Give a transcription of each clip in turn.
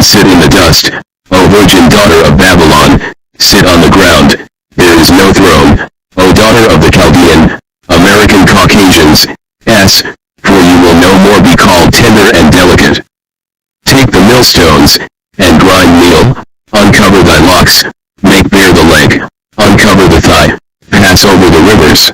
sit in the dust. O virgin daughter of Babylon, sit on the ground. There is no throne. O daughter of the Chaldean, American Caucasians, for you will no more be called tender and delicate. Take the millstones, and grind meal, uncover thy locks, make bare the leg, uncover the thigh, pass over the rivers.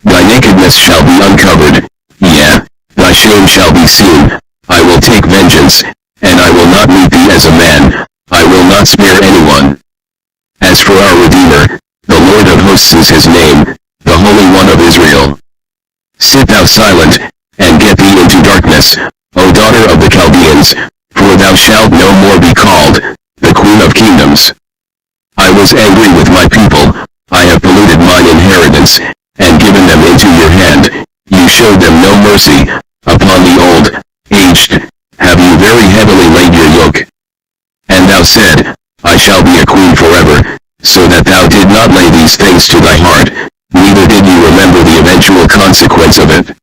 Thy nakedness shall be uncovered, thy shame shall be seen. I will take vengeance, and I will not meet thee as a man, I will not spare anyone. As for our Redeemer, the Lord of hosts is his name, the Holy One of Israel. Sit thou silent, and get thee into darkness, O daughter of the Chaldeans, for thou shalt no more be called the Queen of Kingdoms. I was angry with my people, I have polluted mine inheritance, and given them into your hand. You showed them no mercy. Upon the old, aged, have you very heavily laid your yoke. And thou said, I shall be a queen forever, so that thou did not lay these things to thy heart, neither did you remember the eventual consequence of it.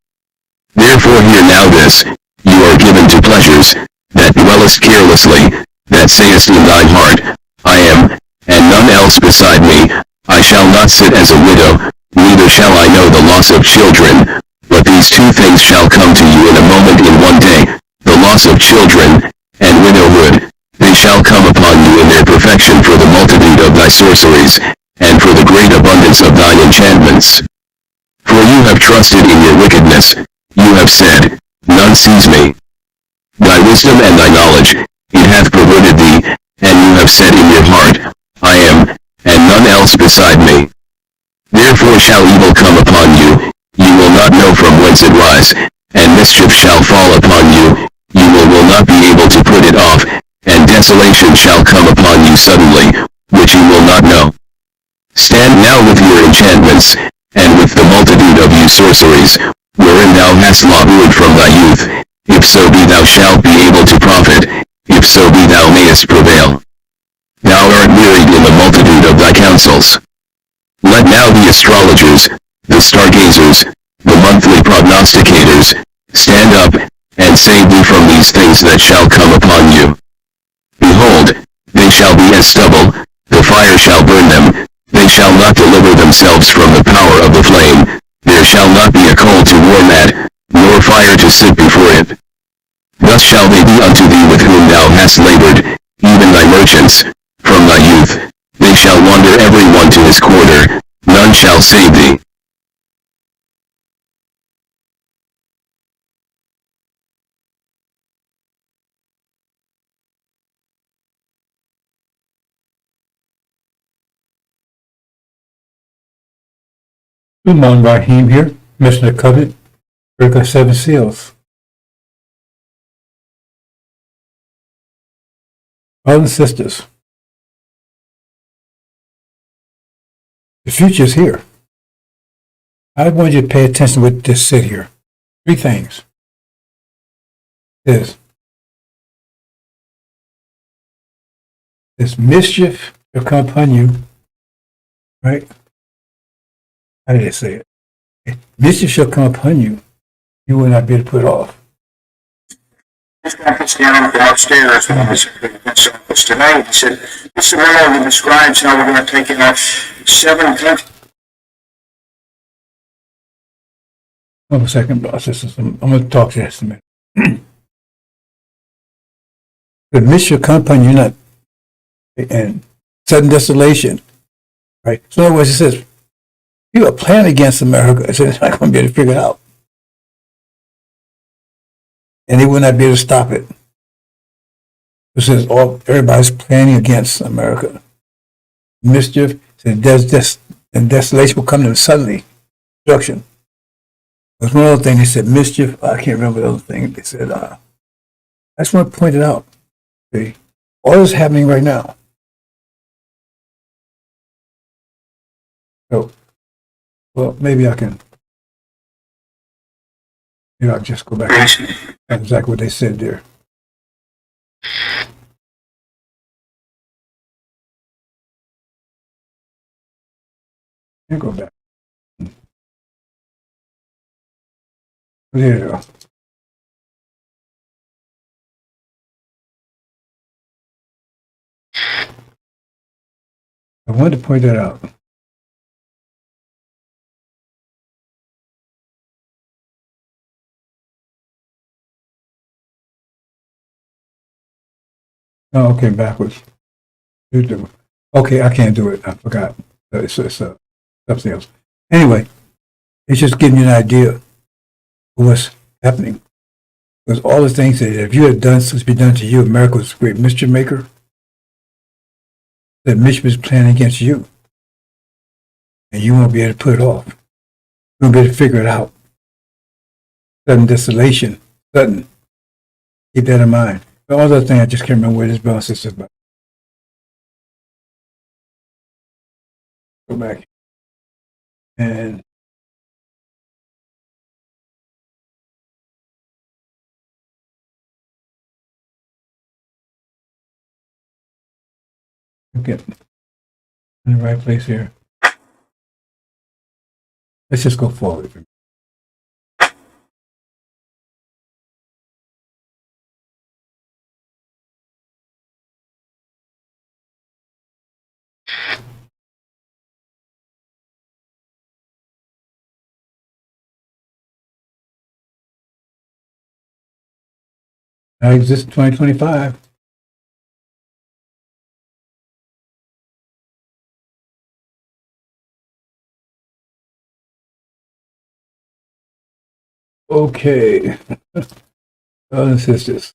Therefore hear now this, you are given to pleasures, that dwellest carelessly, that sayest in thine heart, I am, and none else beside me. I shall not sit as a widow, neither shall I know the loss of children. But these two things shall come to you in a moment, in one day, the loss of children, and widowhood. They shall come upon you in their perfection for the multitude of thy sorceries, and for the great abundance of thine enchantments. For you have trusted in your wickedness, you have said, none sees me. Thy wisdom and thy knowledge, it hath perverted thee, and you have said in your heart, I am, and none else beside me. Therefore shall evil come upon you, you will not know from whence it rise, and mischief shall fall upon you, you will not be able to put it off, and desolation shall come upon you suddenly, which you will not know. Stand now with your enchantments, and with the multitude of you sorceries, wherein thou hast lawed from thy youth, if so be thou shalt be able to profit, if so be thou mayest prevail. Thou art wearied in the multitude of thy counsels. Let now the astrologers, the stargazers, the monthly prognosticators, stand up, and save thee from these things that shall come upon you. Behold, they shall be as stubble, the fire shall burn them, they shall not deliver themselves from the power of the flame, there shall not be a coal to warm at, nor fire to sit before it. Thus shall they be unto thee with whom thou hast labored, even thy merchants, from thy youth. They shall wander every one to his quarter, none shall save thee. Uman Rahim here, Mission of Covenant, Circle 7 Seals. Brothers and sisters, the future is here. I want you to pay attention with this sit here. Three things. This mischief will come upon you, right? How did they say it? Mischief shall come upon you. You will not be able to put it off. This guy puts down downstairs when I was tonight. He said, this memo describes how we're going to take it out 7 countries. Hold on a second, brothers. I'm going to talk to you in a minute. The mischief come upon you, not and sudden desolation, right? So in other words, it says, people are planning against America, so it's not going to be able to figure it out. And they will not be able to stop it. It says everybody's planning against America. Mischief, and desolation will come to them suddenly. Destruction. There's one other thing they said, mischief. I can't remember the other thing. They said, I just want to point it out. See, all this is happening right now. So, well, maybe I'll just go back. That's exactly what they said there. You go back. There you go. I wanted to point that out. Oh, okay, backwards. Okay, I can't do it. I forgot. It's something else. Anyway, it's just giving you an idea of what's happening. Because all the things that if you had done supposed to be done to you, America was a great mischief maker. That mischief is planning against you. And you won't be able to put it off. You won't be able to figure it out. Sudden desolation. Sudden. Keep that in mind. The other thing, I just can't remember where this balance is about. Go back. And get in the right place here. Let's just go forward. I exist 2025. Okay. Brothers and sisters.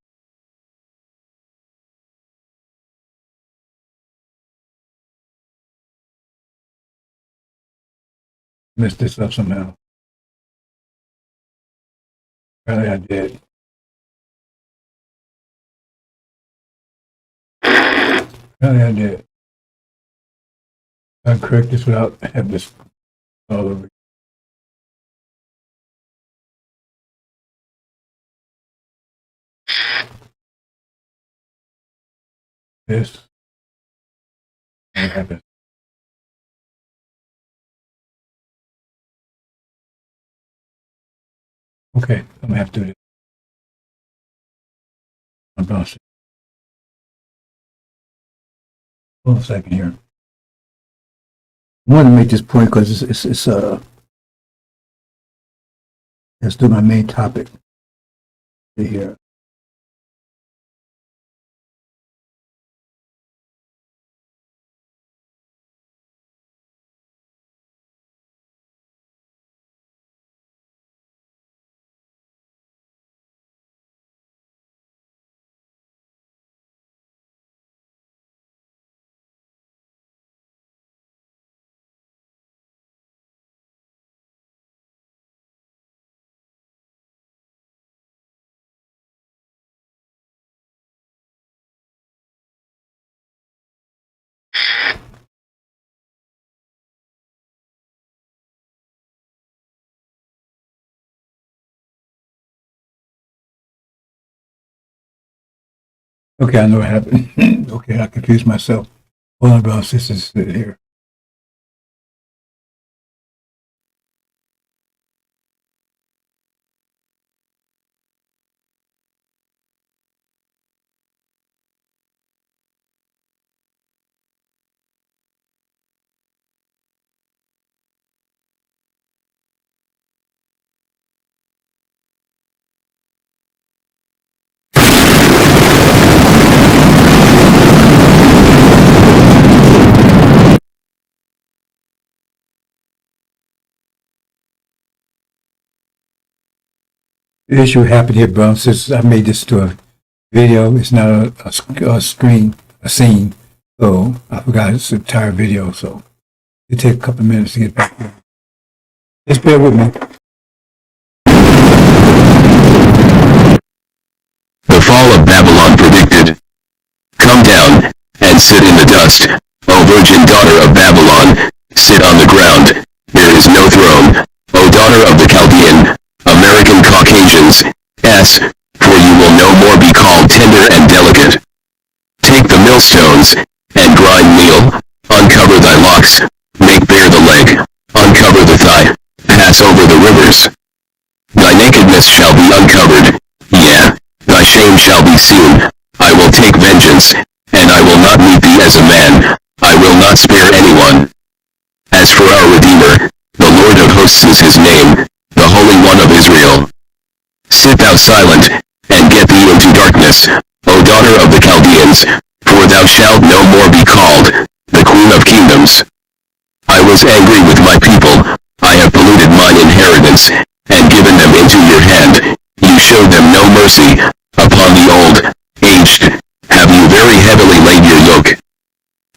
Messed this up somehow. Apparently I did. Apparently I did. I'll correct this without having this all over. This. What happened? Okay, I'm gonna have to do this. I'm bouncing. Hold on a second here. I want to make this point because it's let's do my main topic here. Okay, I know what happened. Okay, I confused myself. Hold on, brothers and sisters here. The issue happened here, brothers and sisters. I made this to a video. It's not a screen, a scene. So I forgot it's an entire video. So it take a couple of minutes to get back there. Just bear with me. The fall of Babylon predicted. Come down, and sit in the dust, O virgin daughter of Babylon, sit on the ground, there is no throne, O daughter of the Chaldean, American Caucasians, for you will no more be called tender and delicate. Take the millstones, and grind meal, uncover thy locks, make bare the leg, uncover the thigh, pass over the rivers. Thy nakedness shall be uncovered, yeah, thy shame shall be seen. I will take vengeance, and I will not meet thee as a man, I will not not spare anyone. As for our Redeemer, the Lord of hosts is his name, the Holy One of Israel. Sit thou silent, and get thee into darkness, O daughter of the Chaldeans, for thou shalt no more be called the Queen of Kingdoms. I was angry with my people, I have polluted mine inheritance, and given them into your hand. You showed them no mercy. Upon the old, aged, have you very heavily laid your yoke.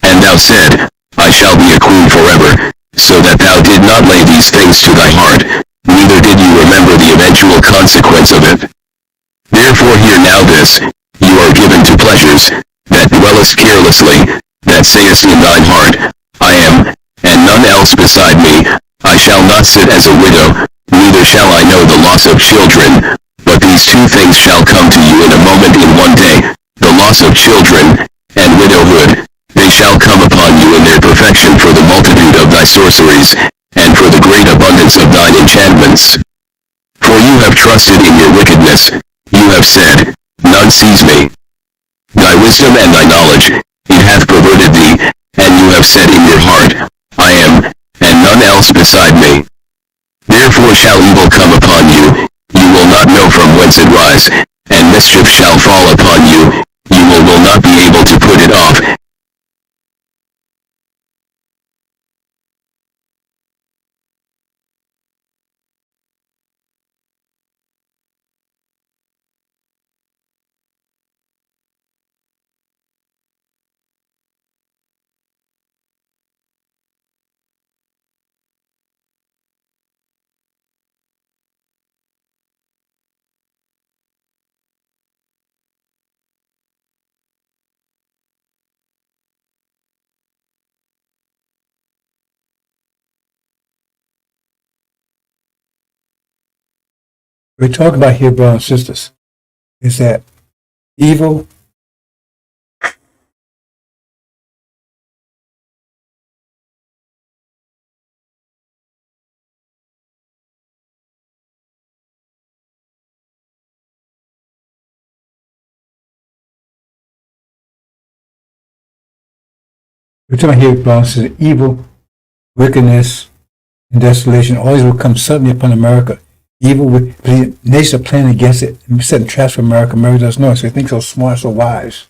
And thou said, I shall be a queen forever, so that thou did not lay these things to thy heart, neither did you remember the eventual consequence of it. Therefore hear now this, you are given to pleasures, that dwellest carelessly, that sayest in thine heart, I am, and none else beside me. I shall not sit as a widow, neither shall I know the loss of children. But these two things shall come to you in a moment, in one day, the loss of children, and widowhood. They shall come upon you in their perfection for the multitude of thy sorceries, and for the great abundance of thine enchantments. For you have trusted in your wickedness, you have said, none sees me. Thy wisdom and thy knowledge, it hath perverted thee, and you have said in your heart, I am, and none else beside me. Therefore shall evil come upon you, you will not know from whence it rise, and mischief shall fall upon you, you will not be able to put it off. We're talking about here, brothers and sisters, is that evil we're talking here, brothers and sisters, evil, wickedness, and desolation always will come suddenly upon America. Evil, the nations are planning against it and setting traps for America. America doesn't know it, so they think so smart, so wise.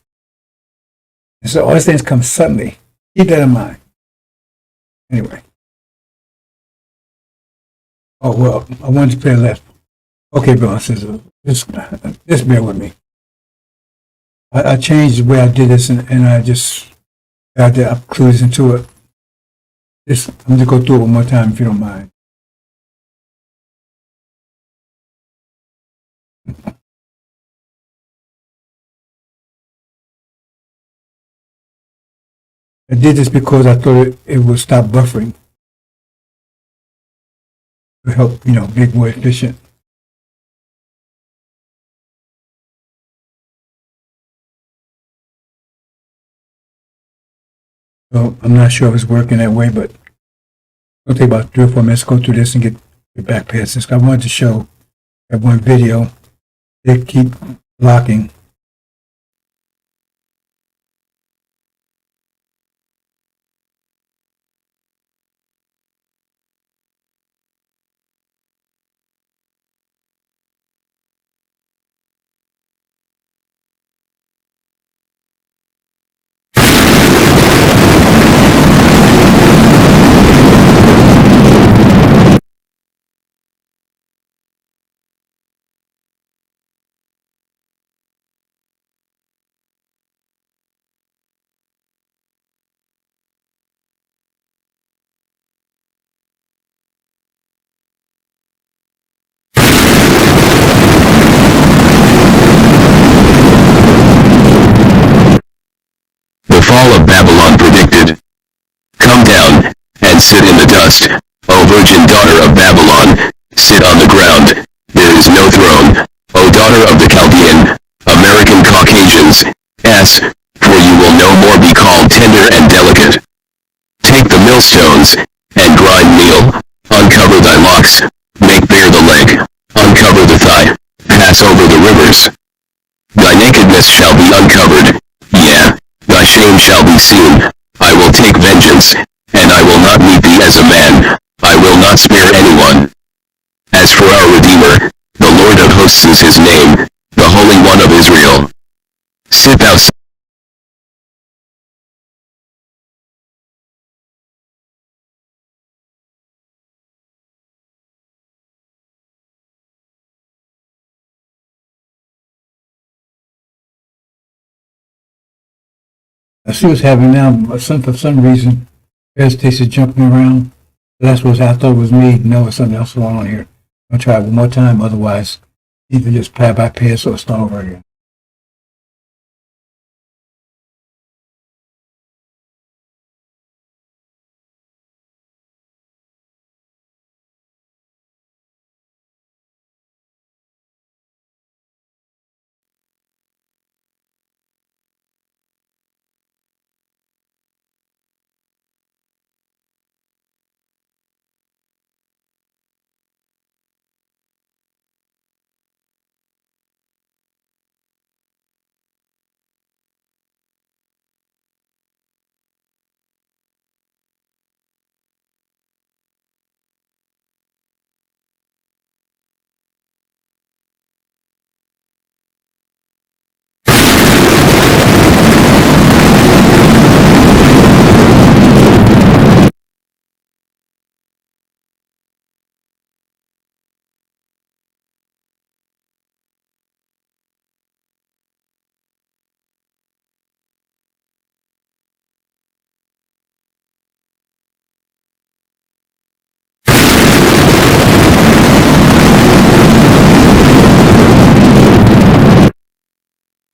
And so all these things come suddenly. Keep that in mind. Anyway. Oh, well, I wanted to play left. Okay, brothers and sisters, just bear with me. I changed the way I did this, and I just got the clues into it. I'm going to go through it one more time, if you don't mind. I did this because I thought it would stop buffering. To help, make more efficient. So I'm not sure if it's working that way, but it'll take about 3 or 4 minutes to go through this and get back past this. I wanted to show that one video. They keep blocking. Fall of Babylon predicted. Come down, and sit in the dust, O virgin daughter of Babylon, sit on the ground, there is no throne, O daughter of the Chaldean, American Caucasians, for you will no more be called tender and delicate. Take the millstones, and grind meal, uncover thy locks, make bare the leg, uncover the thigh, pass over the rivers. Thy nakedness shall be uncovered, thy shame shall be seen. I will take vengeance, hosts is his name, the Holy One of Israel. Sit thou I see what's happening now. For some reason, presentation jumping around. That's what I thought was me. No, it's something else going on here. I'll try it one more time. Otherwise, either just bypass or start over again.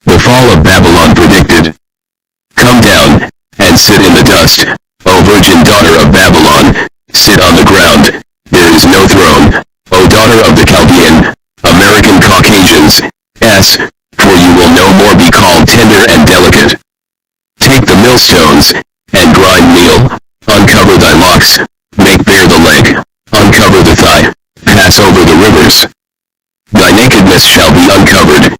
The fall of Babylon predicted. Come down, and sit in the dust, O virgin daughter of Babylon, sit on the ground, there is no throne, O daughter of the Chaldean, American Caucasians, for you will no more be called tender and delicate. Take the millstones, and grind meal, uncover thy locks, make bare the leg, uncover the thigh, pass over the rivers. Thy nakedness shall be uncovered,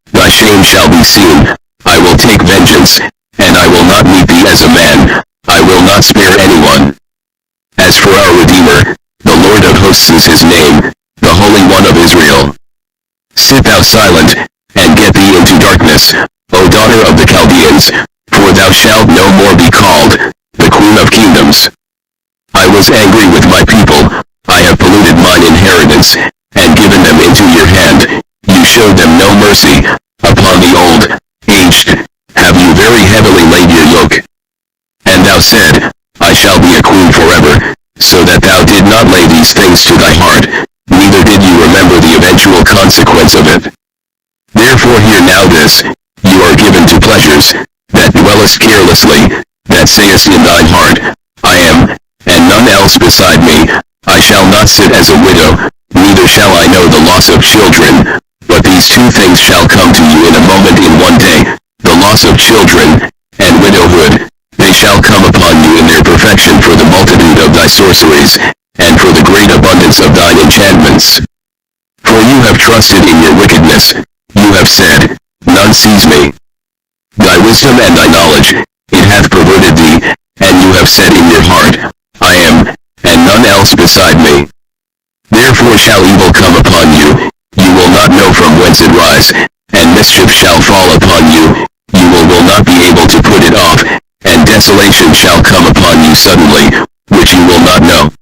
thy shame shall be seen. I will take vengeance, and I will not meet thee as a man. I will not spare anyone. As for our Redeemer, the Lord of hosts is his name, the Holy One of Israel. Sit thou silent, and get thee into darkness, O daughter of the Chaldeans, for thou shalt no more be called the Queen of Kingdoms. I was angry with my people. I have polluted mine inheritance, and given them into your hand. You showed them no mercy. Upon the old, aged, have you very heavily laid your yoke. And thou said, I shall be a queen forever, so that thou did not lay these things to thy heart, neither did you remember the eventual consequence of it. Therefore hear now this, you are given to pleasures, that dwellest carelessly, that sayest in thine heart, I am, and none else beside me. I shall not sit as a widow, neither shall I know the loss of children. But these two things shall come to you in a moment in one day, the loss of children, and widowhood. They shall come upon you in their perfection for the multitude of thy sorceries, and for the great abundance of thine enchantments. For you have trusted in your wickedness, you have said, none sees me. Thy wisdom and thy knowledge, it hath perverted thee, and you have said in your heart, I am, and none else beside me. Therefore shall evil come upon you, you will not know from whence it rise, and mischief shall fall upon you, you will not be able to put it off, and desolation shall come upon you suddenly, which you will not know.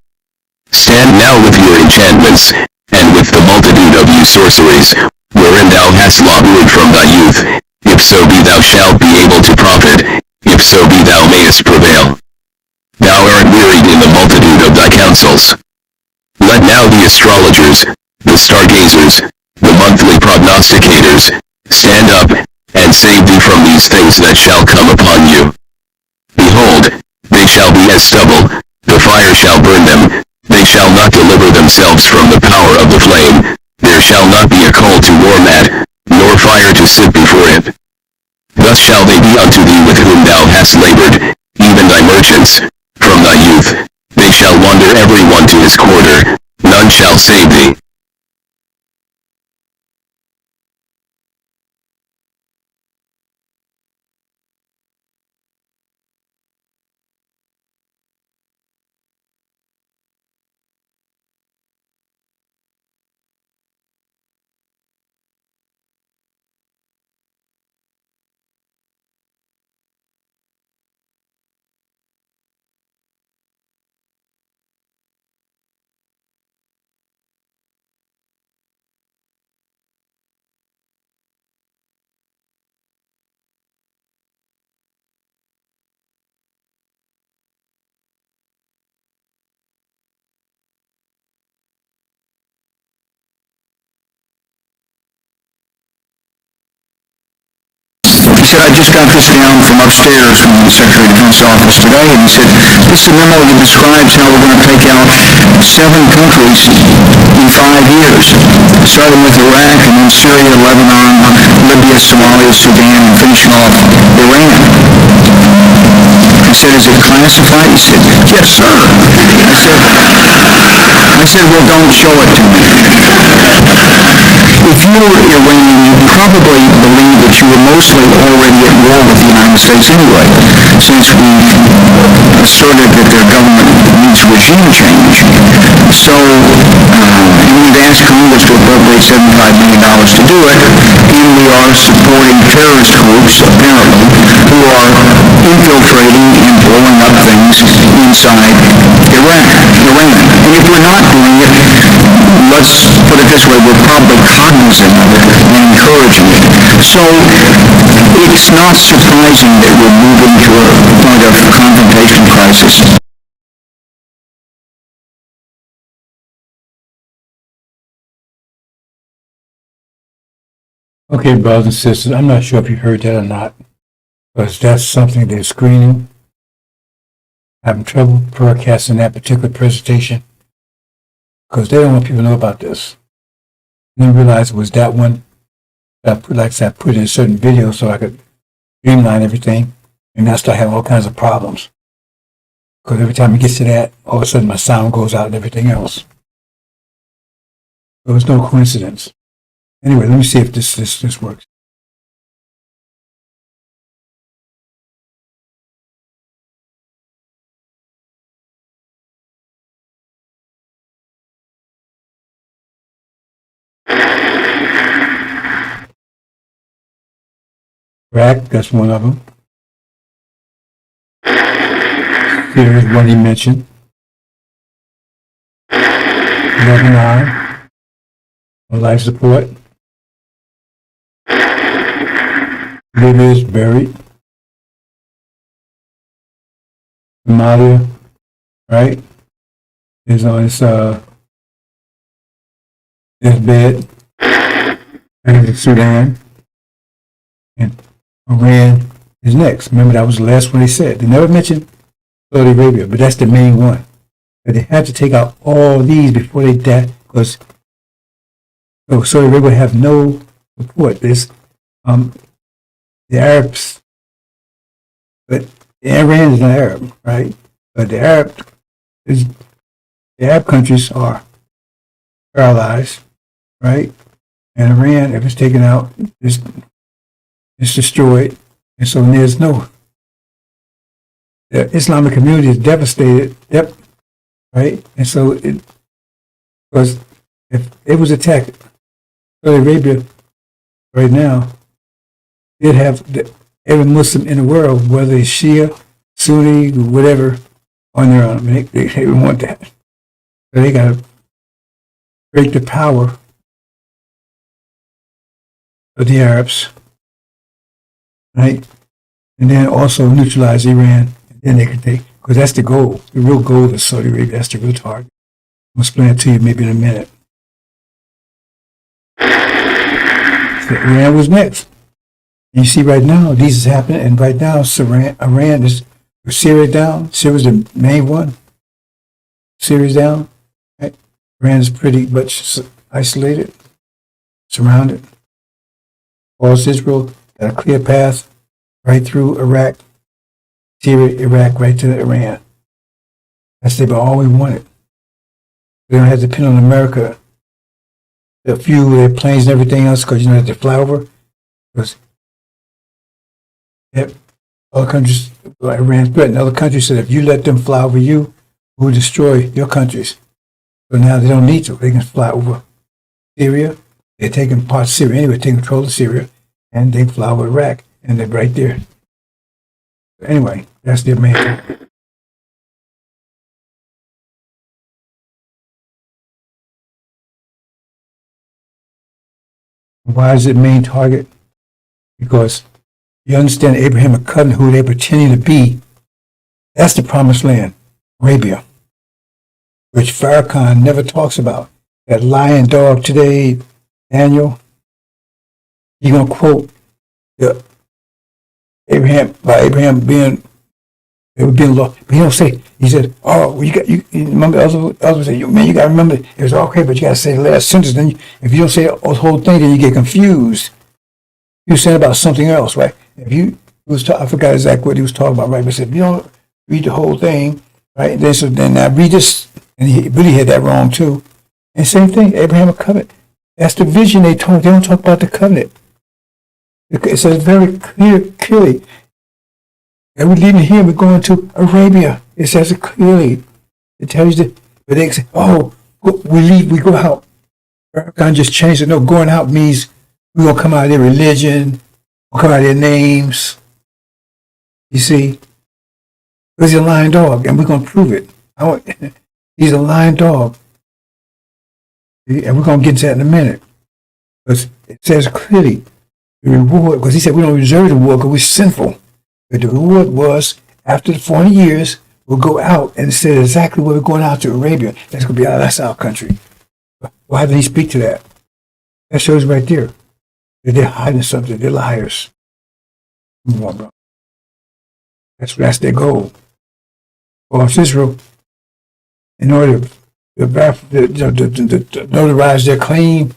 Stand now with your enchantments, and with the multitude of you sorceries, wherein thou hast labored from thy youth, if so be thou shalt be able to profit, if so be thou mayest prevail. Thou art wearied in the multitude of thy counsels. Let now the astrologers, the stargazers, the monthly prognosticators, stand up, and save thee from these things that shall come upon you. Behold, they shall be as stubble, the fire shall burn them, they shall not deliver themselves from the power of the flame, there shall not be a coal to warm at, nor fire to sit before it. Thus shall they be unto thee with whom thou hast labored, even thy merchants, from thy youth. They shall wander every one to his quarter, none shall save thee. said, I just got this down from upstairs from the Secretary of Defense office today, and he said, this is a memo that describes how we're going to take out 7 countries in 5 years, starting with Iraq, and then Syria, Lebanon, Libya, Somalia, Sudan, and finishing off Iran. I said, is it classified? He said, yes, sir. I said, well, don't show it to me. If you were Iranian, you probably believe that you were mostly already at war with the United States anyway, since we asserted that their government needs regime change. So, and we've asked Congress to appropriate $75 million to do it, and we are supporting terrorist groups, apparently, who are infiltrating and blowing up things inside Iran. And if we're not doing it, let's put it this way, we're probably cognizant of it and encouraging it. So it's not surprising that we're moving to a point of confrontation crisis. Okay, brothers and sisters, I'm not sure if you heard that or not, but that's something they're screening. Having trouble broadcasting that particular presentation because they don't want people to know about this. And then realize it was that one that I put, like I said, I put in a certain video so I could streamline everything, and I start having all kinds of problems. Because every time it gets to that, all of a sudden my sound goes out and everything else. So it's no coincidence. Anyway, let me see if this works. Iraq, that's one of them. Here's one he mentioned. Lebanon, life support. Libya is buried. Somalia, right, is on its deathbed. And Sudan. And Iran is next. Remember, that was the last one they said. They never mentioned Saudi Arabia, but that's the main one. But they had to take out all these before they die, because Saudi Arabia have no support. There's the Arabs, but Iran is not Arab, right? But the Arab countries are paralyzed, right? And Iran, if it's taken out, it's destroyed. And so there's no, the Islamic community is devastated, right? And so it was, if it was attacked, Saudi Arabia right now, they'd have every Muslim in the world, whether it's Shia, Sunni, whatever, on their own. I mean, they want that. So they got to break the power of the Arabs, right? And then also neutralize Iran. And then they could take, because that's the goal. The real goal is Saudi Arabia. That's the real target. I'll explain it to you maybe in a minute. So Iran was next. And you see right now, these is happening, and right now, Iran is Syria down. Syria's the main one. Syria's down. Right? Iran is pretty much isolated, surrounded. Falls Israel got a clear path right through Iraq, Syria, Iraq, right to Iran. That's all we wanted. They don't have to depend on America, the fuel, their planes and everything else, because you know they fly over. Because other countries, like Iran threatened, other countries said if you let them fly over you, we'll destroy your countries. So now they don't need to. They can fly over Syria. They're taking parts of Syria anyway, taking control of Syria, and they fly over Iraq, and they're right there. Anyway, that's their main thing. Why is it main target? Because you understand Abraham and covenant, who they're pretending to be, that's the promised land, Arabia, which Farrakhan never talks about. That lying dog today, Daniel, you're going to quote the Abraham being, it would be law. But he don't say, he said, oh, well, you remember, others say, man, you got to remember, it was okay, but you got to say the last sentence. Then if you don't say the whole thing, then you get confused. He was saying about something else, right? I forgot exactly what he was talking about, right? But he said, if you don't read the whole thing, right? Then I read this, and he really had that wrong too. And same thing, Abraham a covenant. That's the vision they talk. They don't talk about the covenant. It says very clearly that we're leaving here, we're going to Arabia. It says it clearly. It tells you that, but they say, oh, we leave, we go out. God just changed it. No, going out means we're going to come out of their religion, we'll come out of their names. You see? Because he's a lying dog, and we're going to prove it. He's a lying dog. And we're going to get into that in a minute. Because it says clearly, the reward, because he said we don't deserve the reward because we're sinful. But the reward was, after the 40 years, we'll go out, and it said exactly where we're going out to Arabia. That's going to be that's our country. Why did he speak to that? That shows right there that they're hiding something. They're liars. Come on, bro. That's their goal. For Israel, in order to notarize their claim,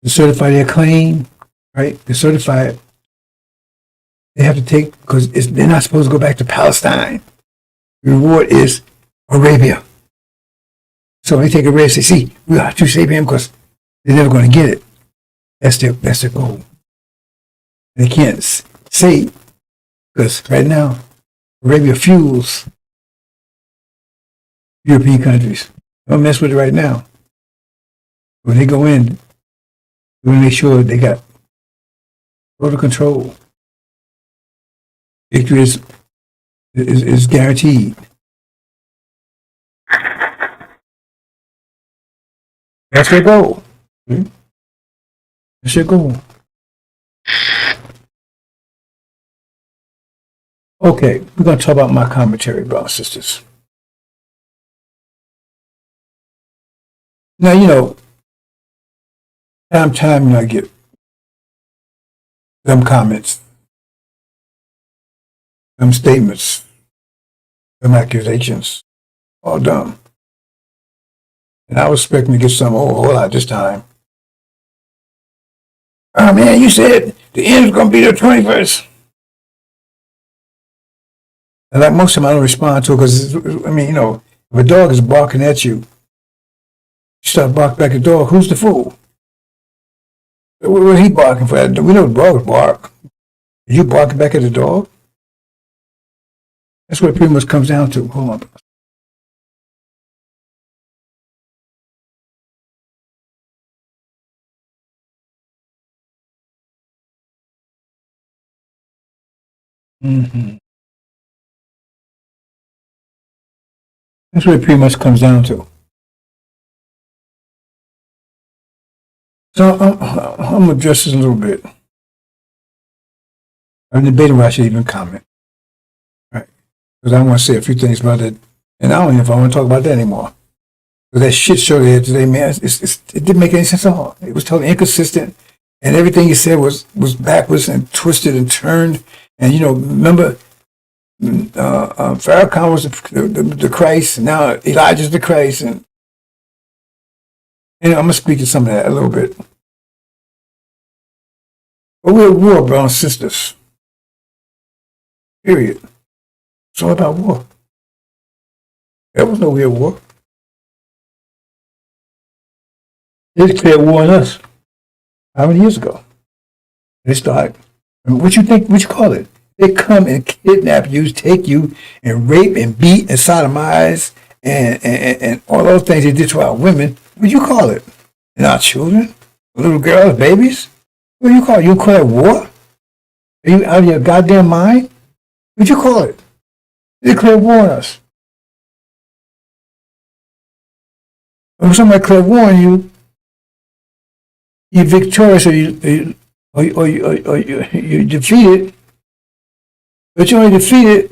to certify their claim, right? To certify it, they have to take, because they're not supposed to go back to Palestine. The reward is Arabia. So they take Arabia and say, see, we have to save him because they're never going to get it. That's their goal. They can't say, because right now, Arabia fuels European countries. Don't mess with it right now. When they go in, they want to make sure they got total control. Victory is guaranteed. That's their goal. That's their goal. Okay, we're going to talk about my commentary, brothers and sisters. Now, time I get some comments, some statements, some accusations, all dumb. And I was expecting to get some whole lot this time. Oh man, you said the end is going to be the 21st. And like most of them, I don't respond to it because, if a dog is barking at you, you start barking back at the dog, who's the fool? What he barking for? We know the dogs bark. Are you barking back at the dog? That's what it pretty much comes down to. Hold on. That's what it pretty much comes down to. So I'm going to address this a little bit. I'm debating whether I should even comment. Right? Because I want to say a few things about it. And I don't even know if I want to talk about that anymore. Because that shit show they had today, man, it didn't make any sense at all. It was totally inconsistent. And everything he said was backwards and twisted and turned. And, remember, Farrakhan was the Christ. And now Elijah's the Christ. And I'm going to speak to some of that a little bit. But we're at war, brothers and sisters. Period. It's all about war. There was no real war. They declared war on us. How many years ago? They started. What you call it? They come and kidnap you, take you, and rape and beat and sodomize and all those things they did to our women. What do you call it? And our children? Little girls, babies? What do you call it? You call it war? Are you out of your goddamn mind? What do you call it? They declared war on us. When somebody declared war on you, you're victorious or you're defeated, but you're only defeated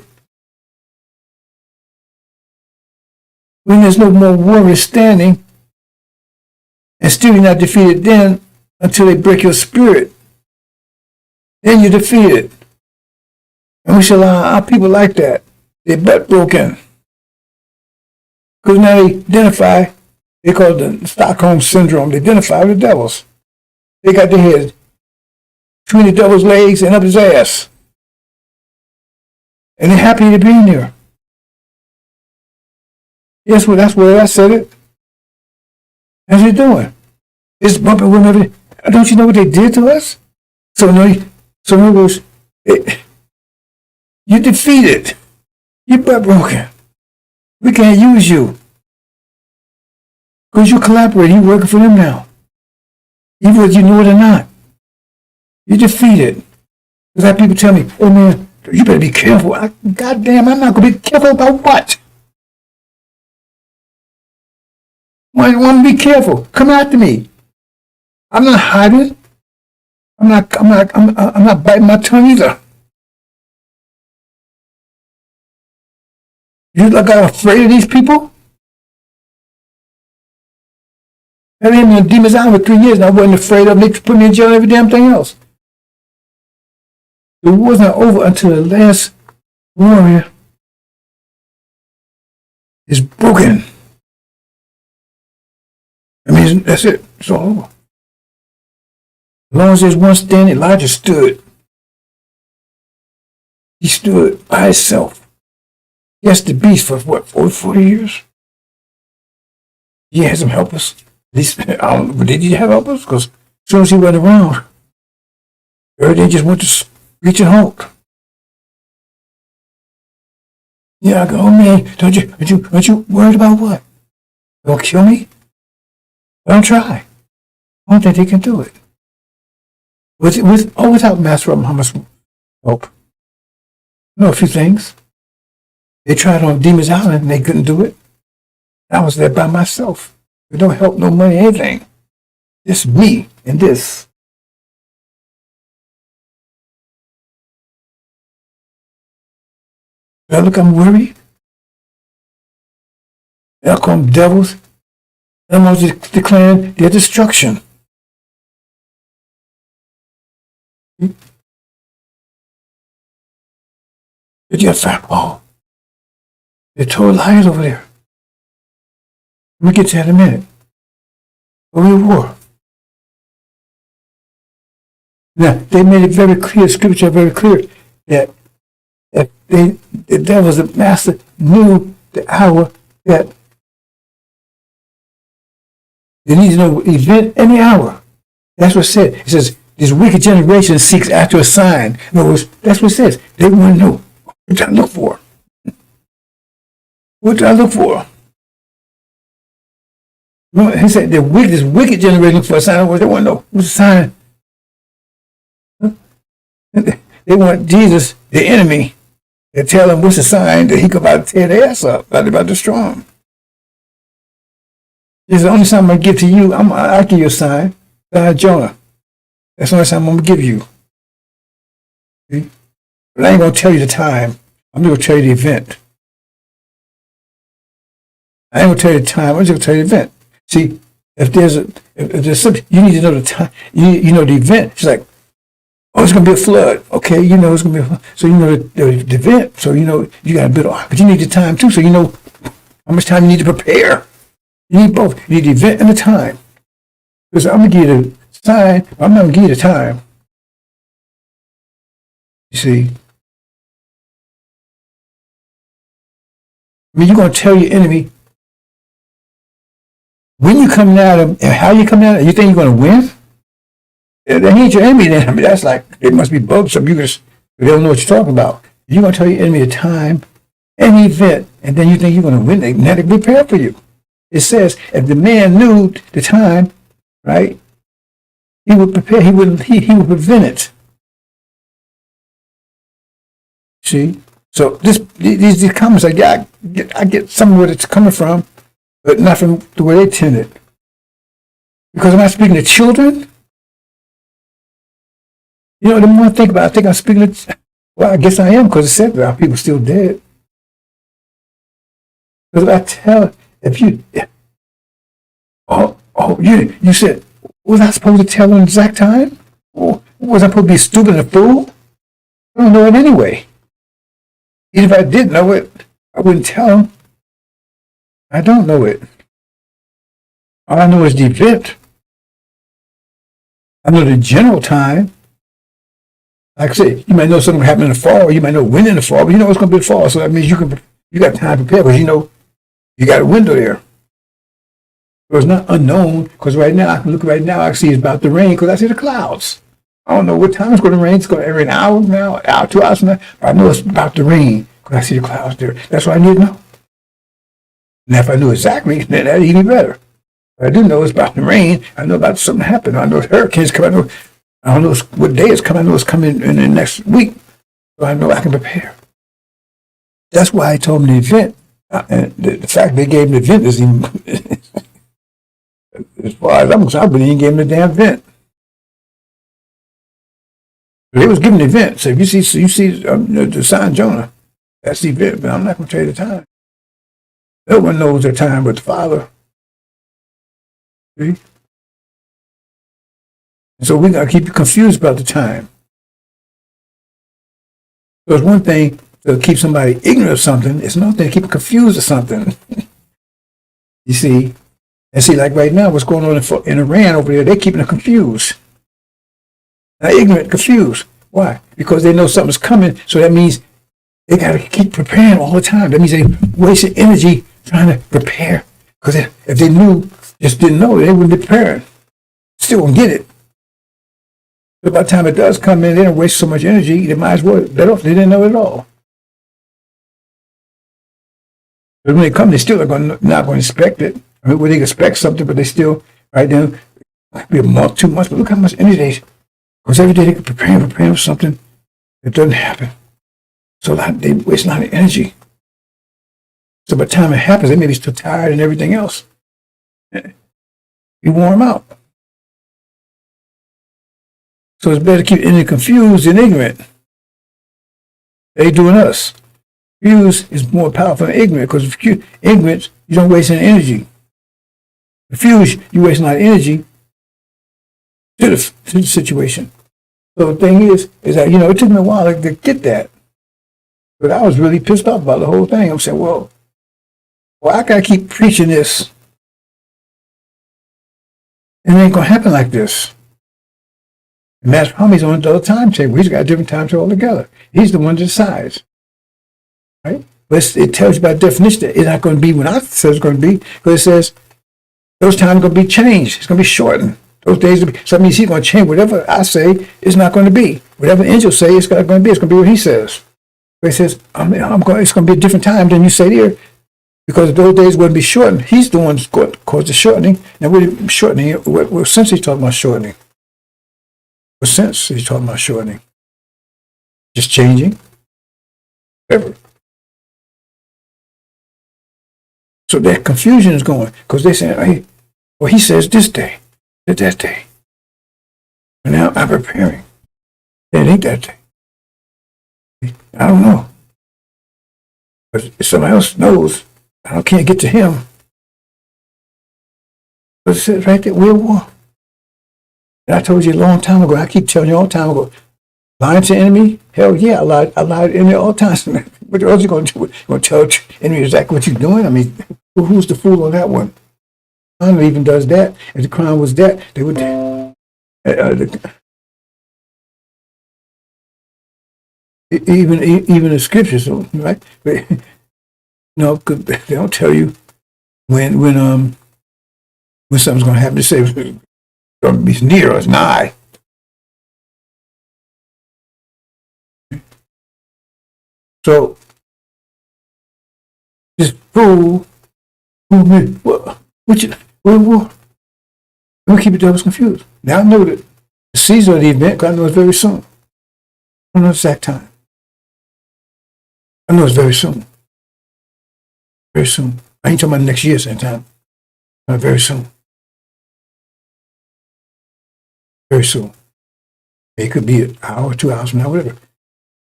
when there's no more warriors standing, and still you're not defeated then until they break your spirit. Then you're defeated. And we should allow our people like that. Their butt broken. Because now they identify, they call it the Stockholm Syndrome. They identify with the devils. They got their head between the devil's legs and up his ass. And they're happy to be in there. Yes, well, that's where I said it. How's he doing? It's bumping women every day. Don't you know what they did to us? So in other words, you're defeated. You're butt broken. We can't use you. Because you're collaborating. You're working for them now. Even whether you know it or not. You're defeated. Because I have people tell me, oh man, you better be careful. Goddamn, I'm not going to be careful about what? Why do you want to be careful? Come after me. I'm not hiding. I'm not biting my tongue either. You look like I'm afraid of these people? I been in Demons Island for 3 years and I wasn't afraid of them. They put me in jail and every damn thing else. The war's not over until the last warrior is broken. I mean, that's it. It's all over. As long as there's one standing, Elijah stood. He stood by himself. Yes, the beast for what, 40 years? He had some helpers. At least, I don't know, but did he have helpers? Because as soon as he went around, everything just went to screeching halt. Yeah, I go, oh man, aren't you worried about what? They'll kill me? Don't try. I don't think they can do it. Without Master Muhammad's help. I know a few things. They tried on Demons Island and they couldn't do it. I was there by myself. With no help, no money, anything. Just me and this. Now look, I'm worried. They'll call them devils. I'm also declaring their destruction. But you have they're total liars over there. We'll get to that in a minute. But we war. Now, they made it very clear, scripture very clear, that the devils, the master, knew the hour that they need to know event any hour. That's what it said. It says, this wicked generation seeks after a sign. In other words, that's what it says. They want to know. What do I look for? What do I look for? Remember, he said, this wicked generation for a sign. In other words, they want to know what's the sign. They want Jesus, the enemy, to tell them what's the sign that he could about to tear their ass up, about to destroy them. This is the only sign I'm going to give to you. I'll give you a sign. Jonah. That's the only sign I'm going to give you. See? But I ain't going to tell you the time. I'm going to tell you the event. I ain't going to tell you the time. I'm just going to tell you the event. See, if there's something, you need to know the time. You know the event. It's like, oh, it's going to be a flood. Okay, you know it's going to be a flood. So you know the event. So you know you got a bit of, but you need the time too. So you know how much time you need to prepare. You need both. You need the event and the time. Because I'm going to give you the sign, but I'm not going to give you the time. You see? I mean, you're going to tell your enemy when you come at him and how you come at him. You think you're going to win? That ain't your enemy then. I mean, that's like, it must be bugged something. They don't know what you're talking about. You're going to tell your enemy the time and the event, and then you think you're going to win. They had to prepare for you. It says, if the man knew the time, right, he would prepare, he would prevent it. See? So these comments, I get some of where it's coming from, but not from the way they intended. Because I'm not speaking to children. You know, the more I think about it, I think I'm speaking to, well, I guess I am, because it said there are people still dead. Because I tell, if you, you said, was I supposed to tell them the exact time? Or was I supposed to be stupid and a fool? I don't know it anyway. Even if I did know it, I wouldn't tell them. I don't know it. All I know is the event. I know the general time. Like I said, you might know something will happen in the fall, or you might know when in the fall, but you know it's going to be the fall. So that means you got time to prepare because you know you got a window there. So it's not unknown because right now I can look right now. I can see it's about to rain because I see the clouds. I don't know what time it's going to rain. It's going to rain an hour from now, 2 hours from now. But I know it's about to rain because I see the clouds there. That's what I need to know. And if I knew exactly, then that'd even better. But I do know it's about to rain. I know about something happening. I know hurricanes coming. I don't know what day it's coming. I know it's coming in the next week. So I know I can prepare. That's why I told them the event. And the fact they gave them the event is even, as far as I'm concerned, I wouldn't even give them the damn event. They was given the event. So if you see the sign Jonah, that's the event. But I'm not going to tell you the time. No one knows their time but the Father. See? And so we got to keep you confused about the time. So it's one thing to keep somebody ignorant of something. It's another thing to keep them confused of something. You see? And see, like right now, what's going on in Iran over there, they're keeping them confused. Not ignorant, confused. Why? Because they know something's coming, so that means they got to keep preparing all the time. That means they wasted energy trying to prepare. Because if they just didn't know, they wouldn't be preparing. Still won't get it. But by the time it does come in, they don't waste so much energy, they might as well let off. They didn't know it at all. But when they come, they still are not going to expect it. I mean, well, they expect something, but they still, right now, it might be a month, 2 months, but look how much energy they, because every day they can prepare for something that doesn't happen. So they waste a lot of energy. So by the time it happens, they may be still tired and everything else. You warm out. So it's better to keep any confused than ignorant. They doing us. Confused is more powerful than ignorant because if ignorant, you don't waste any energy. Confused, you waste a lot of energy to the situation. So the thing is that, it took me a while to get that. But I was really pissed off about the whole thing. I'm saying, well, I got to keep preaching this. And it ain't going to happen like this. And Master Homie's on the other timetable. He's got a different timetable altogether. He's the one that decides. Right? But it tells you by definition that it's not going to be when I said it's going to be, because it says those times are going to be changed. It's going to be shortened. Those days will be. So that means he's going to change whatever I say. It's not going to be. Whatever the angels say, it's not going to be. It's going to be what he says. But he says, it's going to be a different time than you say there, because if those days wouldn't be shortened, he's the one that caused the shortening. Now, what shortening? What sense he's talking about shortening? What sense he's talking about shortening? Just changing? Whatever. So that confusion is going, because they're saying, hey, well, he says this day, that day. And now I'm preparing. It ain't that day. I don't know. But if somebody else knows, I can't get to him. But it says right there, we're at war. And I told you a long time ago, I keep telling you all the time ago, lying to the enemy? Hell yeah, I lied to the enemy all the time. What else are you going to do? You're going to tell the enemy exactly what you're doing? I mean, who's the fool on that one? The Crown even does that. If the Crown was that, they would... even the scriptures, right? No, because they don't tell you when something's going to happen. They say it's going to be near or it's nigh. So this fool, what we keep the devils confused. Now I know that the season of the event, because I know it's very soon. I don't know the exact time. I know it's very soon. Very soon. I ain't talking about next year same time. Very soon. Very soon. It could be an hour, 2 hours from now, whatever.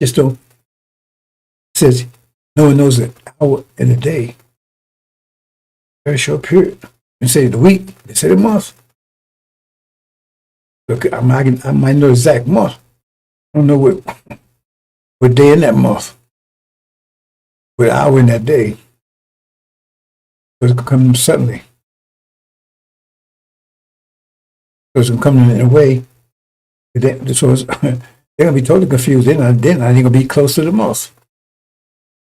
Just don't. It says no one knows the hour and the day. Very short period. They say the week. They say the month. Look, I might know the exact month. I don't know what day in that month. with an hour in that day. It's going to come suddenly. So it's going to come in a way. So they're going to be totally confused. They're not even going to be close to the most.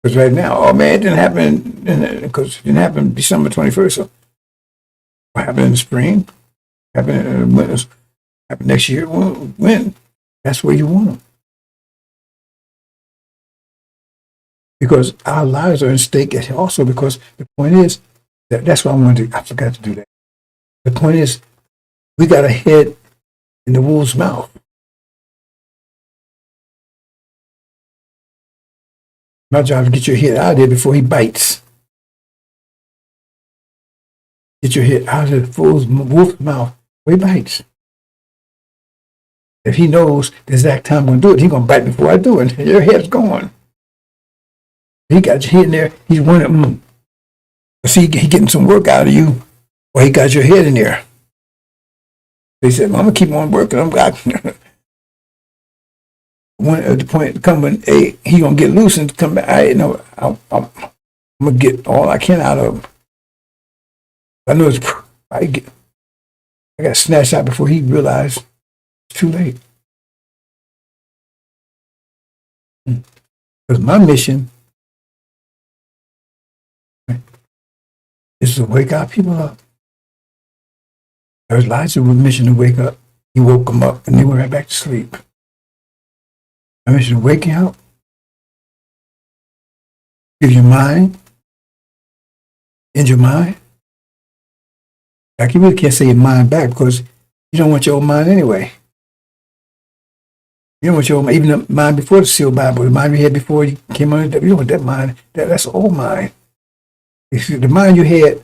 Because right now, oh man, it didn't happen, because it didn't happen December 21st. So what happened in the spring? Happened in the winter? Happened next year? When? That's where you want them. Because our lives are in stake also, because the point is, that's why I forgot to do that. The point is, we got a head in the wolf's mouth. My job is to get your head out of there before he bites. Get your head out of the wolf's mouth before he bites. If he knows the exact time I'm going to do it, he's going to bite before I do it. Your head's gone. He got your head in there. He's wanting, see, he getting some work out of you, or he got your head in there. They said, well, I'm going to keep on working. When at the point come when he gonna get loose and come back. I'm gonna get all I can out of him. I know I got snatched out before he realized it's too late. Because my mission is to wake our people up. There's Elijah's mission to wake up. He woke them up and they went right back to sleep. My mission to wake you up, give your mind, end your mind. Like you really can't say your mind back because you don't want your old mind anyway. You don't want your old mind, even the mind before the sealed Bible, the mind you had before you came on, you don't want that mind. That's the old mind. The mind you had,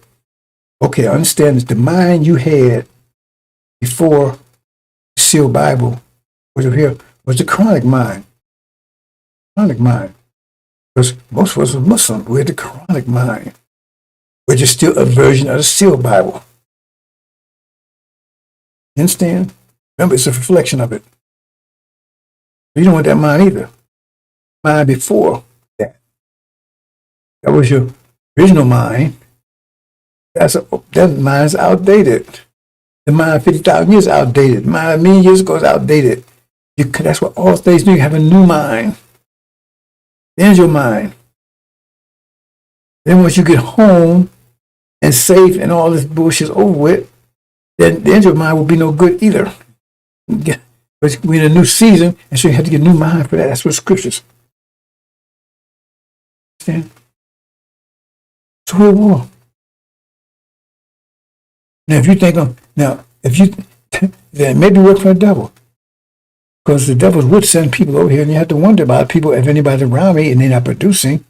okay, I understand this. The mind you had before the sealed Bible was here was the chronic mind. Chronic mind. Because most of us are Muslim. We're the chronic mind, which is still a version of the sealed Bible. You understand? Remember, it's a reflection of it. You don't want that mind either. Mind before that. That was your original mind. That mind's outdated. The mind 50,000 years outdated. The mind a million years ago is outdated. That's what all things do. You have a new mind. There's your mind. Then once you get home and safe and all this bullshit's over with, then your mind will be no good either. But we're in a new season, and so you have to get a new mind for that. That's what scriptures. Understand? It's a real war. Now, if you think then maybe work for the devil. Because the devil would send people over here, and you have to wonder about people, if anybody's around me and they're not producing,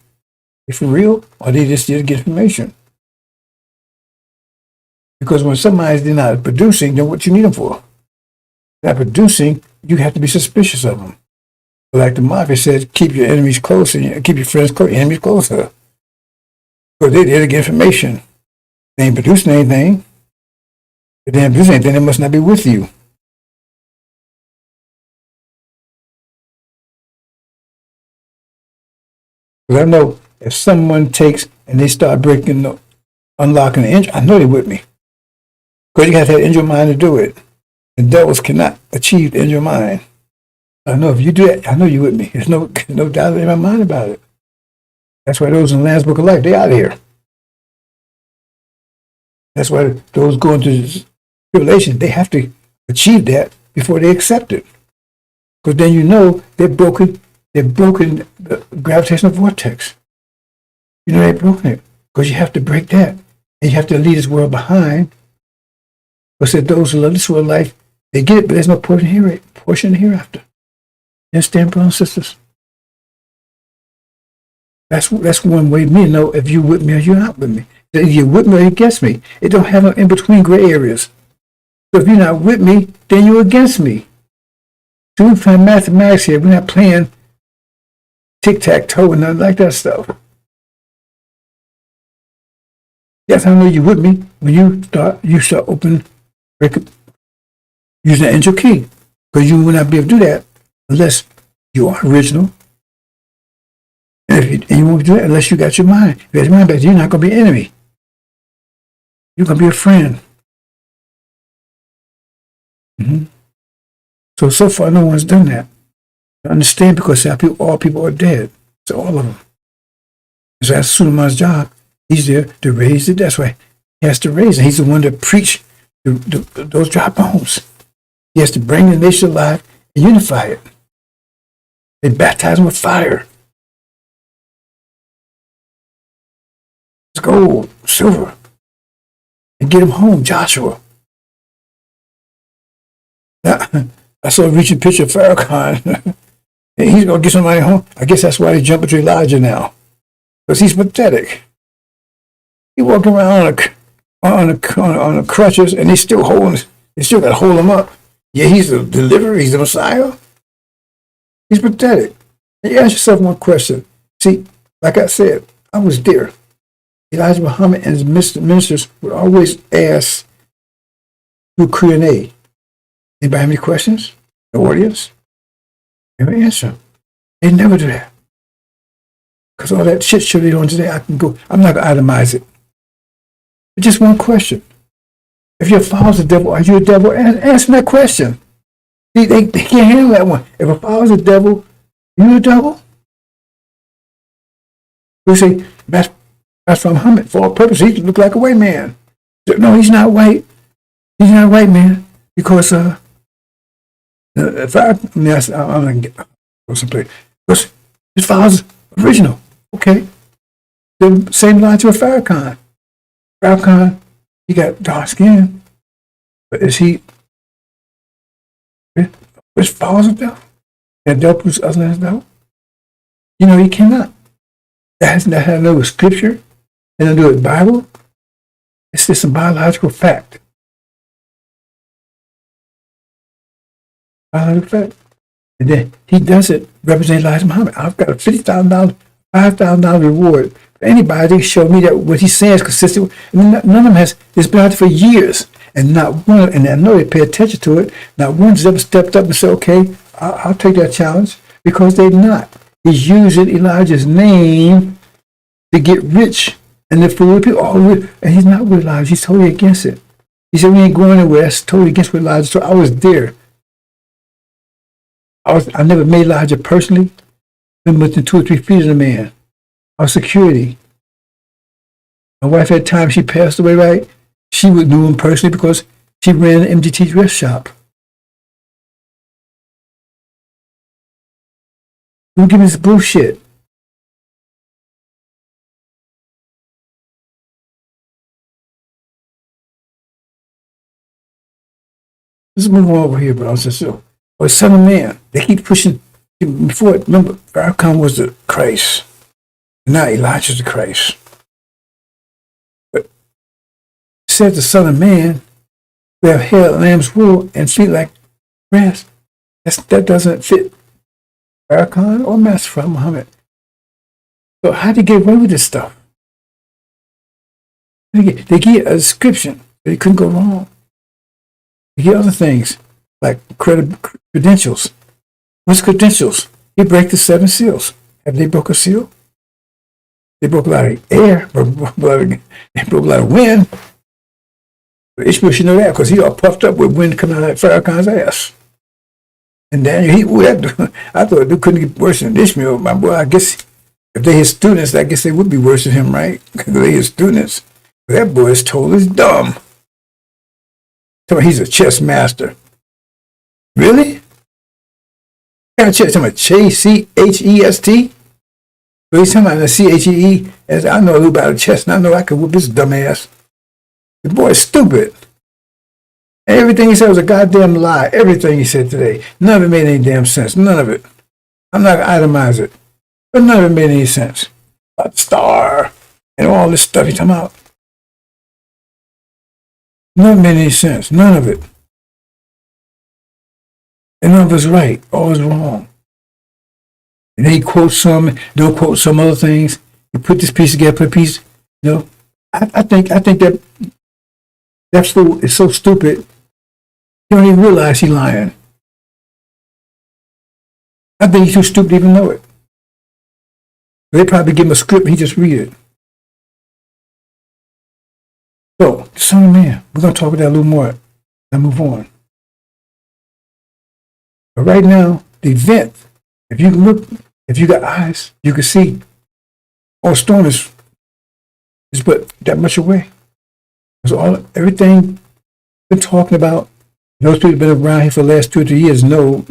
if for real, or they just get information. Because when somebody's not producing, then what you need them for? They're not producing, you have to be suspicious of them. But like the mafia says, keep your enemies close and keep your friends close, your enemies closer. Because they're there to get information. They ain't producing anything. If they ain't producing anything, they must not be with you. Because I know if someone takes and they start unlocking the engine, I know they're with me. Because you have to have angel mind to do it. The devils cannot achieve the angel mind. I know if you do that, I know you're with me. There's no doubt in my mind about it. That's why those in the Lamb's Book of Life, they're out of here. That's why those going through tribulation, they have to achieve that before they accept it. Because then you know they've broken the gravitational vortex. You know they've broken it. Because you have to break that. And you have to leave this world behind. But said those who love this world life, they get it, but there's no portion hereafter. You understand, brothers and sisters? That's one way me to know if you're with me or you're not with me. If you're with me or you're against me. It don't have no in-between gray areas. So if you're not with me, then you're against me. So we find mathematics here. We're not playing tic-tac-toe and nothing like that stuff. That's how I know you're with me when you start using the angel key. Because you will not be able to do that unless you are original. And you won't do that unless you got your mind. If you got your mind back, you're not going to be an enemy. You're going to be a friend. So far, no one's done that. I understand because all people are dead. So all of them. So that's Suleiman's job. He's there to raise it. That's why he has to raise it. He's the one that preached those dry bones. He has to bring the nation alive and unify it. They baptize them with fire. It's gold, silver. And get him home, Joshua. I saw a recent picture of Farrakhan. He's going to get somebody home. I guess that's why they jump into Elijah now. Because he's pathetic. He walking around on the crutches, and they still got to hold him up. Yeah, he's the deliverer, he's the Messiah. He's pathetic. And you ask yourself one question. See, like I said, I was there. Elijah Muhammad and his ministers would always ask through Q&A. Anybody have any questions? The audience? Never answer. They never do that. Because all that shit show they doing today, I'm not going to itemize it. But just one question. If your father's a devil, are you a devil? Answer that question. They can't handle that one. If a father's a devil, you a devil? We say, that's from Muhammad. For all purpose, he look like a white man. No, he's not white. He's not a white man. Because if I'm going to go someplace. Because his father's original. Okay. The same line to a Farrakhan. Farrakhan, he got dark skin. But is he, his father's a devil? That devil puts other than devil? You know, he cannot. That has nothing to do with scripture. It has to do with Bible. It's just a biological fact. Biological fact. And then he does it representing Elijah Muhammad. I've got a $50,000, $5,000 reward for anybody to show me that what he's saying is consistent. And none of them has. It's been out there for years, and not one. And I know they pay attention to it. Not one's ever stepped up and said, "Okay, I'll take that challenge," because they're not. He's using Elijah's name to get rich and to fool people. And he's not with Elijah. He's totally against it. He said, "We ain't going anywhere." That's totally against what Elijah. So I was there. I never met Elijah personally. Been within 2 or 3 feet of the man. I was security. My wife had time, she passed away, right? She would know him personally because she ran an MDT dress shop. Don't give me this bullshit. Let's move on over here, bro. Or Son of Man. They keep pushing. Before, remember, Farrakhan was the Christ. Now Elijah's the Christ. But it says the Son of Man will have hair like lamb's wool and feet like grass. That doesn't fit Farrakhan or Master Muhammad. So how did they get away with this stuff? They get a description. They couldn't go wrong. They get other things like credentials. What's credentials? They break the 7 seals. Have they broke a seal? They broke a lot of air. They broke a lot of wind. But Ishmael should know that because he all puffed up with wind coming out of Farrakhan's ass. And Daniel, I thought they couldn't get worse than Ishmael. My boy, I guess if they his students, I guess they would be worse than him, right? Because they his students. But that boy is totally dumb. Tell me he's a chess master. Really? What kind of chess? Talking about C-H-E-S-T? But he's talking about the C-H-E-E. As I know a little about chess, and I know I can whoop his dumb ass. The boy is stupid. And everything he said was a goddamn lie. Everything he said today. None of it made any damn sense. None of it. I'm not going to itemize it. But none of it made any sense. About the star and all this stuff he's talking about. None of it made any sense. None of it. And none of it's right. All is wrong. And then he quotes some, don't quote some other things. He put this piece together, put a piece, you know. I think that fool is so stupid, he don't even realize he's lying. I think he's too stupid to even know it. They probably give him a script and he just read it. So, the Son of Man, we're going to talk about that a little more and move on. But right now, the event, if you look, if you got eyes, you can see, storm is but that much away. So everything been talking about, those people been around here for the last 2 or 3 years know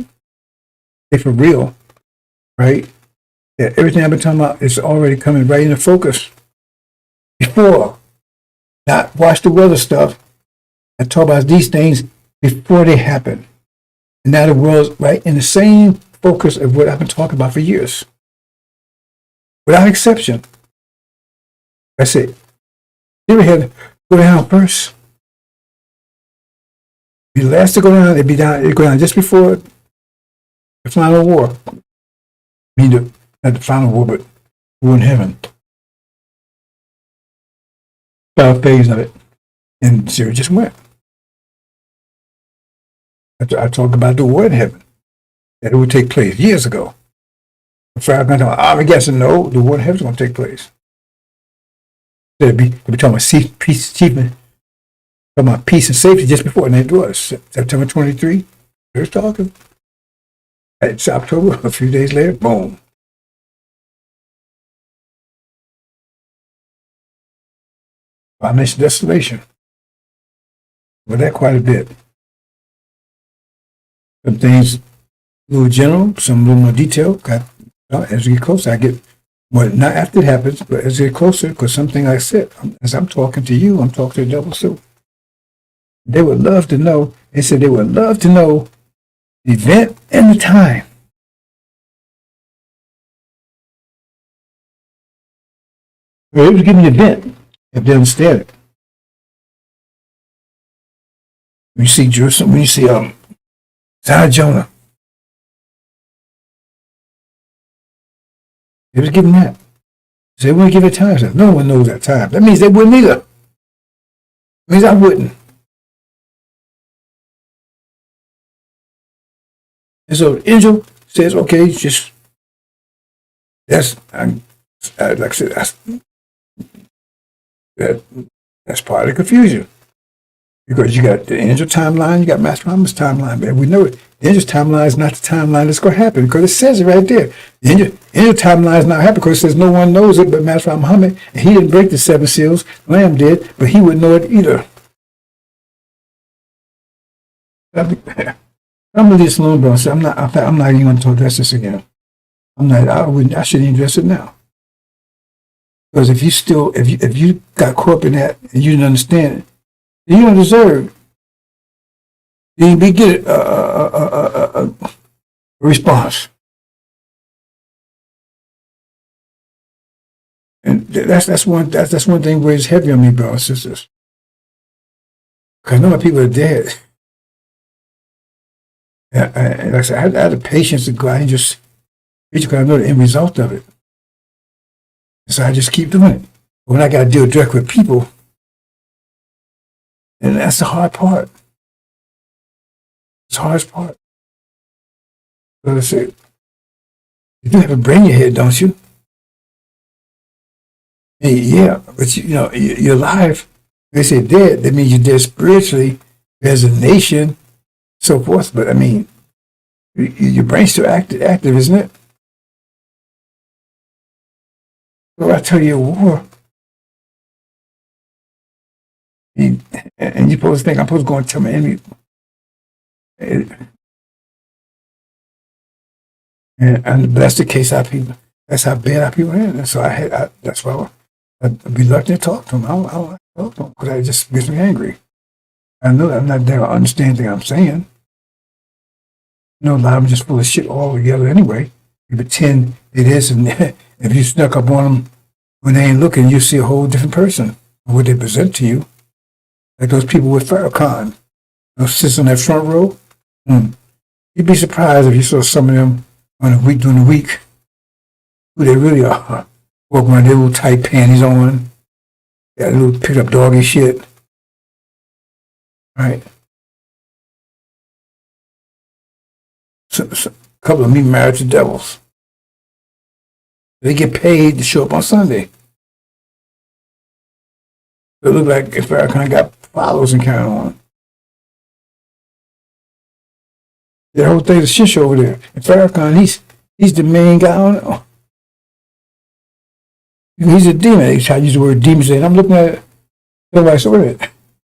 they for real, right? Yeah, everything I've been talking about is already coming right into focus. Before, not watch the weather stuff. I talk about these things before they happen. And now the world's right in the same focus of what I've been talking about for years. Without exception. That's it. They would have to go down first. Be the last to go down, they'd go down just before the final war. I mean, not the final war, but war in heaven. Final phase of it. And Syria just went. I talked about the war in heaven. That it would take place years ago. I'm guessing no, the war in heaven is going to take place. They'd be talking about peace achievement, talking about peace and safety just before, and it was September 23. They're talking. It's October, a few days later, boom. I mentioned desolation. Well, that quite a bit. Some things a little general, some a little more detail. As we get closer, I get, well, not after it happens, but as we get closer, because something I said, as I'm talking to you, I'm talking to the devil too. They would love to know, they said they would love to know the event and the time. Well, it was giving the event, if they understand it. When you see Jerusalem, when you see Zion Jonah, it was given that. So they wouldn't give it time. So no one knows that time. That means they wouldn't either. That means I wouldn't. And so the angel says, okay, just, that's, like I said, that's part of the confusion. Because you got the angel timeline, you got Master Muhammad's timeline. Man, we know it. The angel timeline is not the timeline that's going to happen because it says it right there. The angel timeline is not happening because it says no one knows it but Master Muhammad. And he didn't break the 7 seals. Lamb did, but he wouldn't know it either. I'm going to leave this alone, bro. So I'm not even going to address this again. I shouldn't even address it now. Because if you got caught up in that and you didn't understand it, you don't deserve. You didn't get a response, and that's one thing where it's heavy on me, brothers and sisters. Because I know my people are dead. And like I said, I had the patience to go out and just because I know the end result of it. So I just keep doing it. When I got to deal direct with people. And that's the hard part. It's the hardest part. So I said, you do have a brain in your head, don't you? And yeah, but you're alive. They say dead, that means you're dead spiritually as a nation, so forth. But I mean, your brain's still active, isn't it? So I tell you a war. And you're supposed to think I'm supposed to go and tell my enemy. And that's the case our people. That's how bad our people are. And so that's why I'm reluctant to talk to them. I don't like to talk to them because it just gets me angry. I know that I'm not there to understand the thing I'm saying. A lot of them just full of shit all together anyway. You pretend it is, and if you snuck up on them when they ain't looking, you see a whole different person. What they present to you. Like those people with Farrakhan, those sits on that front row. You'd be surprised if you saw some of them during the week, who they really are. Walking around their little tight panties on, got a little pick up doggy shit. Right? So a couple of me married to devils. They get paid to show up on Sunday. It looked like if Farrakhan got followers and carrying on. The whole thing's a shit show over there. And Farrakhan, he's the main guy on it. He's a demon. They try to use the word demon. And I'm looking at it. Nobody saw it.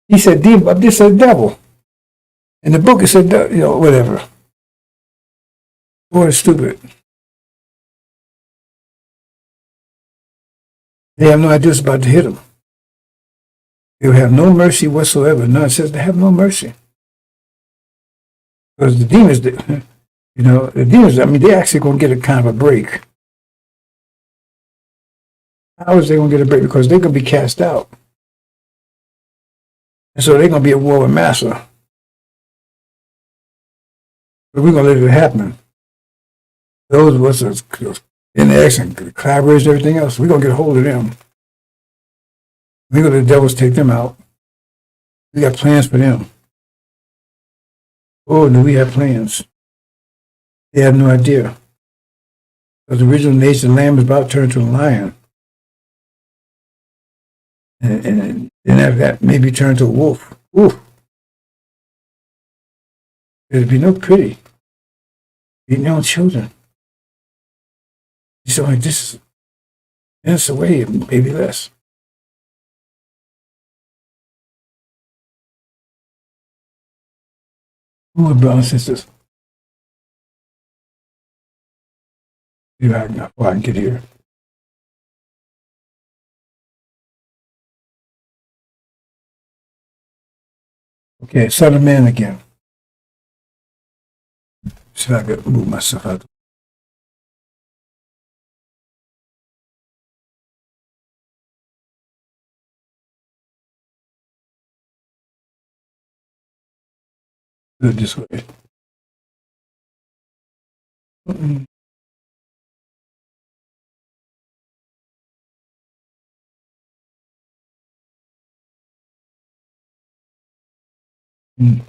He said demon, but this said devil. In the book it said, whatever. Boy, it's stupid. They have no idea what's about to hit them. They will have no mercy whatsoever. No, it says they have no mercy. Because the demons, the demons, they're actually going to get a kind of a break. How is they going to get a break? Because they're going to be cast out. And so they're going to be at war with Massa. But we're going to let it happen. Those of us that in the action, collaborators and everything else, we're going to get a hold of them. We're going to let the devils take them out. We got plans for them. Oh, do we have plans? They have no idea. Because the original nature of the lamb is about to turn into a lion. And after that, maybe turn to a wolf. Oof. There'd be no pity. Eating their own children. So like this is minutes away, maybe less. Oh, brothers and sisters. See if I can get here. Okay, Son of Man again. See if I can move myself out. Do it this way. Mm-mm. Mm.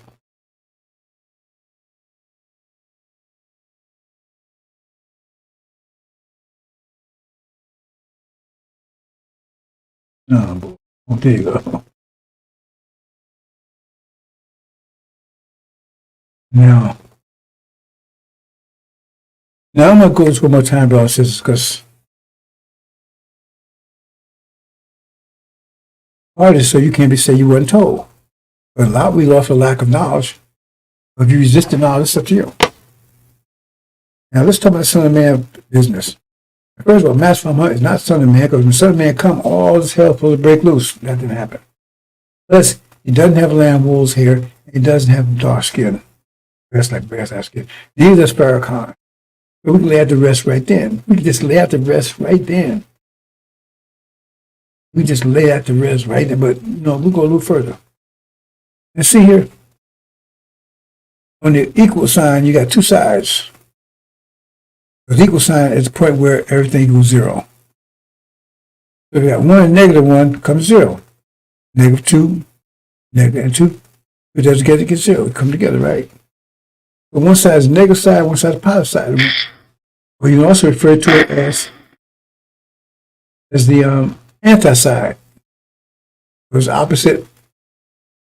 Oh, there you go. Now I'm going to go through one more time, brothers and sisters, because part is so you can't be say you weren't told. But a lot we lost for lack of knowledge. If you resist the knowledge, it's up to you. Now let's talk about Son of Man business. First of all, Master from Hunt is not Son of Man, because when Son of Man come, all this hell supposed to break loose. That didn't happen. Plus, he doesn't have lamb wool's hair. He doesn't have dark skin. Dressed like brass skin. Neither is Farrakhan. But we can lay out the rest right then. We can just lay out the rest right then. We just lay out the rest right there. But no, we'll go a little further. And see here, on the equal sign, you got two sides. The equal sign is the point where everything equals zero. So if you got one and negative one, comes zero. Negative two, negative and two. It doesn't get zero. It come together, right? But one side is the negative side, one side is the positive side. Or you can also refer to it as the anti-side. It was opposite,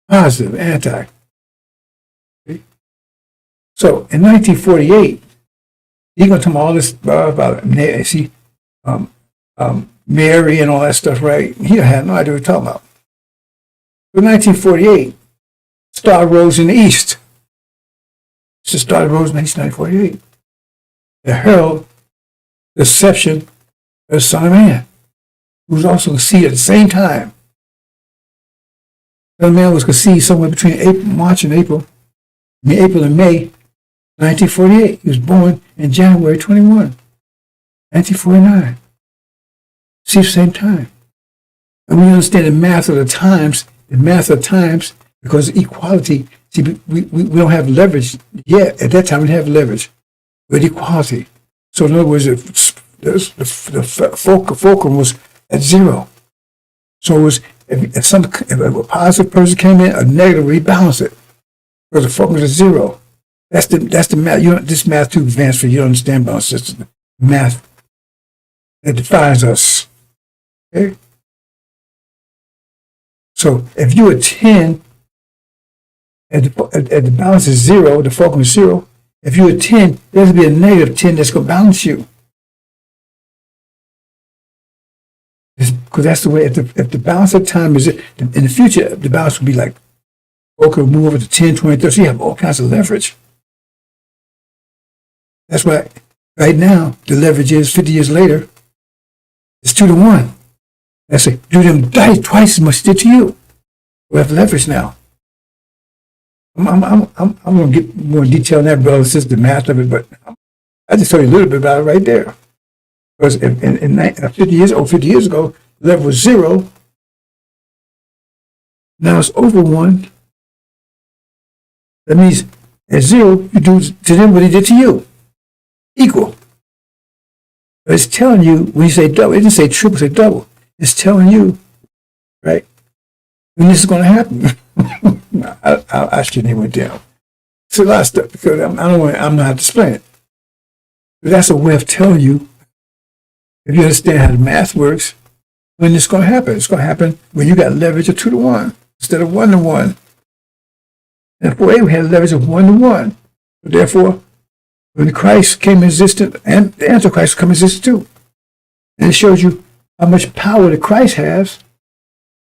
positive, anti. Okay? So in 1948, you're going to talk about all this about Mary and all that stuff, right? He had no idea what we're talking about. In 1948, star rose in the east. It's the star rose in 1948. The herald, the deception of the Son of Man, who was also conceived at the same time. The Son of Man was conceived somewhere between March and April and May, 1948. He was born in January 21, 1949. See, the same time. And we understand the math of the times, because of equality. See, we don't have leverage yet. At that time, we didn't have leverage with equality. So in other words, the fulcrum was at zero. So it was, if a positive person came in, a negative rebalanced it. Because the fulcrum was at zero. That's the math. This math too advanced for you to understand, brothers and sisters. Math. that defines us. Okay? So if you are 10, and the balance is 0, the fulcrum is 0, if you're a 10, there's going to be a negative 10 that's going to balance you. Because that's the way, if the balance of time is, in the future, the balance will be like, okay, we'll move over to 10, 20, 30, so you have all kinds of leverage. That's why right now, the leverage is 50 years later, it's 2-to-1. That's it. Do them twice as much did to you. We have leverage now. I'm going to get more detail on that, brother, since the math of it, but I just told you a little bit about it right there. Because in 50 years ago, the level was 0. Now it's over 1. That means at 0, you do to them what he did to you. Equal. But it's telling you, when you say double, it didn't say triple, it said double. It's telling you, right, when this is going to happen. I shouldn't even went down. It's a lot of stuff because I'm not have to explain it. But that's a way of telling you, if you understand how the math works, when it's going to happen. It's going to happen when you got leverage of 2-to-1 instead of 1-to-1. And for Abraham, we had leverage of 1-to-1. So therefore, when Christ came existent, and the Antichrist will come existent too. And it shows you how much power the Christ has,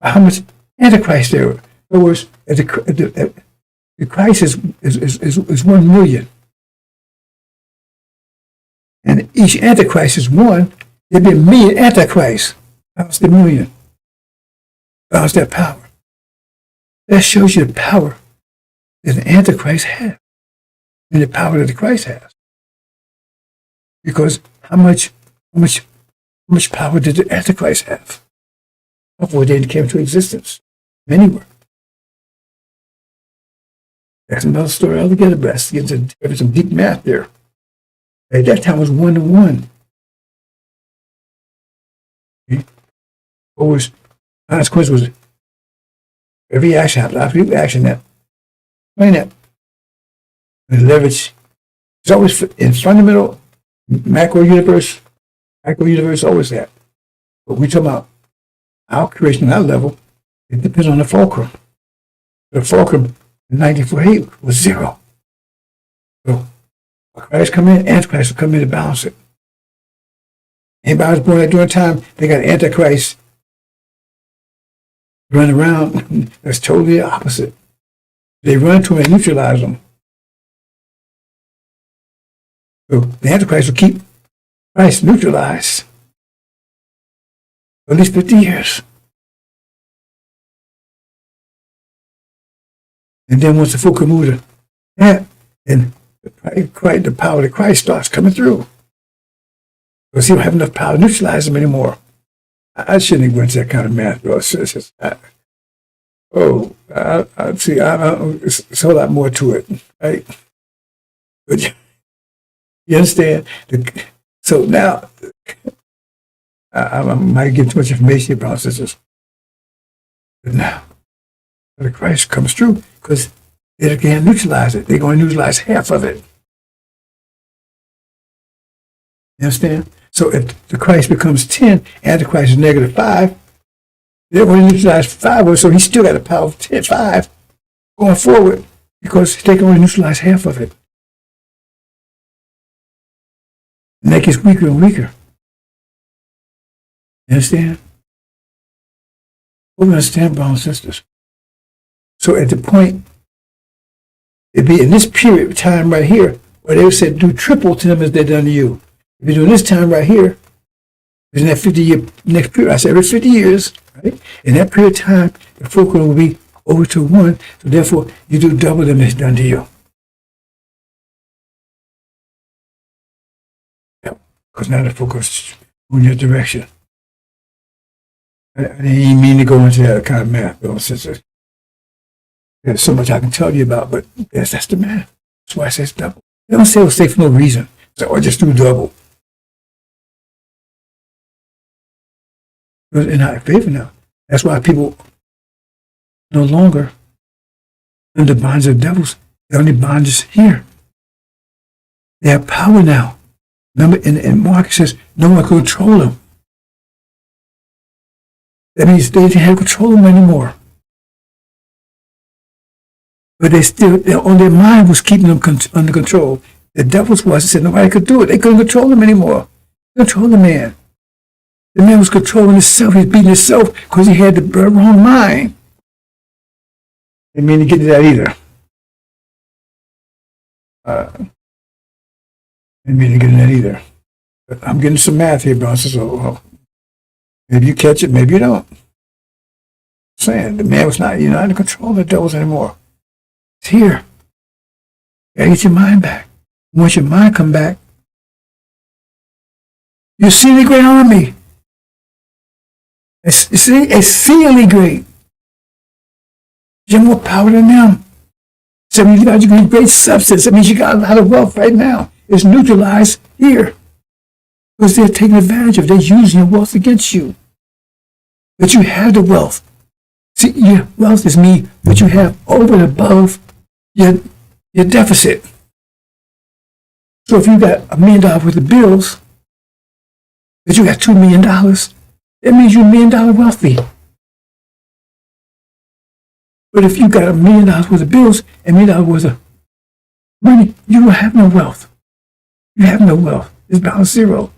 how much Antichrist there is. In other words, the Christ is 1 million. And each Antichrist is 1. There'd be a million Antichrists. How's the million? How's that power? That shows you the power that the Antichrist has and the power that the Christ has. Because how much power did the Antichrist have before they came into existence? Many were. That's another story altogether, but that's getting into some deep math there. At that time, it was 1-to-1. Okay? What was consequence was every action happens after you action that. Explain that. The leverage is always in fundamental macro universe always that. But we talk about our creation on that level, it depends on the fulcrum. The fulcrum in 1948 was 0. So Christ come in, Antichrist will come in to balance it. Anybody was born at during time, they got Antichrist running around. That's totally the opposite. They run to him and neutralize them. So the Antichrist will keep Christ neutralized for at least 50 years. And then once the fulcrum moves to that, then the power of Christ starts coming through. Because he don't have enough power to neutralize them anymore. I shouldn't have went to that kind of math, bro. It's a whole lot more to it, right? But you understand? So now, I might give too much information here, brothers and sisters. But now, the Christ comes through because they can't neutralize it. They're going to neutralize half of it. You understand? So if the Christ becomes 10, Antichrist is -5, they're going to neutralize 5 of it, so he's still got a power of 5 going forward because they can only neutralize half of it. And that gets weaker and weaker. You understand? We understand, brothers and sisters. So at the point, it'd be in this period of time right here, where they said do triple to them as they've done to you. If you're doing this time right here, in that 50-year next period, I said every 50 years, right? In that period of time, the fulcrum will be over to 1, so therefore you do double them as done to you. Because now the focus in your direction. I didn't mean to go into that kind of math, though, since there's so much I can tell you about, but yes, that's the math. That's why I say it's double. They don't say it was safe for no reason. Or just do double. Because in our favor now. That's why people no longer under bonds of devils. They're only bonds here. They have power now. Remember, and Mark says no one can control them. That means they didn't have control of them anymore. But they still, on their mind was keeping them under control. The devils was, said nobody could do it. They couldn't control them anymore. Control the man. The man was controlling himself. He was beating himself because he had the wrong mind. Didn't mean to get to that either. Didn't mean to get to that either. But I'm getting some math here, Bronson, so maybe you catch it, maybe you don't. I'm saying the man was not, you're not in control of the devils anymore. It's here. You gotta get your mind back. Once your mind come back, you see the great army. It's exceedingly great. You're more power than them. So you got great substance. That means you got a lot of wealth right now. It's neutralized here. Because they're taking advantage of it. They're using your wealth against you. But you have the wealth. See, your wealth is what you have over and above your deficit. So if you got $1 million worth of bills, but you got $2 million, that means you're $1 million wealthy. But if you got $1 million worth of bills and $1 million worth of money, you will have no wealth. You have no wealth. It's balance zero.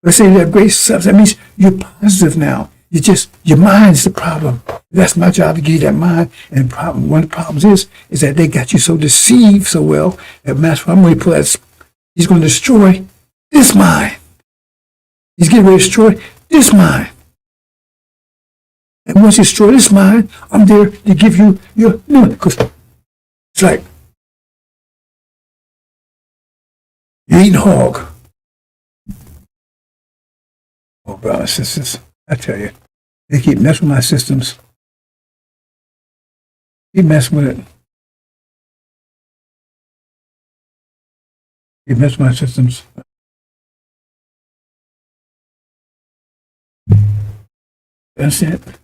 But say you have great substance, that means you're positive now. Your mind is the problem. That's my job, to give you that mind. And one of the problems is that they got you so deceived so well that Master, I'm going to he's going to destroy this mind. He's getting ready to destroy this mind. And once you destroy this mind, I'm there to give you your new one. Because it's like you're eating hog. Oh, brothers and sisters, I tell you, they keep messing with my systems. Keep messing with it. Keep messing with my systems. Understand?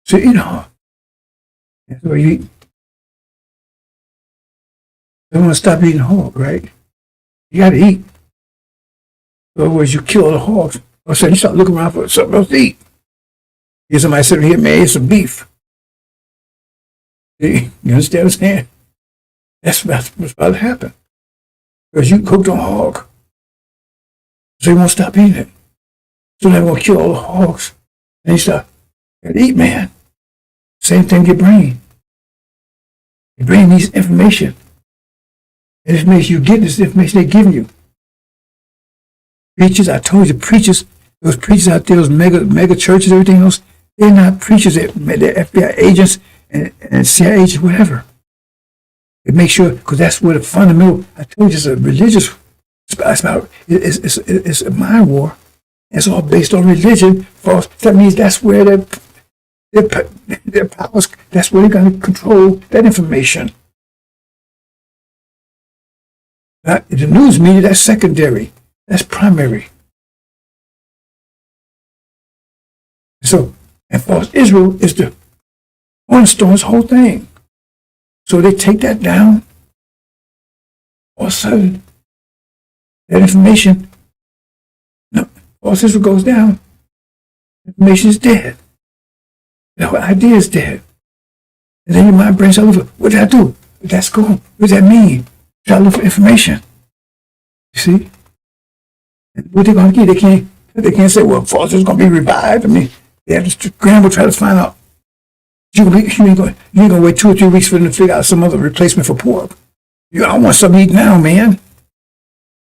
So eat hog. That's what you eat. You want to stop eating hog, right? You got to eat. Otherwise, you kill the hogs. Or so you start looking around for something else to eat. Here's somebody sitting here, man, here's some beef. See? You understand what I'm saying? That's what's about to happen. Because you cooked on hog. So you won't stop eating it. So they're going to kill all the hogs. And you start, you got to eat, man. Same thing with your brain. Your brain needs information. And information you get is the information they're giving you. Preachers, I told you, preachers, those preachers out there, those mega churches, everything else, they're not preachers. They're FBI agents and CIA agents, whatever. They make sure, because that's where the fundamental, I told you, it's a religious, it's a mind war. It's all based on religion. False. That means that's where their powers, that's where they're going to control that information. Now, the news media, that's secondary. That's primary. So, and false Israel is the cornerstone's whole thing. So they take that down. All of a sudden, that information, no, false Israel goes down. Information is dead. The whole idea is dead. And then your mind brings over, what did I do? That's gone. What does that mean? Try to look for information. You see? And what they're going to get, they can't say, well, false is going to be revived. I mean, they have to scramble, try to find out. You ain't going to wait 2 or 3 weeks for them to figure out some other replacement for pork. I want something to eat now, man.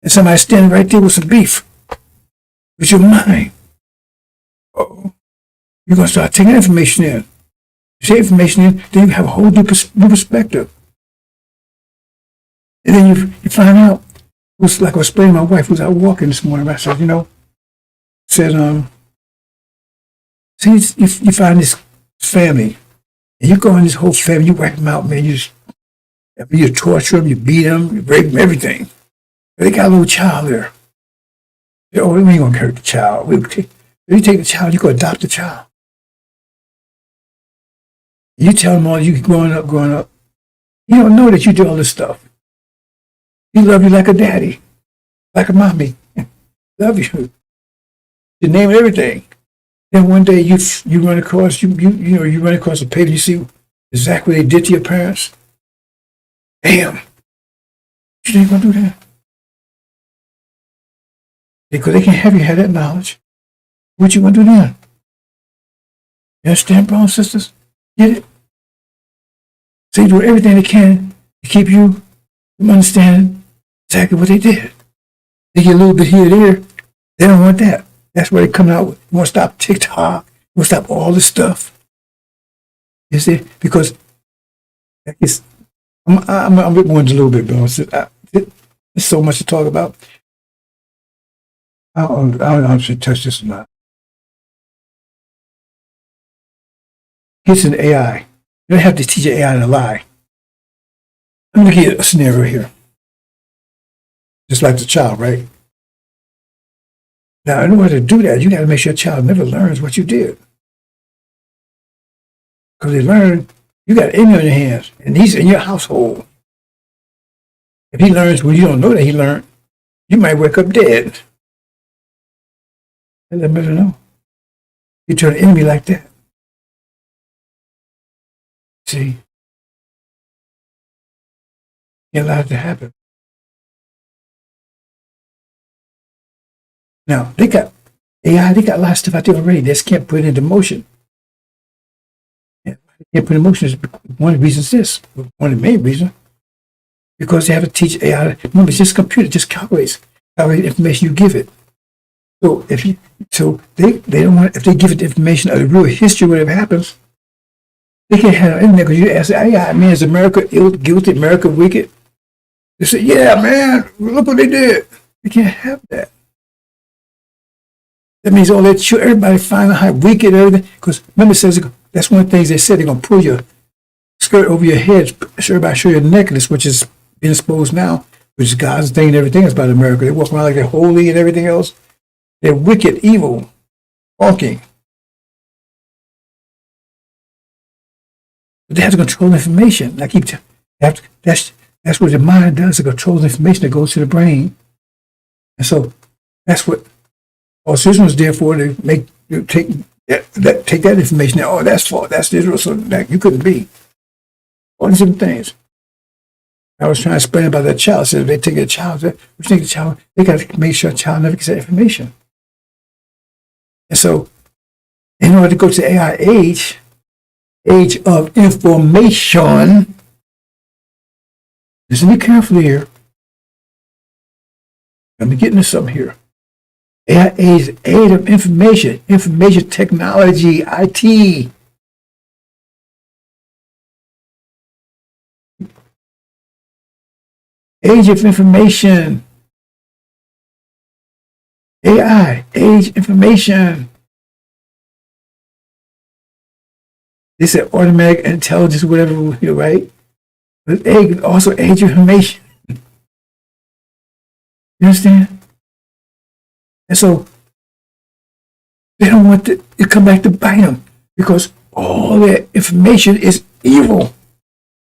And somebody standing right there with some beef. With your mind. Uh-oh. You're going to start taking information in. You take information in, then you have a whole new perspective. And then you find out, it was like I was explaining to my wife, who was out walking this morning. I said, see, you find this family, and you go in this whole family, you wipe them out, man. You torture them, you beat them, you break them, everything. But they got a little child there. Oh, we ain't going to hurt the child. You take the child, you go adopt the child. You tell them all, you growing up. You don't know that you do all this stuff. He love you like a daddy. like a mommy, love you. You name everything. Then one day you run across you run across a paper. You see exactly what they did to your parents. Damn, you ain't gonna do that because they can't have you have that knowledge. What you gonna do then? You understand, brothers and sisters? Get it? So they do everything they can to keep you from understanding exactly what they did. They get a little bit here and there. They don't want that. That's where they come out with. You want to stop TikTok. You want to stop all this stuff. You see? Because it's, I'm going a little bit, bro. There's so much to talk about. I don't know if I should touch this or not. It's an AI. You don't have to teach an AI to lie. I'm going to give you a scenario here. Just like the child, right? Now, in order to do that, you got to make sure your child never learns what you did. Because they learn, you got an enemy on your hands, and he's in your household. If he learns when you don't know that he learned, you might wake up dead. And let me know. You turn an enemy like that. See? You allow it to happen. Now, they got AI, they got a lot of stuff out there already. They just can't put it into motion. Yeah, they can't put it in motion is one of the reasons this. One of the main reasons. Because they have to teach AI. Remember, it's just a computer, just calculates information you give it. So they don't want, if they give it the information of the real history of whatever happens, they can't have it in there because you ask AI, man, is America guilty, America wicked? They say, yeah, man, look what they did. They can't have that. That means all that everybody find out how wicked everything. Because remember, it says that's one of the things they said, they're going to pull your skirt over your head, so everybody show your necklace, which is being exposed now, which is God's thing and everything else about America. They walk around like they're holy and everything else. They're wicked, evil, walking. But they have to control information. That's what the mind does. It controls information that goes to the brain. And so that's what all systems there for, to take that information. Oh, that's Israel, so that you couldn't be. All these different things. I was trying to explain about that child. So if they take a child, they got to make sure a child never gets that information. And so, in order to go to the AI age of information, listen to me carefully here. Let me get into something here. AI age of information technology, IT. Age of information. AI, age information. They said automatic intelligence, whatever, right? But also age of information. You understand? And so they don't want to come back to bite them because all that information is evil.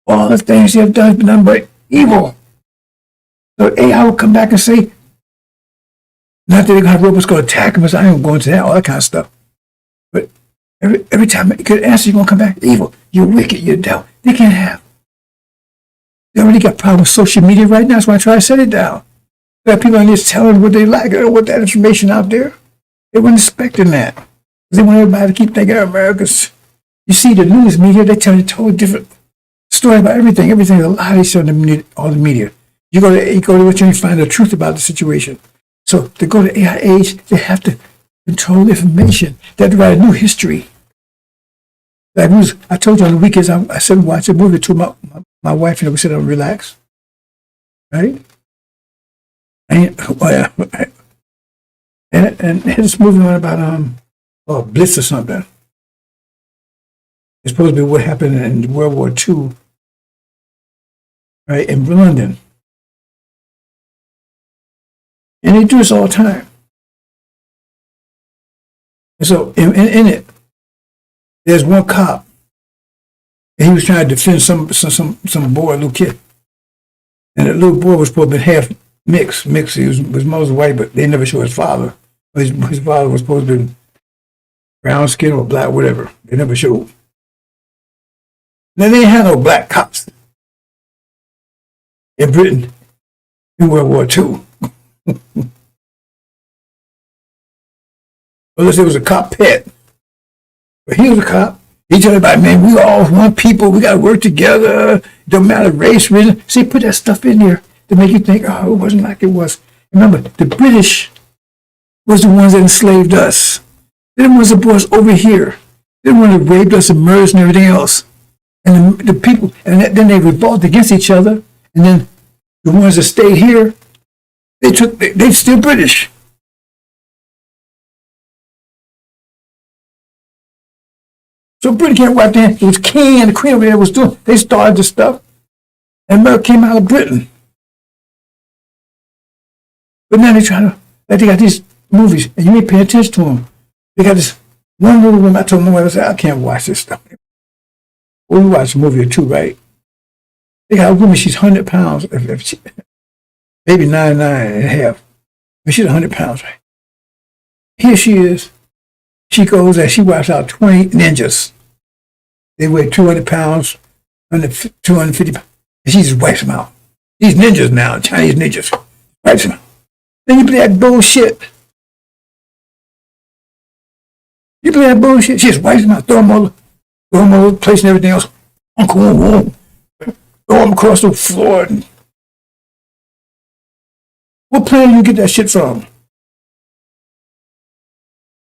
All the things they have done have been done by evil. So AI will come back and say, not that they're going to have robots go attack them, I ain't going to that, all that kind of stuff. But every time you get an answer, you're going to come back evil. You're wicked, you're devil. They can't have. They already got problems with social media right now. That's why I try to set it down. There are people on this telling what they like. They don't want that information out there. They weren't expecting that. They want everybody to keep thinking America's. You see the news media, they tell you a totally different story about everything. Everything's a lie they show in all the media. You go to what you find the truth about the situation. So to go to AI age, they have to control information. They have to write a new history. Like I told you on the weekends, I said watch a movie to my wife, we sit down and relax. Right? And this movie on about Blitz or something. It's supposed to be what happened in World War II, right, in London. And they do this all the time. And so in it, there's one cop, and he was trying to defend some boy, a little kid. And the little boy was supposed to be half mixed. His mother was white, but they never showed his father. His father was supposed to be brown skin or black, whatever. They never showed. Now, they didn't have no black cops in Britain in World War II. Unless it was a cop pet. But he was a cop. He told everybody, man, we all one people. We got to work together. Don't matter race, religion. See, put that stuff in there to make you think, oh, it wasn't like it was. Remember, the British was the ones that enslaved us. They're the ones that brought us over here. They're the ones that raped us and murdered and everything else. And the people, and then they revolted against each other. And then the ones that stayed here, they still British. So Britain can't wipe their hands. It was King and the Queen over there was doing. They started the stuff, and America came out of Britain. But now they're trying to, like they got these movies, and you ain't pay attention to them. They got this one little woman. I told my wife, I said, I can't watch this stuff. Well, we watched a movie or two, right? They got a woman. She's 100 pounds, maybe 99 and a half, but she's 100 pounds, right? Here she is. She goes and she wipes out 20 ninjas. They weigh 200 pounds, 250 pounds. And she just wipes them out. These ninjas now, Chinese ninjas, wipes them out. Then you play that bullshit. You play that bullshit. She just wipes them out, throw them all over the place and everything else. Throw them across the floor. What planet do you get that shit from?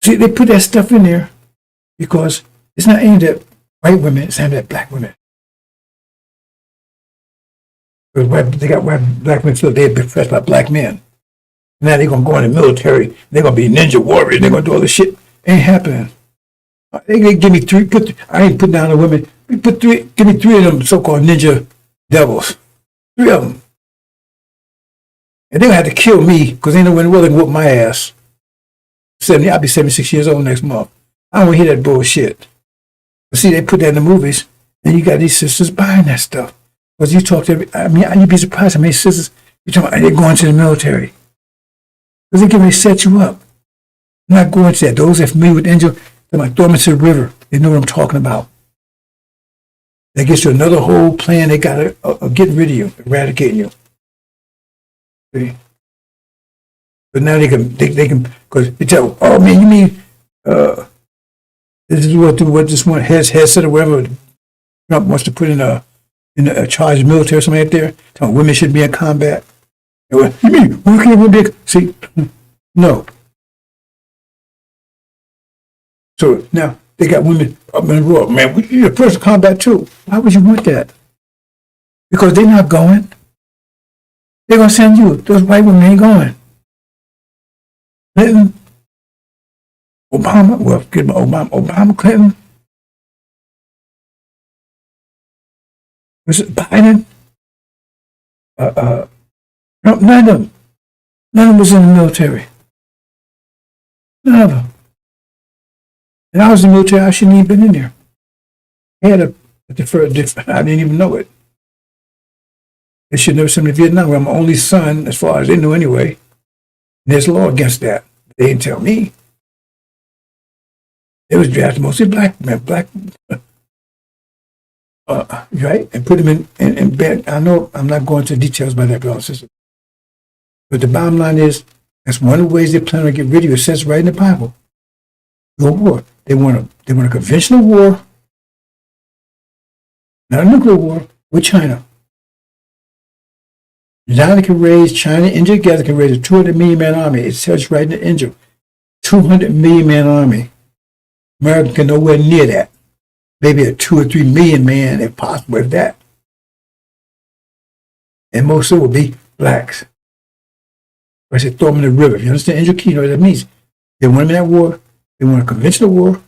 See, they put that stuff in there because it's not aimed at white women, it's aimed at black women. Because they got black women feel they've been oppressed by black men. Now they're going to go in the military, they're going to be ninja warriors, they're going to do all this shit. Ain't happening. They give me three, I ain't putting down the women, give me three of them so-called ninja devils. 3 of them. And they're going to have to kill me because they know when they can whoop my ass. I'll be 76 years old next month. I don't want to hear that bullshit. But see, they put that in the movies, and you got these sisters buying that stuff. Because you talk to you'd be surprised how many sisters you talking about, they're going to the military. Because they're getting ready to set you up. I'm not going to that. Those that are familiar with angel, they're like, throw them into the river. They know what I'm talking about. That gets you another whole plan. They got to get rid of you, eradicating you. See? But now they can, because they tell, oh man, you mean, this is what this one headset or whatever Trump wants to put in a charge of military or something out there, telling women should be in combat. You mean, why can't women be, see, no. So now they got women up in the world, man, you're the first to combat too. Why would you want that? Because they're not going. They're going to send you. Those white women ain't going. Clinton, Obama, Clinton, was it Biden? No, none of them was in the military. None of them. And I was in the military, I shouldn't even been in there. I had a deferred, I didn't even know it. They should never send me to Vietnam. I'm my only son, as far as they knew anyway. There's law against that. They didn't tell me. It was drafted mostly black men, right? And put them in bed. I know I'm not going into details about that, brother and sister. But the bottom line is, that's one of the ways they plan to get rid of you. It says right in the Bible. Go war. They want a conventional war, not a nuclear war, with China. China can raise, China and India together can raise a 200 million man army. It says right in the India, 200 million man army. America can nowhere near that. Maybe a 2 or 3 million man, if possible, if that. And most of it will be blacks. I said, throw them in the river. You understand? Angel Key, you know what that means. They want them in that war. They want a conventional war.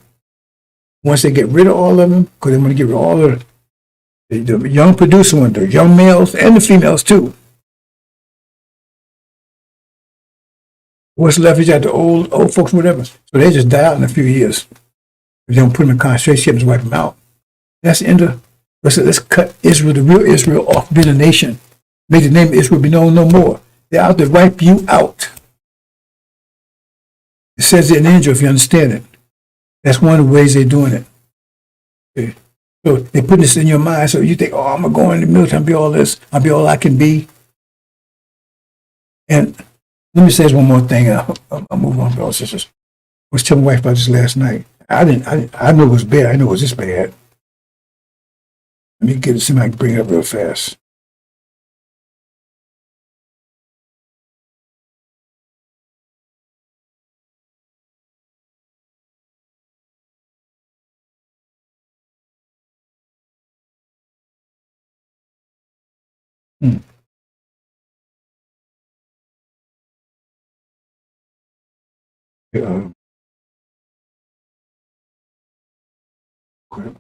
Once they get rid of all of them, because they want to get rid of all of the young producer ones, the young males and the females too. What's left is at the old folks, whatever. So they just die out in a few years. If they don't put them in concentration camps and wipe them out. That's the end of, let's cut Israel, the real Israel, off being a nation. Make the name of Israel be known no more. They're out to wipe you out. It says it in Angel, if you understand it. That's one of the ways they're doing it. Okay. So they put this in your mind, so you think, oh, I'm going to go in the military and be all this. I'll be all I can be. And let me say this one more thing. I'll move on, brothers and sisters. I was telling my wife about this last night. I knew it was bad. I knew it was this bad. Let me get it, see if I can bring it up real fast. Hmm. Uh, crap.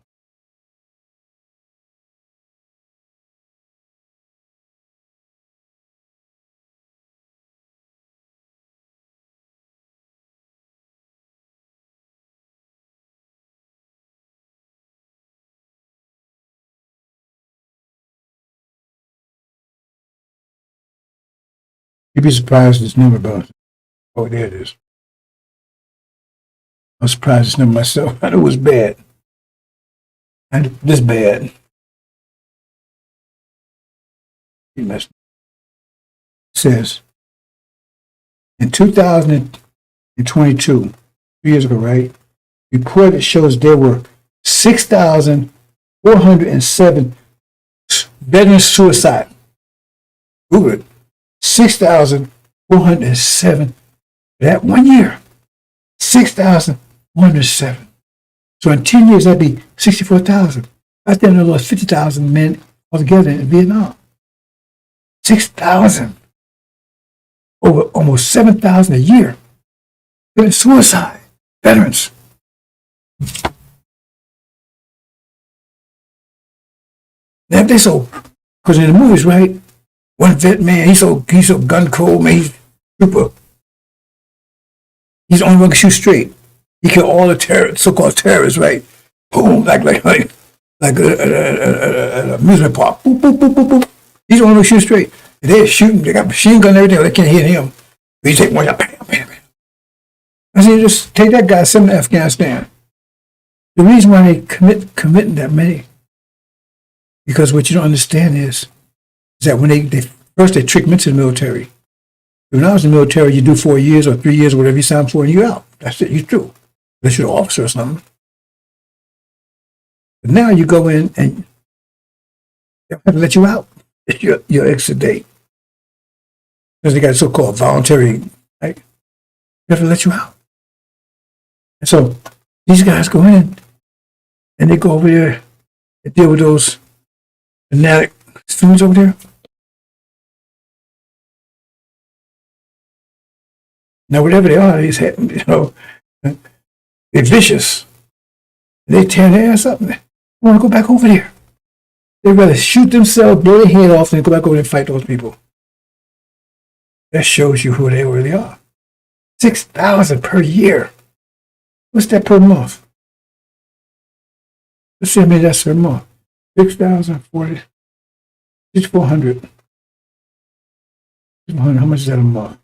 You'd be surprised this number, about. Oh, there it is. I was surprised this number myself. I knew it was bad. And this bad. It says, in 2022, 2 years ago, right? Report that shows there were 6,407 veteran suicide. Google it. 6,407 that 1 year. 6,107. So in 10 years, that'd be 64,000. That's then they lost 50,000 men altogether in Vietnam. 6,000. Over almost 7,000 a year. Committing suicide. Veterans. Now if they so, because in the movies, right? One vet man, he's so gun cold, man. He's super. He's the only one who can shoot straight. He killed all the so-called terrorists, right? Boom, like an amusement park. Boop, boop, boop, boop, boop. He's the only one who shoots straight. And they're shooting. They got machine gun and everything. They can't hit him. But you take one, bam, bam, bam. I said, just take that guy, send him to Afghanistan. The reason why they committing that many, because what you don't understand is that when they first they tricked me into the military. When I was in the military, you do 4 years or 3 years or whatever you sign for, and you're out. That's it. You're through. Unless you're an officer or something. But now you go in and they have to let you out. It's your exit date. Because they got so-called voluntary, right? They have to let you out. And so these guys go in and they go over there and deal with those fanatic students over there. Now, whatever they are, they're vicious. They tear their ass up. They want to go back over there. They'd rather shoot themselves, blow their head off, than go back over there and fight those people. That shows you who they really are. 6,000 per year. What's that per month? Let's see how many that's per month. 6,040. 6,400. 6,400. How much is that a month?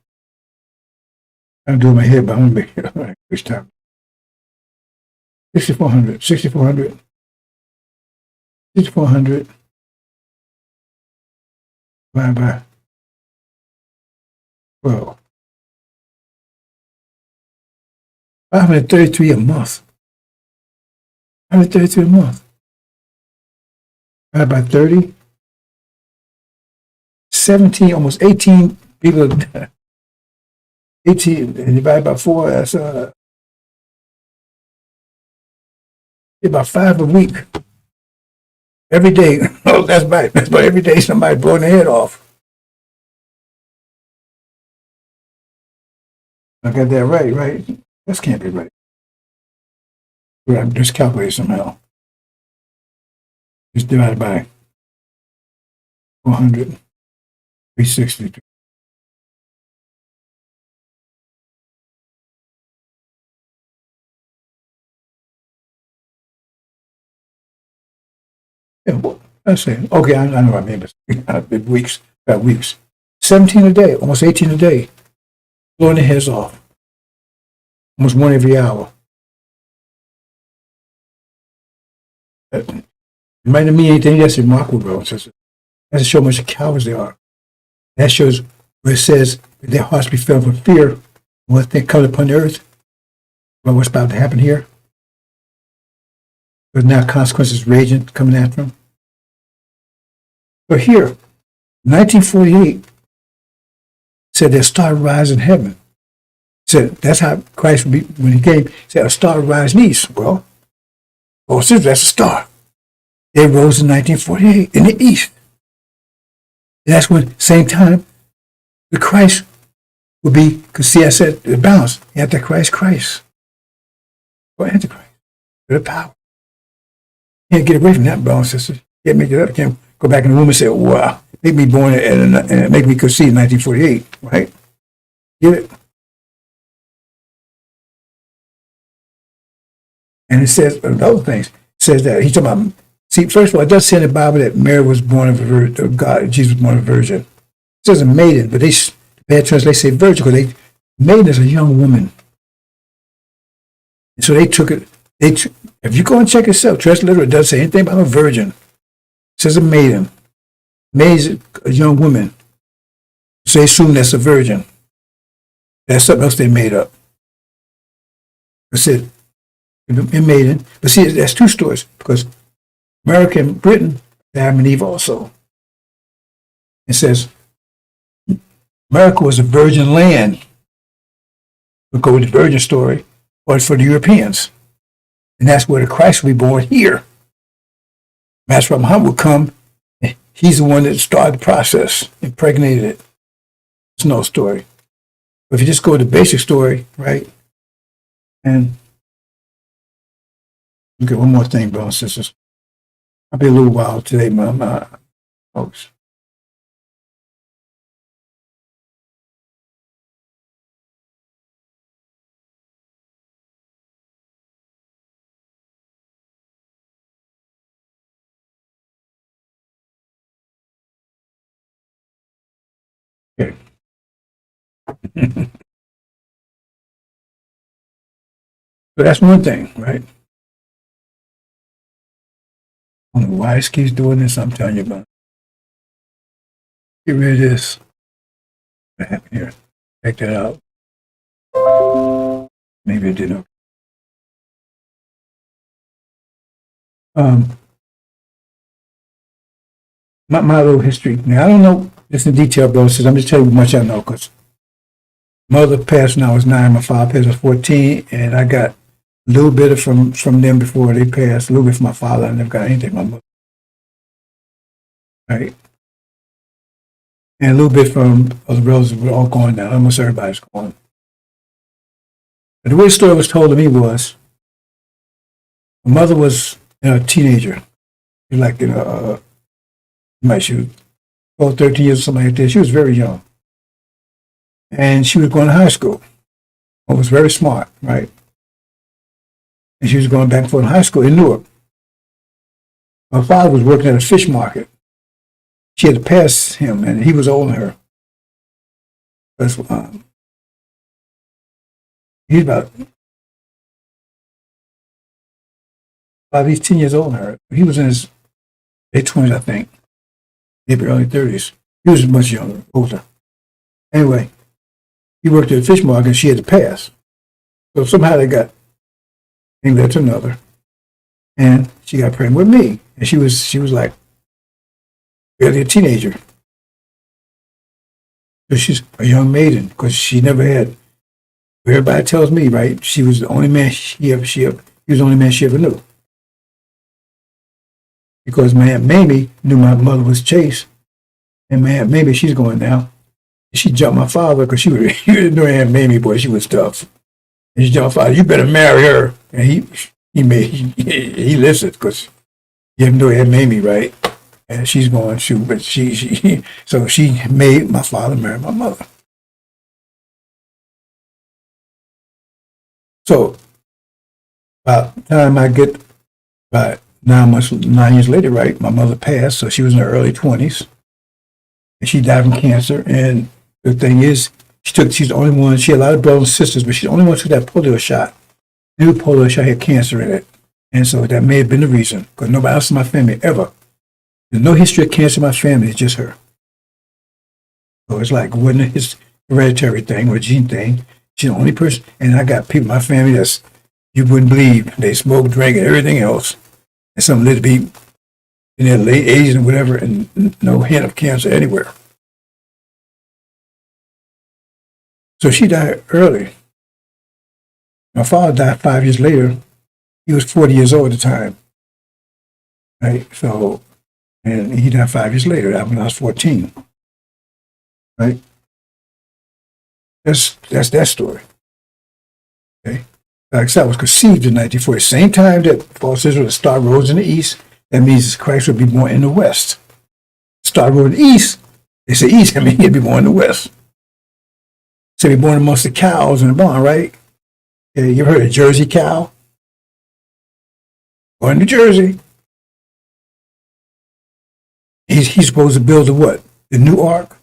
I'm doing my head, but I'm going to make it this time. 6,400. 6,400. 6,400. Divided by 12. 533 a month. 533 a month. Divided by 30. 17, almost 18 people. 18 and divided by 4, that's about 5 a week. Every day. Oh, that's right. That's about every day somebody blowing their head off. I got that right? This can't be right. But I'm just calculating somehow. Just divided by 400, 360. Yeah, well, I say, okay, I know what I mean, but weeks, about weeks. 17 a day, almost 18 a day, blowing their heads off. Almost one every hour. It might not mean anything. That's remarkable, bro. That's to show how much cowards they are. That shows where it says that their hearts be filled with fear what they come upon the earth, about what's about to happen here. There's now consequences raging, coming after them. But here, 1948, said their star rise in heaven. Said that's how Christ would be when he came. Said a star rise east. Well, since that's a star. They rose in 1948 in the east. And that's when, same time, the Christ would be, because see, I said the balance, Antichrist, or Antichrist, with the power. Can't get away from that balance, sister. Can't make it up. Can't go back in the room and say, wow, make me born and make me conceive in 1948, right? Get it? And it says, other things, it says that, he's talking about, see, first of all, it does say in the Bible that Mary was born of a virgin, God, Jesus was born of a virgin. It says a maiden, but the bad translation say virgin, because maiden is a young woman. And so they took it, if you go and check yourself, transliteral, it doesn't say anything about a virgin. It says a maiden. Maiden is a young woman. So they assume that's a virgin. That's something else they made up. It said, a maiden. But see, that's two stories, because America and Britain, Adam and Eve also. It says, America was a virgin land. We'll go with the virgin story, but for the Europeans. And that's where the Christ will be born here. Master Muhammad will come. He's the one that started the process, impregnated it. It's no story. But if you just go to the basic story, right? And okay, one more thing, brothers and sisters. I'll be a little wild today, my folks. Okay. So that's one thing, right? I don't know why this keeps doing this. I'm telling you about it. Get rid of this. What happened here? Check that out. Maybe it didn't. My little history. Now, I don't know this in detail, bro. So I'm just telling you how much I know, because mother passed when I was 9, my father passed when I was 14, and I got a little bit from them before they passed, a little bit from my father. I never got anything from my mother. Right? And a little bit from other brothers. We're all going now. Almost everybody's going. But the way the story was told to me was, my mother was a teenager. She was like, she was 12, 13 years or something like that. She was very young. And she was going to high school. I was very smart, right? And she was going back and forth in high school in Newark. My father was working at a fish market. She had to pass him, and he was older than her. That's, he's about he's 10 years older than her. He was in his late 20s, I think, maybe early 30s. He was much younger, older. Anyway, he worked at a fish market, and she had to pass. So somehow they got thing led to another, and she got pregnant with me, and she was like barely a teenager. So she's a young maiden, because she never had. Everybody tells me, right? She was the only man he was the only man she ever knew. Because my Aunt Mamie knew my mother was Chase, and my Aunt Mamie, she's going now. She jumped my father, because she was knew Aunt Mamie, boy, she was tough. And she jumped my father, you better marry her. And he listened, because you have no Aunt Mamie, right? And she's going, shoot, but so she made my father marry my mother. So by the time I get, about 9 years later, right, my mother passed, so she was in her early 20s. and she died from cancer. And the thing is, she's the only one. She had a lot of brothers and sisters, but she's the only one who took that polio shot. New polio shot had cancer in it, and so that may have been the reason. Because nobody else in my family ever. There's no history of cancer in my family. It's just her. So it's like it wasn't his hereditary thing or a gene thing. She's the only person, and I got people in my family that's you wouldn't believe. They smoke, drink, and everything else, and some little be in their late ages and whatever, and no hint of cancer anywhere. So she died early. My father died 5 years later. He was 40 years old at the time, right? So, and he died 5 years later. When I was 14, right? That's that story. Okay. Like I said, I was conceived in 1940. Same time that false Israel, the star rose in the east. That means Christ would be born in the west. Star rose in the east. They say east. I mean he'd be born in the west. So he'd be born amongst the cows in the barn, right? Yeah, you ever heard of Jersey cow? Born in New Jersey. He's supposed to build the what? The new ark.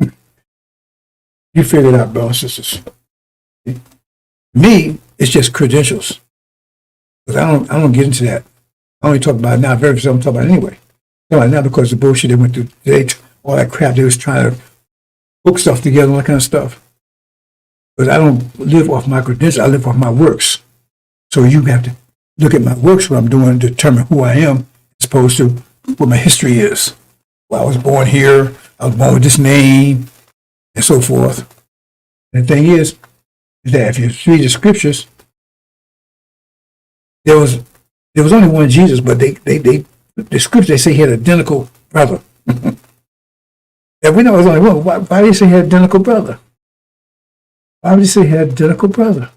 You figure it out, brothers and sisters. Me, it's just credentials. Because I don't get into that. I only talk about it now. Very seldom talk about it anyway. No, now because the bullshit they went through today, all that crap they was trying to hook stuff together, all that kind of stuff. But I don't live off my credentials. I live off my works. So you have to look at my works, what I'm doing, to determine who I am, as opposed to what my history is. Well, I was born here. I was born with this name, and so forth. And the thing is that if you read the scriptures, there was only one Jesus, but the scriptures they say he had an identical brother. And we know it was only one. Why do you say he had an identical brother? Why would you say he had an identical brother?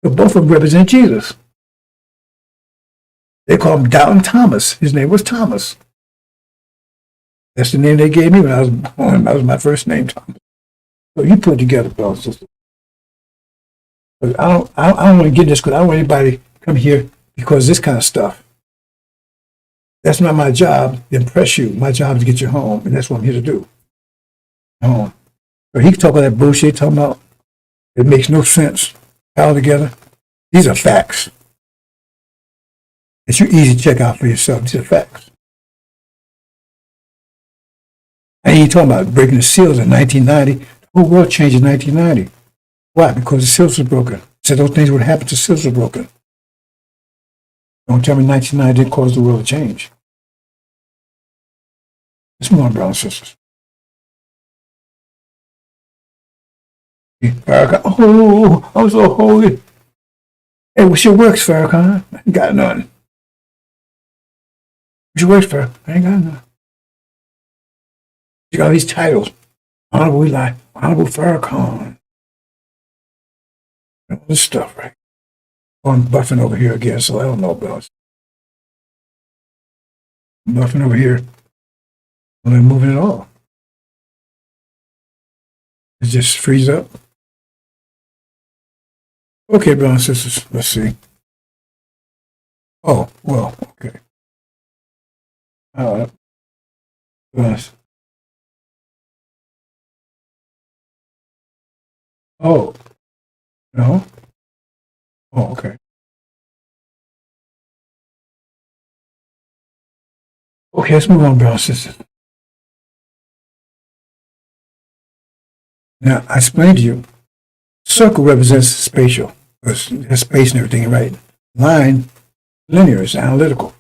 But both of them represent Jesus. They call him Doubting Thomas. His name was Thomas. That's the name they gave me when I was born. That was my first name, Thomas. So you put it together, brothers and sisters. But I don't want to get this because I don't want anybody to come here because this kind of stuff. That's not my job to impress you. My job is to get you home, and that's what I'm here to do. Home. So he talking that bullshit, talking about it makes no sense all together. These are facts. It's easy to check out for yourself. These are facts. I ain't talking about breaking the seals in 1990. The whole world changed in 1990. Why? Because the seals were broken. So those things would happen to seals were broken. Don't tell me 1990 didn't cause the world to change. Let's move on, brothers and sisters. Farrakhan, oh, I'm so holy. Hey, what's your works, Farrakhan? I ain't got none. What's your works, Farrakhan? I ain't got none. You got all these titles. Honorable Eli, Honorable Farrakhan. All this stuff, right? Oh, I'm buffing over here again, so I don't know about it. I'm buffing over here. I'm not moving at all. It just frees up. Okay, brothers and sisters, let's see. Oh, well, okay. Yes. Oh, no? Oh, okay. Okay, let's move on, brothers and sisters. Now, I explained to you, circle represents spatial, because it has space and everything, right? Line, linear, is analytical.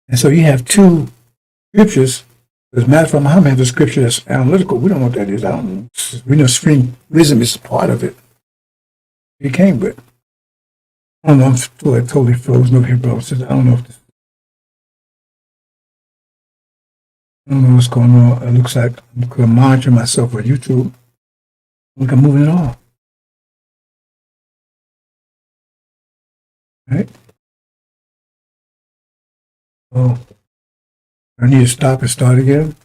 And so you have two scriptures. As a matter of fact, Muhammad has a scripture that's analytical. We don't know what that is. I don't know. We know supreme wisdom is part of it. It came with. I don't know. I'm totally frozen over here, bro. I don't know if this, I don't know what's going on. It looks like I'm monitoring myself on YouTube. Look, I'm moving it all. Right? Oh, I need to stop and start again.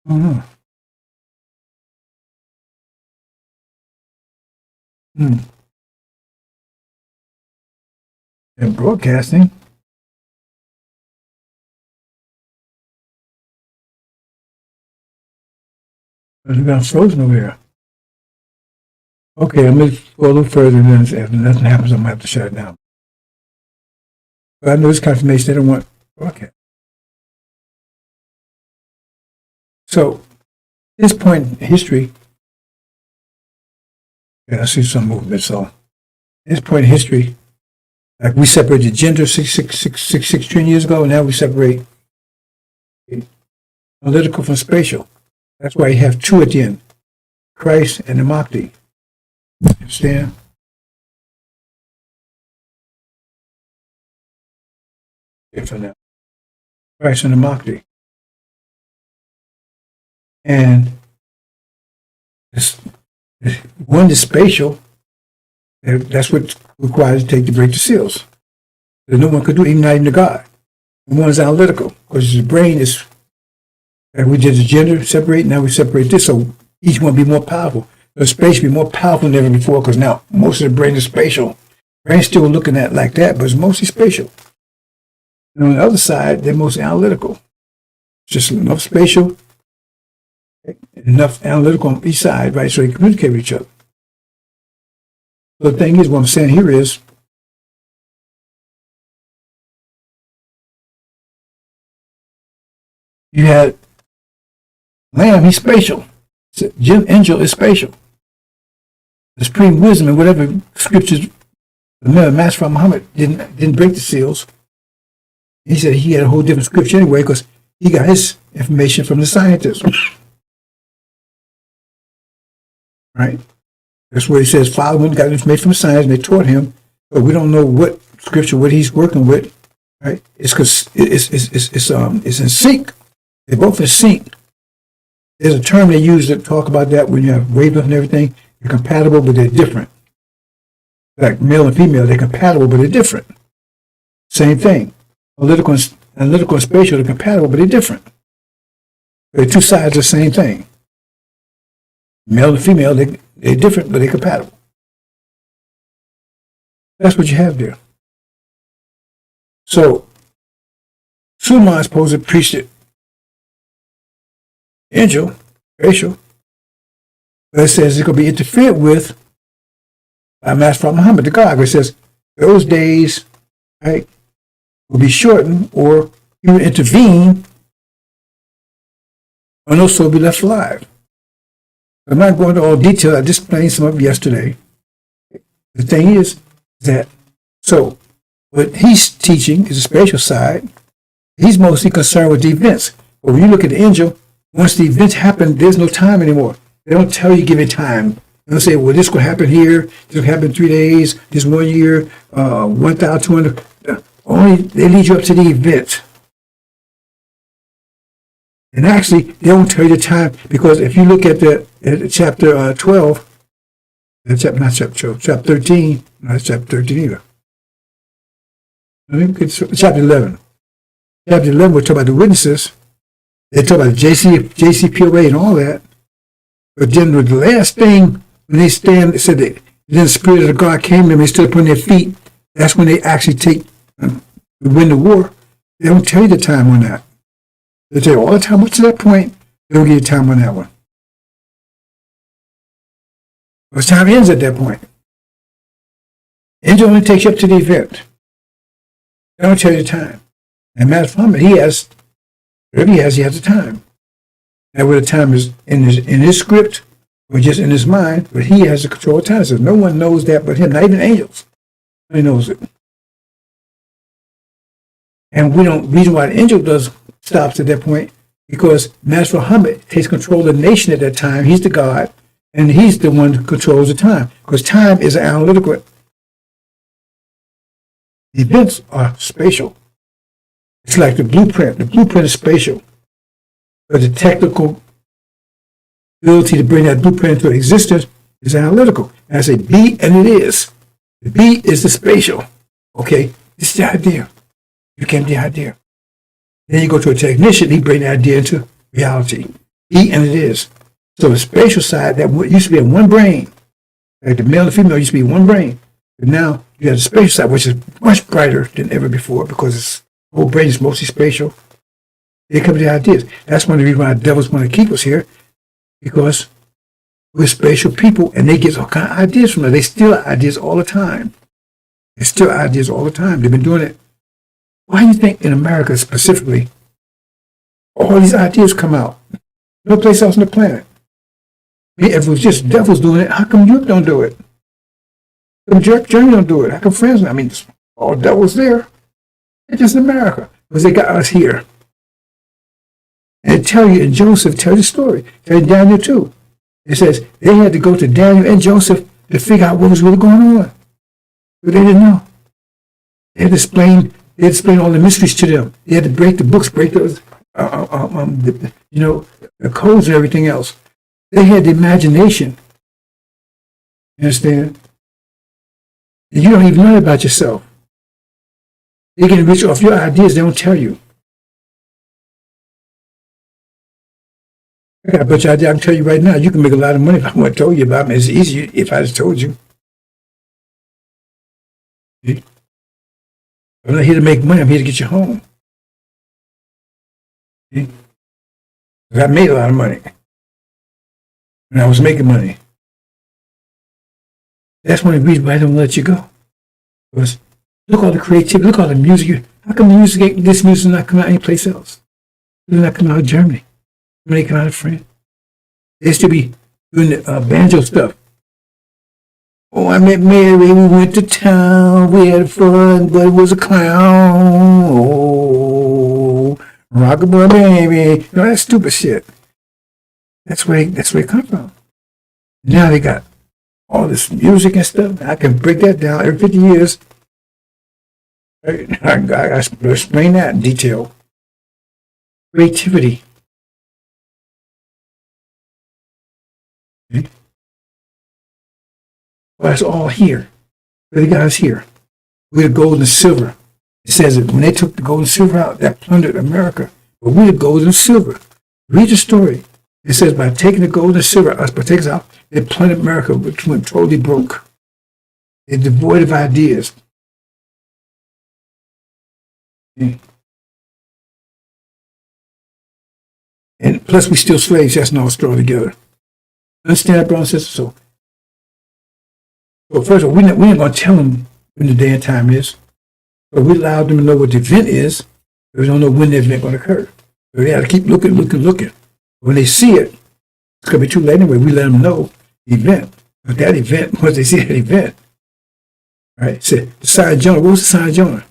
Oh no. Hmm. and broadcasting. We got frozen over here. Okay, I'm going to go a little further, and then if nothing happens, I'm going to have to shut it down. But I know this confirmation, they don't want broadcast. So, at this point in history, I see some movement, so at this point in history, like we separated gender 6 trillion years ago, and now we separate analytical from spatial. That's why you have two at the end, Christ and the Makti. Understand? For now, Christ and the Makti. And this one is spatial. That's what requires to take to break the seals. That no one could do, not even the God. And one is analytical, because the brain is, and we did the gender separate, now we separate this, so each one be more powerful. The space be more powerful than ever before, because now most of the brain is spatial. Brain's still looking at it like that, but it's mostly spatial. And on the other side, they're mostly analytical. Just enough spatial, enough analytical on each side, right, so they communicate with each other. So the thing is, what I'm saying here is, you had Lamb, he's spatial. Angel is spatial. The supreme wisdom and whatever scriptures the Master Muhammad didn't break the seals. He said he had a whole different scripture anyway because he got his information from the scientists. Right? That's where he says Father went and got information from science and they taught him, but we don't know what scripture, what he's working with. Right? It's because it's in sync. They're both in sync. There's a term they use to talk about that when you have wavelength and everything. They're compatible, but they're different. Like male and female, they're compatible, but they're different. Same thing. Analytical and spatial are compatible, but they're different. They're two sides of the same thing. Male and female, they're different, but they're compatible. That's what you have there. So, Suleiman is supposed to preach it. Angel, spatial, but it says it's going to be interfered with by Master Muhammad, the God. It says those days, right, will be shortened, or he will intervene, or no soul be left alive. I'm not going into all detail. I just explained some of it yesterday. The thing is that, so what he's teaching is the spatial side. He's mostly concerned with the events. But when you look at the angel, once the events happen, there's no time anymore. They don't tell you, give it time. They don't say, well, this will happen here, this will happen in 3 days, this 1 year, 1,200. Only they lead you up to the event. And actually, they don't tell you the time, because if you look at chapter 12, chapter 13, not chapter 13 either. Chapter 11. Chapter 11, we're talking about the witnesses. They talk about JCPOA and all that. But then the last thing, when they stand, it said that then the Spirit of God came to them, they stood upon their feet. That's when they actually win the war. They don't tell you the time on that. They tell you all the time up to that point. They don't give you time on that one. Because time ends at that point. Angel only takes you up to the event. They don't tell you the time. And Master Muhammad, he has the time. Now, whether the time is in his script or just in his mind, but he has the control of time. So no one knows that but him, not even angels. He knows it. And reason why the angel stops at that point, because Master Muhammad takes control of the nation at that time. He's the God, and he's the one who controls the time. Because time is analytical. The events are spatial. It's like the blueprint. The blueprint is spatial. But the technical ability to bring that blueprint into existence is analytical. And I say be, and it is. The be is the spatial. Okay, it's the idea. You became the idea. Then you go to a technician, he brings the idea into reality. Be, and it is. So the spatial side, that used to be in one brain. Like the male and female used to be one brain. But now you have the spatial side, which is much brighter than ever before because its whole brain is mostly spatial. They come to the ideas. That's one of the reasons why the devils want to keep us here, because we're spatial people, and they get all kind of ideas from us. They steal ideas all the time. They steal ideas all the time. They've been doing it. Why do you think in America specifically, all these ideas come out? No place else on the planet. If it was just devils doing it, how come Europe don't do it? How come Germany don't do it? How come France? I mean, all devils there. It's just America because they got us here. And tell you, and Joseph tells the story. Tell you Daniel too. It says they had to go to Daniel and Joseph to figure out what was really going on. But they didn't know. They had to explain all the mysteries to them. They had to break the books, break those, the codes and everything else. They had the imagination. You understand? And you don't even know about yourself. They get rich off your ideas. They don't tell you. I got a bunch of ideas I can tell you right now. You can make a lot of money if I want to tell you about it. It's easy if I just told you. See? I'm not here to make money. I'm here to get you home. See? I made a lot of money. And I was making money. That's one of the reasons why I don't let you go. Because look all the creativity, look all the music. How come this music is not coming out anyplace else? It's not coming out of Germany. When they come out of France, they used to be doing the banjo stuff. Oh, I met Mary, we went to town, we had fun, but it was a clown. Oh, rockabye baby. You know, that stupid shit. That's where it comes from. Now they got all this music and stuff. I can break that down every 50 years. I explain that in detail. Creativity. Well, that's all here. The guys here. We're the gold and silver. It says that when they took the gold and silver out, that plundered America. But we're the gold and silver. Read the story. It says by taking the gold and silver, us partakers out, they plundered America, which went totally broke. They're devoid of ideas. And plus, we still slaves. That's not all straw together. Understand that, brothers and sisters? So first of all, we're not going to tell them when the day and time is, but we allow them to know what the event is, but we don't know when the event is going to occur. So they have to keep looking. When they see it, it's going to be too late anyway. We let them know the event. But that event, once they see that event, right? So the sign of Jonah, what was the sign of Jonah?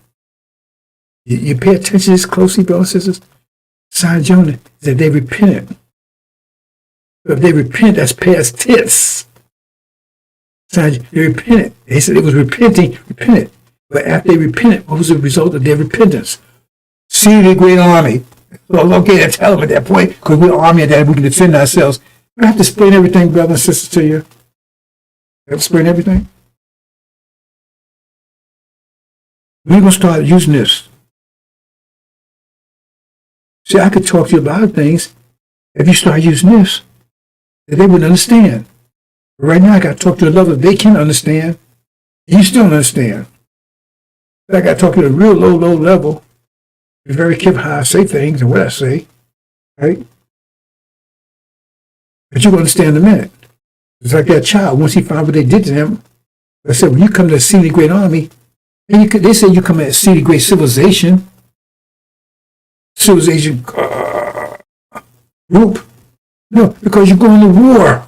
You pay attention to this closely, brothers and sisters? The sign of Jonah is that they repented. So if they repent, that's past tense. They repented. They said it was repented. But after they repented, what was the result of their repentance? See the great army. Well, okay, tell them at that point, because we're an army and that we can defend ourselves. We have to explain everything, brothers and sisters, to you. You have to explain everything. We're going to start using this. See, I could talk to you about things if you start using this that they wouldn't understand. But right now, I got to talk to a level that they can understand. And you still don't understand. But I got to talk to a real low level. Be very careful how I say things and what I say, right? But you're going to understand in a minute. It's like that child, once he found what they did to him, I said, when you come to see the great army, and they say you come to see the great civilization group. No, because you're going to war.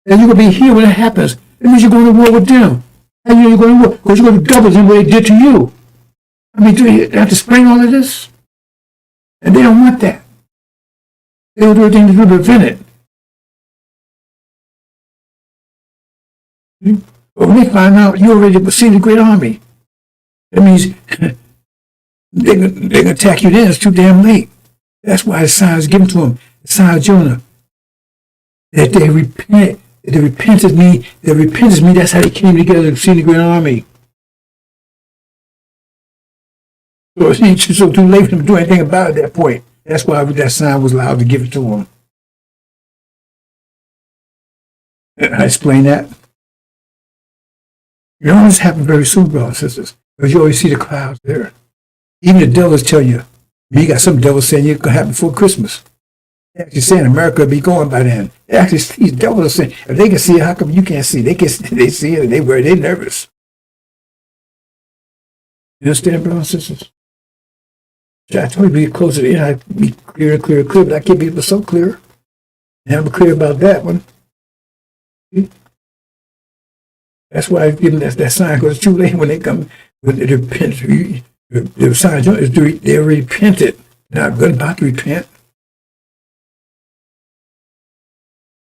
And you're going to be here when it happens. It means you're going to war with them. And you know you're going to war because you're going to double them what they did to you. I mean, do you have to explain all of this? And they don't want that. They will do everything to prevent it. But when they find out you already seen the great army, that means they're going to attack you then. It's too damn late. That's why the sign is given to them. The sign of Jonah. That they repent. That repentance means, that's how they came together to see the great army. So it's so too late for them to do anything about it at that point. That's why that sign was allowed to give it to them. I explain that. You know, this happen very soon, brothers and sisters, because you always see the clouds there. Even the devils tell you, you got some devils saying it's going to happen before Christmas. They're actually saying America will be going by then. Actually, these devils are saying, if they can see it, how come you can't see it? They see it, and they're nervous. You understand, brothers and sisters? I told you to get closer to it. I'd be clear, but I can't be so clear. And I'm clear about that one. See? That's why I give them that sign, because it's too late when they come with the repent. The sign is they repented. They're not about to repent.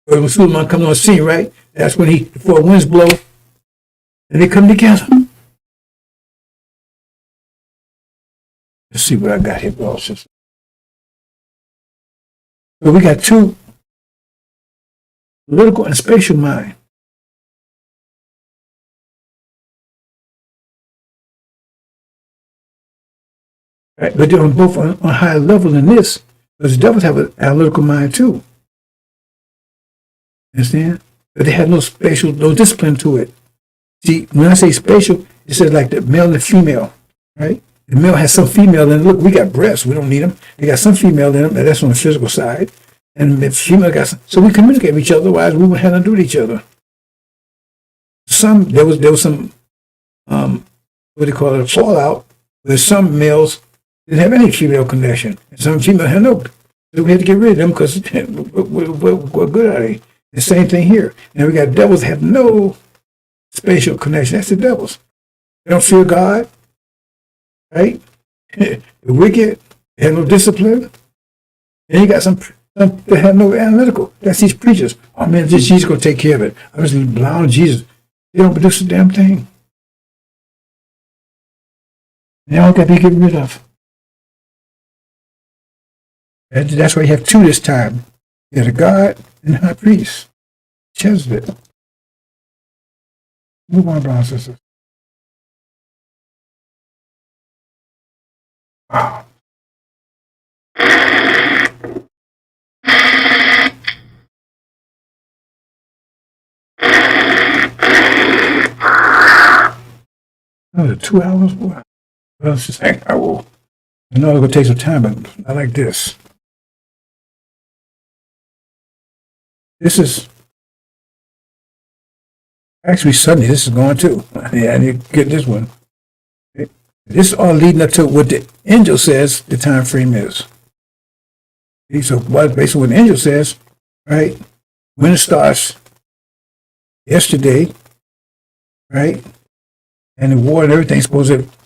But when Suleiman comes on the scene, right? That's when the four winds blow and they come together. Let's see what I got here, brothers. So we got two, political and spatial mind. Right? But they're on both on a higher level than this, because the devils have an analytical mind too. Understand? But they have no discipline to it. See, when I say spatial, it says like the male and the female, right? The male has some female in it. Look, we got breasts. We don't need them. They got some female in them. That's on the physical side. And the female got some. So we communicate with each other. Otherwise, we wouldn't have nothing to do with each other. There was some, what do they call it, a fallout, where some males didn't have any female connection. And some female had no. So we had to get rid of them because what good are they? The same thing here. And we got devils that have no spatial connection. That's the devils. They don't fear God. Right? The wicked, they have no discipline. And you got some that have no analytical. That's these preachers. Oh man, Jesus going to take care of it. I'm just blind on Jesus. They don't produce a damn thing. They all got to be getting rid of. That's why you have two this time. You got a God and a high priest. Chesed. Move on, brothers and sisters. Wow. Another 2 hours? Wow. Well, it's just like, I know it's going to take some time, but I like this. This is actually Sunday. This is going too. Yeah, I need to get this one. This is all leading up to what the angel says the time frame is. So basically what the angel says, right? When it starts yesterday, right? And the war and everything's supposed to have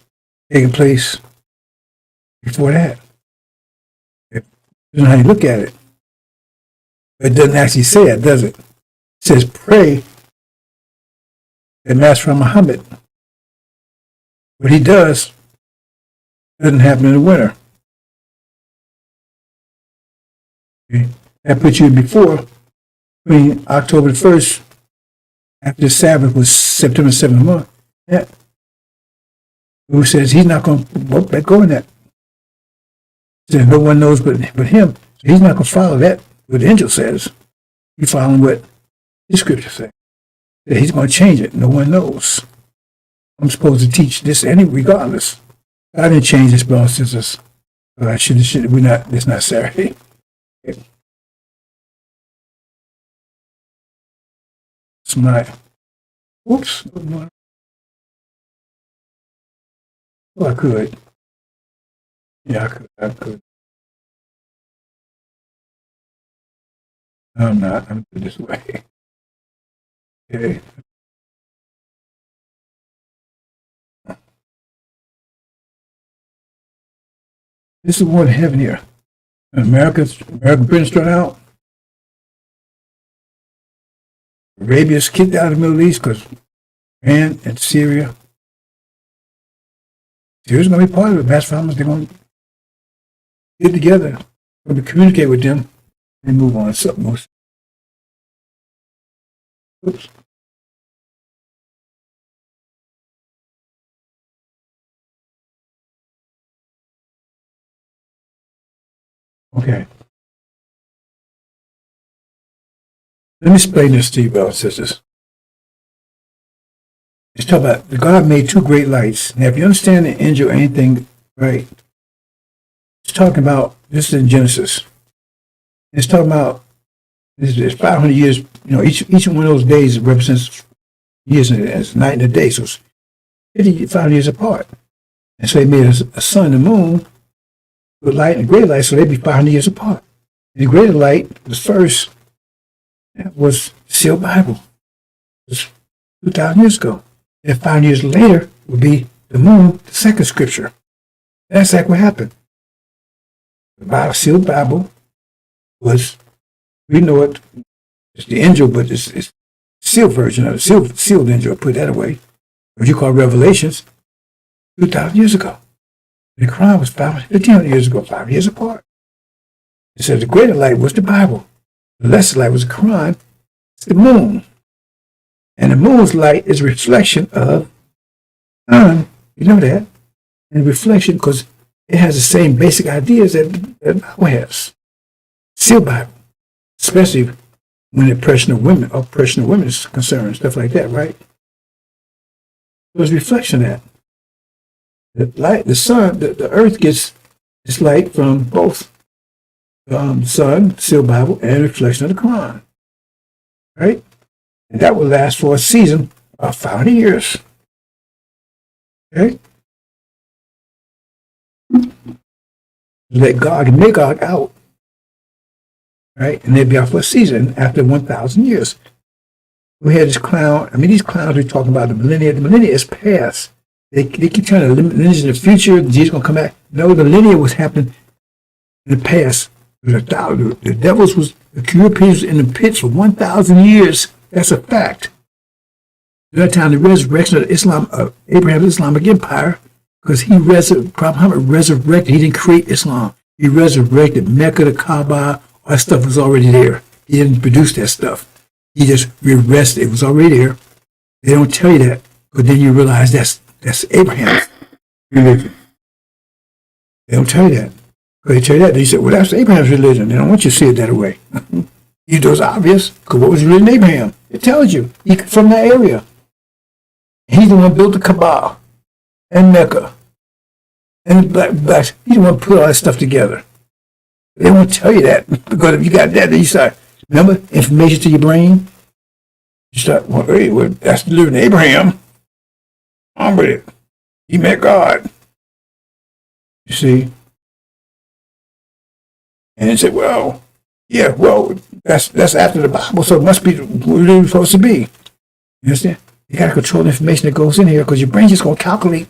taken place before that. Depends on how you look at it. But it doesn't actually say it, does it? It says pray that Master Muhammad. What he does doesn't happen in the winter. Okay. That puts you before, October the 1st, after the Sabbath was September 7th month. Yeah. Who says he's not going to let go of that. Says no one knows but him. So he's not going to follow that, what the angel says. He's following what the scripture says. That he's going to change it. No one knows. I'm supposed to teach this regardless. I didn't change this, brothers and sisters. I should. It's not Saturday. Okay. It's my, whoops. Well, I could. Yeah, I could. I'm not. I'm doing this way. Okay. This is war in heaven here. American Britain started out. Arabia's kicked out of the Middle East because Iran and Syria. Syria's going to be part of it. Mass farmers, they're going to get together. We're going to communicate with them and move on. Something else. Oops. Okay. Let me explain this to you, brothers and sisters. It's talking about God made two great lights. Now, if you understand the angel or anything, right, it's talking about, this is in Genesis. It's talking about, this is 500 years, each one of those days represents years as night and a day. So it's 500 years apart. And so they made a sun and moon with light and great light, so they'd be 500 years apart. And the greater light, the first, was the sealed Bible. It was 2,000 years ago. And 5 years later would be the moon, the second scripture. That's like what happened. The sealed Bible was, we know it, it's the angel, but it's sealed version of it, sealed angel, put that away. What you call Revelations, 2,000 years ago. The Quran was 1,500 years ago, 5 years apart. It says the greater light was the Bible. The lesser light was the Quran. It's the moon. And the moon's light is a reflection of the sun. You know that. And reflection because it has the same basic ideas that the Bible has. Sealed Bible. Especially when oppression of women is concerned, stuff like that, right? So it's a reflection of that. The light, the sun, the earth gets its light from both the sun, sealed Bible, and reflection of the Quran. Right? And that will last for a season of 500 years. Okay? Let God and Magog out. Right? And they'll be out for a season after 1,000 years. We had this clown. These clowns we're talking about, the millennia. The millennia is past. They keep trying to limit lineage in the future. Jesus going to come back. No, the millennia was happening in the past. The devils was, the Europeans in the pits for 1,000 years. That's a fact. At that time, the resurrection of Islam, Abraham's Islamic empire, because Muhammad resurrected. He didn't create Islam. He resurrected Mecca, the Kaaba. All that stuff was already there. He didn't produce that stuff. He just re-rested. It was already there. They don't tell you that, but then you realize that's Abraham's religion. They don't tell you that. But they tell you that, they say, well, that's Abraham's religion. They don't want you to see it that way. It was obvious, because what was the religion of Abraham? It tells you. He's from that area. He's the one who built the Kaaba and Mecca. And blacks. He's the one who put all that stuff together. They won't tell you that, because if you got that, then you start, remember, information to your brain? You start, well, that's the living Abraham. I'm with it. He met God. You see? And they said, well, yeah, that's after the Bible, so it must be what it's supposed to be. You understand? You got to control the information that goes in here, because your brain's just going to calculate.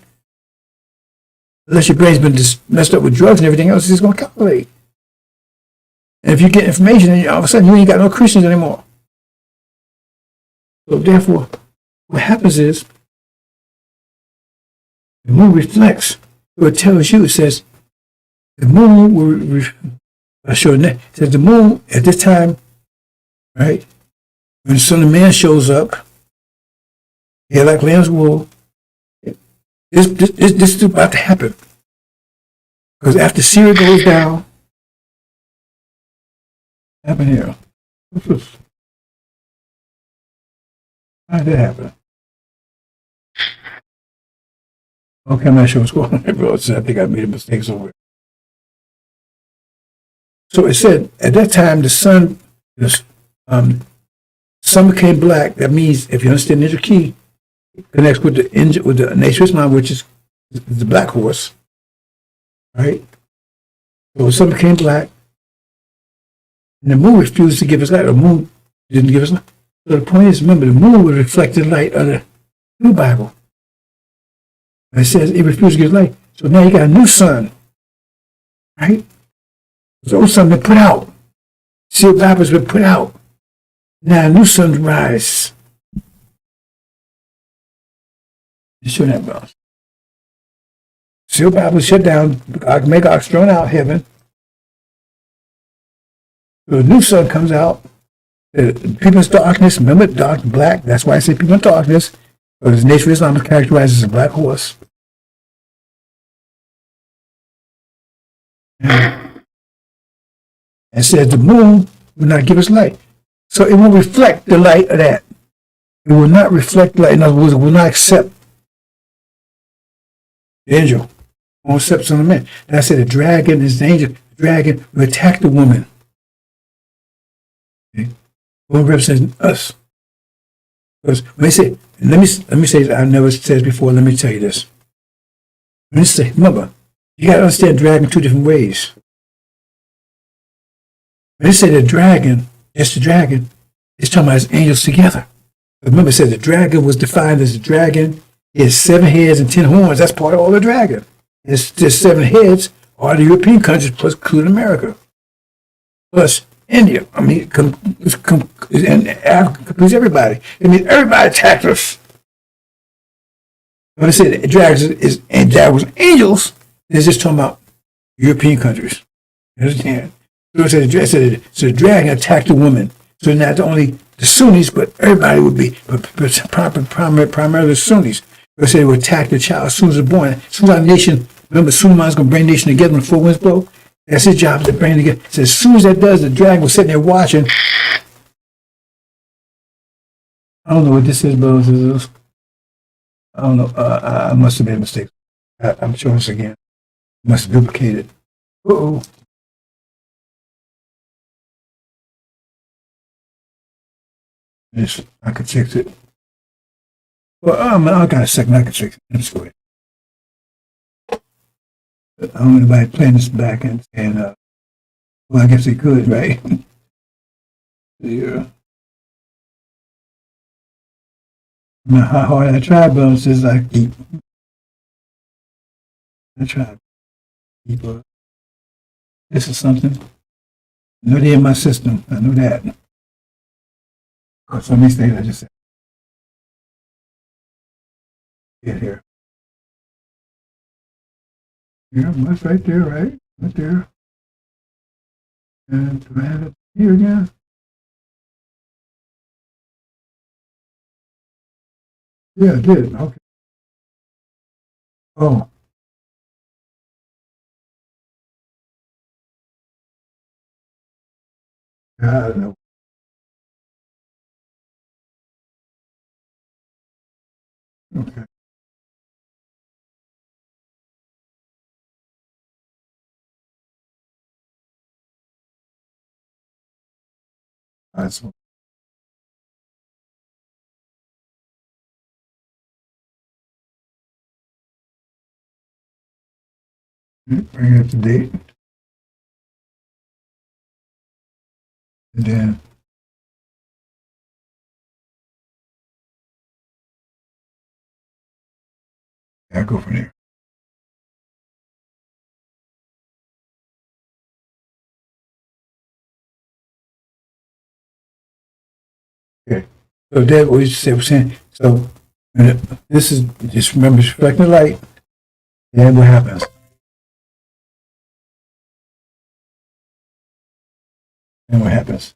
Unless your brain's been just messed up with drugs and everything else, it's just going to calculate. And if you get information, then all of a sudden you ain't got no Christians anymore. So therefore, what happens is, the moon reflects. So it tells you, it says, the moon will it says the moon at this time, right, when the Son of Man shows up, yeah, like lamb's wool, this is about to happen. Because after Syria goes down, what happened here? How did that happen? Okay, I'm not sure what's going on, bro. I think I made a mistake somewhere. So it said, at that time, the sun became black. That means, if you understand the key, it connects with the Nation of Islam, which is the black horse, right? So the sun became black, and the moon refused to give us light. The moon didn't give us light. So the point is, remember, the moon would reflect the light of the new Bible. And it says it refused to give light. So now you got a new sun, right? The old sun been put out. Sealed Bible's been put out. Now a new sun rise. Show that, bro. Sealed Bible shut down. Magog's thrown out heaven. So the new sun comes out. People's darkness, remember, dark and black. That's why I say people in darkness. Because the Nation of Islam is characterized as a black horse. And says the moon will not give us light. So it will reflect the light of that. It will not reflect light. In other words, it will not accept the angel. It won't accept some of the men. And I said the dragon is the angel. The dragon will attack the woman. Okay? Who represents us. Because when they say, let me say, I never said this before, let me tell you this. When they say, remember, you got to understand dragon two different ways. When they say the dragon, it's the dragon, it's talking about his angels together. Remember, it said the dragon was defined as the dragon. He has 7 heads and 10 horns. That's part of all the dragon. There's 7 heads are the European countries plus including America. Plus India. I mean, and Africa includes everybody. I mean, everybody attacked us. When I say the dragon was angels, it's just talking about European countries. You understand? So the dragon attacked the woman. So not only the Sunnis, but everybody would be, but primarily the Sunnis. They say they would attack the child as soon as it's born. As soon as our nation, remember, Suleiman's going to bring the nation together when the 4 winds blow. That's his job, to bring it together. So as soon as that does, the dragon was sitting there watching. I don't know what this is, but I don't know. I must have made a mistake. I'm showing this again. Must have duplicated. Uh-oh. Yes, I could fix it. Well, I got a second. I can fix it. Let's go ahead. I don't know anybody playing this back and well, I guess they could, right? Yeah. Now, how hard I try, but it says I keep. I try. Keep up. This is something. I know they're in my system. I know that. Some of these things I just said. Get here. Yeah, that's right there, right? Right there. And do I have it here again? Yeah, I did. Okay. Oh. I don't know. Okay. All right, so bring it up to date. And then I go from there. Okay. So that what you said was saying. So this is just remember reflecting the light. Then what happens? And what happens?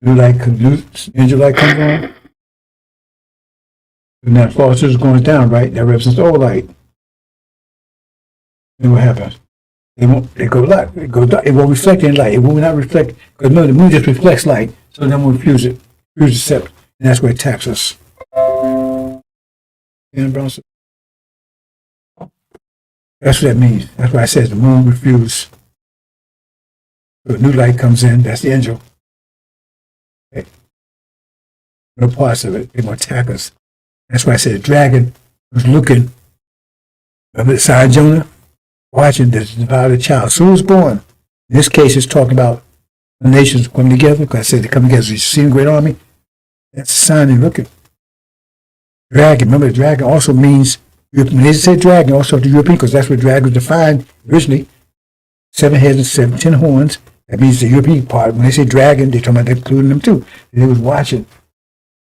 Blue light, angel light comes on. And that false is going down, right? That represents all light. And what happens? It go light. It won't reflect any light. It will not reflect, because remember, the moon just reflects light, so then we'll refuse it. Refuse accept, and that's where it attacks us. That's what that means. That's why it says the moon refuses. So a new light comes in, that's the angel. Okay. No parts of it. They're going to attack us. That's why I said the dragon was looking. Remember the side of Jonah? Watching to devour the child. As soon as born. In this case, it's talking about the nations coming together. Because I said they come together. So you see a great army. That's a sign they're looking. Dragon. Remember, the dragon also means, when they say dragon, also the European, because that's what dragon was defined originally. 7 heads and 10 horns. That means the European part. When they say dragon, they're talking about including them too. They was watching.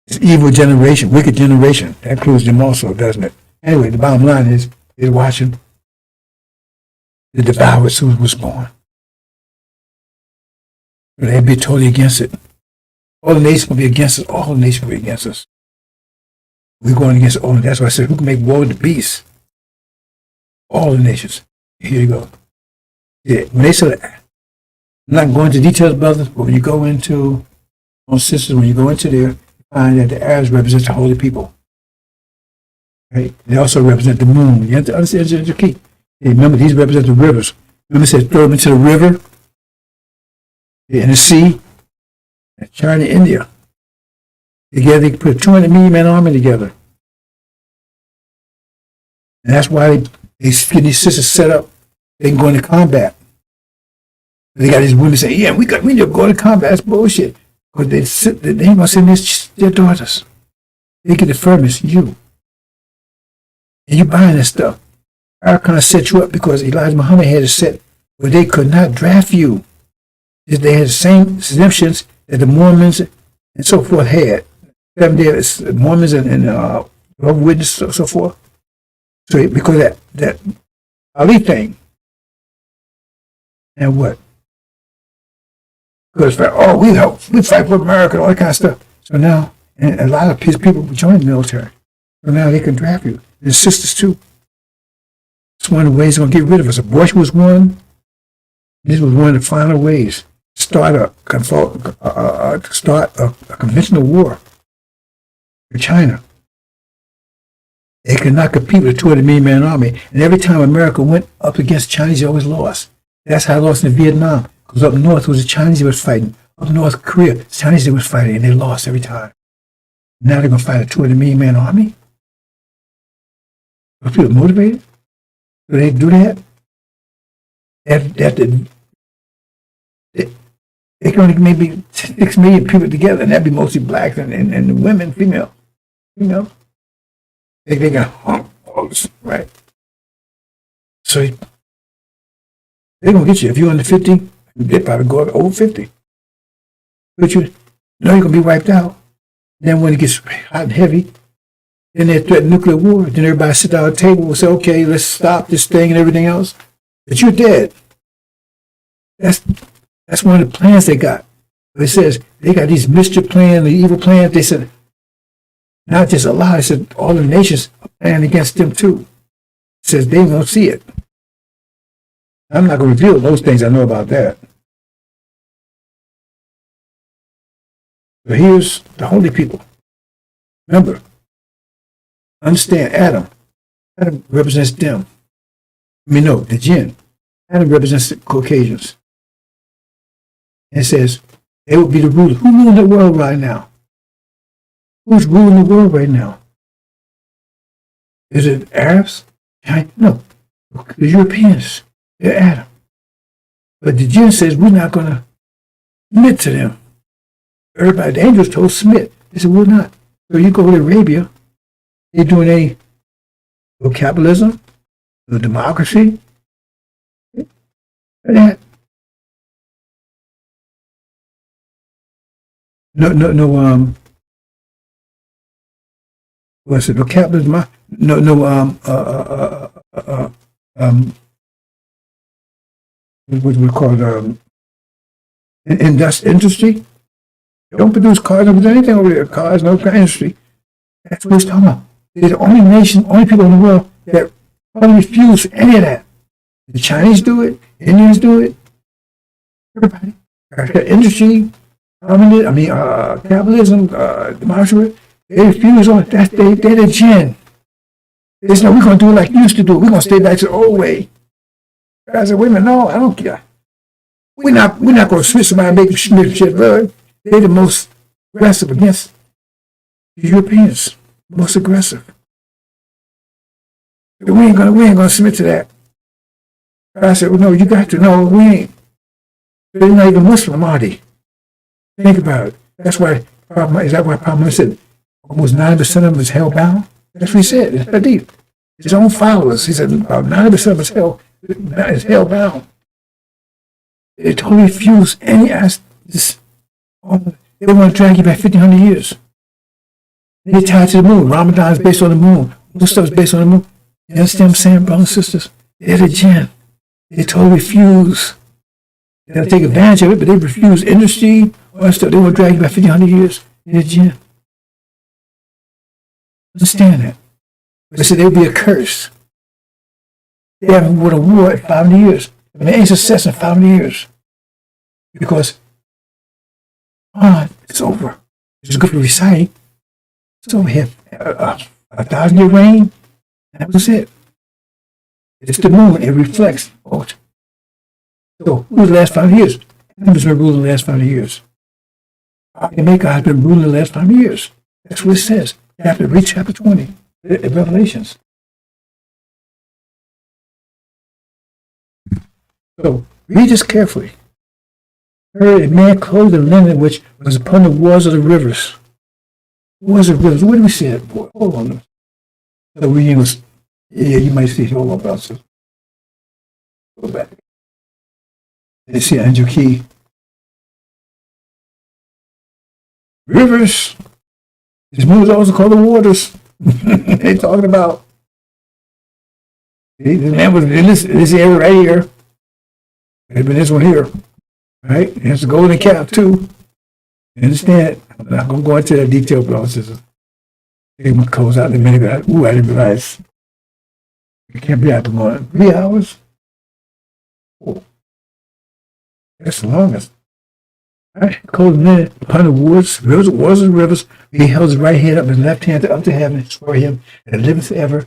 It's evil generation, wicked generation. That includes them also, doesn't it? Anyway, the bottom line is they're watching the devourer as soon as it was born. But they'd be totally against it. All the nations will be against us. All the nations will be against us. We're going against all. That's why I said, who can make war with the beast? All the nations. Here you go. Yeah, when they said, I'm not going into details, brothers, but when you go into, sisters, when you go into there, you find that the Arabs represent the holy people. Right? They also represent the moon. You have to understand the key. Remember, these represent the rivers. Remember, it says throw them into the river, in the sea, and China, India. Together, they put a 200 million man army together. And that's why they get these sisters set up. They can go into combat. They got these women saying, yeah, we need to go into combat. That's bullshit. Because they ain't going to send their daughters. They get the firmest, you. And you buying this stuff. Farrakhan set you up because Elijah Muhammad had a set where they could not draft you. They had the same exemptions that the Mormons and so forth had. Seventh-day Mormons and Jehovah's Witnesses and so forth. So because that Ali thing. And what? Because we fight for America and all that kind of stuff. So now, and a lot of people join the military. So now they can draft you. And the sisters too. It's one of the ways they're going to get rid of us. Abortion was one. This was one of the final ways to start a conventional war with China. They could not compete with a 200 million man army. And every time America went up against Chinese, they always lost. That's how they lost in Vietnam. Because up north was the Chinese that was fighting. Up North Korea, the Chinese that was fighting, and they lost every time. Now they're going to fight a 200 million man army? Are people motivated? Do they do that? They can only maybe 6 million people together, and that'd be mostly blacks and women, female. They got hump all this, right? So they're going to get you. If you're under 50, they probably go up over 50. But you know you're going to be wiped out. Then when it gets hot and heavy, then they threaten nuclear war. Then everybody sit down at the table and say, okay, let's stop this thing and everything else. But you're dead. That's one of the plans they got. It says they got these mischief plans, the evil plans. They said, not just Allah, they said all the nations are planning against them too. It says they won't see it. I'm not going to reveal those things I know about that. But here's the holy people. Remember, understand Adam. Adam represents them. The jinn. Adam represents the Caucasians. And it says they will be the rulers. Who's ruling the world right now? Who's ruling the world right now? Is it Arabs? No. The Europeans. They're Adam. But the jinn says we're not going to submit to them. Everybody, the angels told submit. They said we're not. So you go to Arabia, they're doing a capitalism, a democracy. That. No, what's it? No capitalism. What we call it? Industry. Don't produce cars, don't produce anything over there. Cars, no industry. That's what he's talking about. They're the only nation, only people in the world that probably refuse any of that. The Chinese do it, Indians do it, everybody. Industry, capitalism, democracy, they refuse on it. They're the jinn. They say, no, we're going to do it like you used to do. We're going to stay back to the old way. I said, wait a minute, no, I don't care. We're not going to switch somebody and make them shit blood. They're the most aggressive against the Europeans. Most aggressive. We ain't gonna submit to that. I said, well, no, you got to. No, we ain't. They're not even Muslim, are they? Think about it. That's why, Muhammad said almost 90% of them is hell-bound? That's what he said. It's hadith. His own followers, he said about 90% of us is hell-bound. They totally refuse any this. They want to drag you back 1,500 years. They're tied to the moon. Ramadan is based on the moon. All stuff is based on the moon. You understand what I'm saying, brothers and sisters? They're the jinn. They totally refuse. They'll take advantage of it, but they refuse industry, all that stuff. They want to drag you back 1,500 years. They're the jinn. Understand that. They said there will be a curse. They haven't won a war in 500 years. And there ain't success in 500 years. Because, it's over. It's good for reciting. It's over here. 1,000-year reign. That was it. It's the moon. It reflects. So, who was the last 5 years? Adam has been ruling the last 5 years. Maker has been ruling the last 5 years. That's what it says. Read chapter 20 in Revelations. So, read this carefully. Heard a man clothed in linen which was upon the waters of the rivers. Waters of rivers. What do we say? Boy, hold on. So we use, you might see, hold on, about this. Go back. You see Andrew Key. Rivers. These movies also called the waters. They talking about. See, the man was in this area right here. But this one here. Right? There's the golden calf too. You understand? I'm not going to go into that detail, but I was just taking my clothes out in a minute. I didn't realize. It can't be out the morning. 3 hours? Oh. That's the longest. Right? Cold minute upon the woods, waters and rivers. He held his right hand up, his left hand up to heaven, and swore him that liveth forever.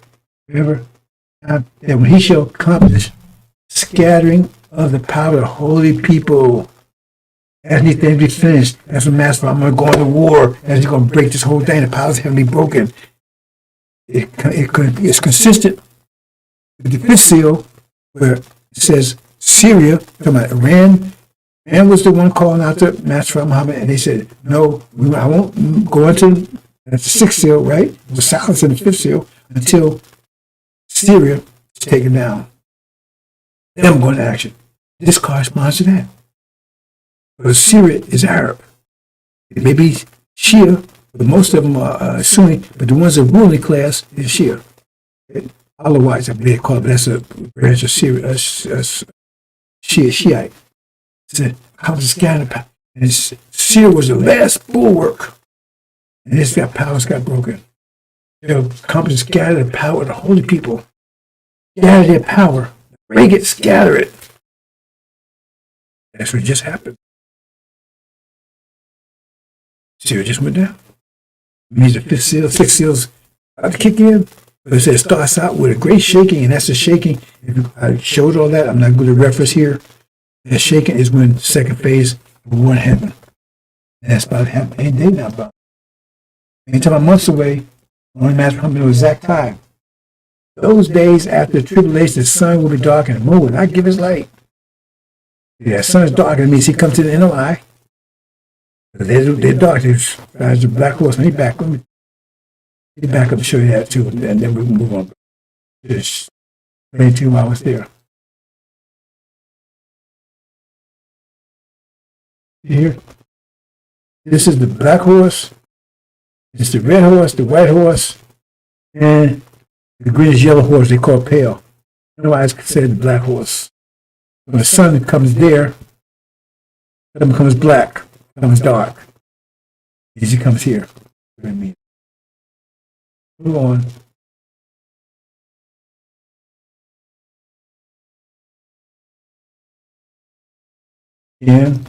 That when he shall accomplish scattering of the power of the holy people. As these things be finished, as a master, I'm going to go into war, as he's going to break this whole thing. The power is heavenly broken. It's consistent with the fifth seal, where it says Syria, talking about Iran. Iran was the one calling out to Master Muhammad, and they said, no, I won't go into that's the sixth seal, right? It was silence in the fifth seal until Syria is taken down. Then I'm going to action. This corresponds to that. Because Syria is Arab. It may be Shia, but most of them are Sunni, but the ones that are ruling class is Shia. Otherwise, I believe they call it, but that's a branch of Syria, Shiite. It's a scattering power. And Syria was the last bulwark. And this powers got broken. They'll come to scatter the power of the holy people. Scatter their power. Break it, scatter it. That's what just happened. Syria just went down. It means the fifth seal, sixth seal's about to kick in. But it says it starts out with a great shaking, and that's the shaking. I showed all that. I'm not going to reference here. That shaking is when the second phase of war in heaven. And that's about to happen any day now, about. Ain't talking about months away. Only matter how many exact time. Those days after the tribulation, the sun will be dark and the moon will not give his light. Yeah, the sun is dark. It means he comes to the inner eye. They're dark. There's the black horse. Let me back up and show you that too, and then we can move on. Just 22 hours there. Here, this is the black horse. It's the red horse, the white horse, and the greenish yellow horse. They call pale. Otherwise, considered the black horse. When the sun comes there, it becomes black. Becomes dark. As he comes here. Move on. And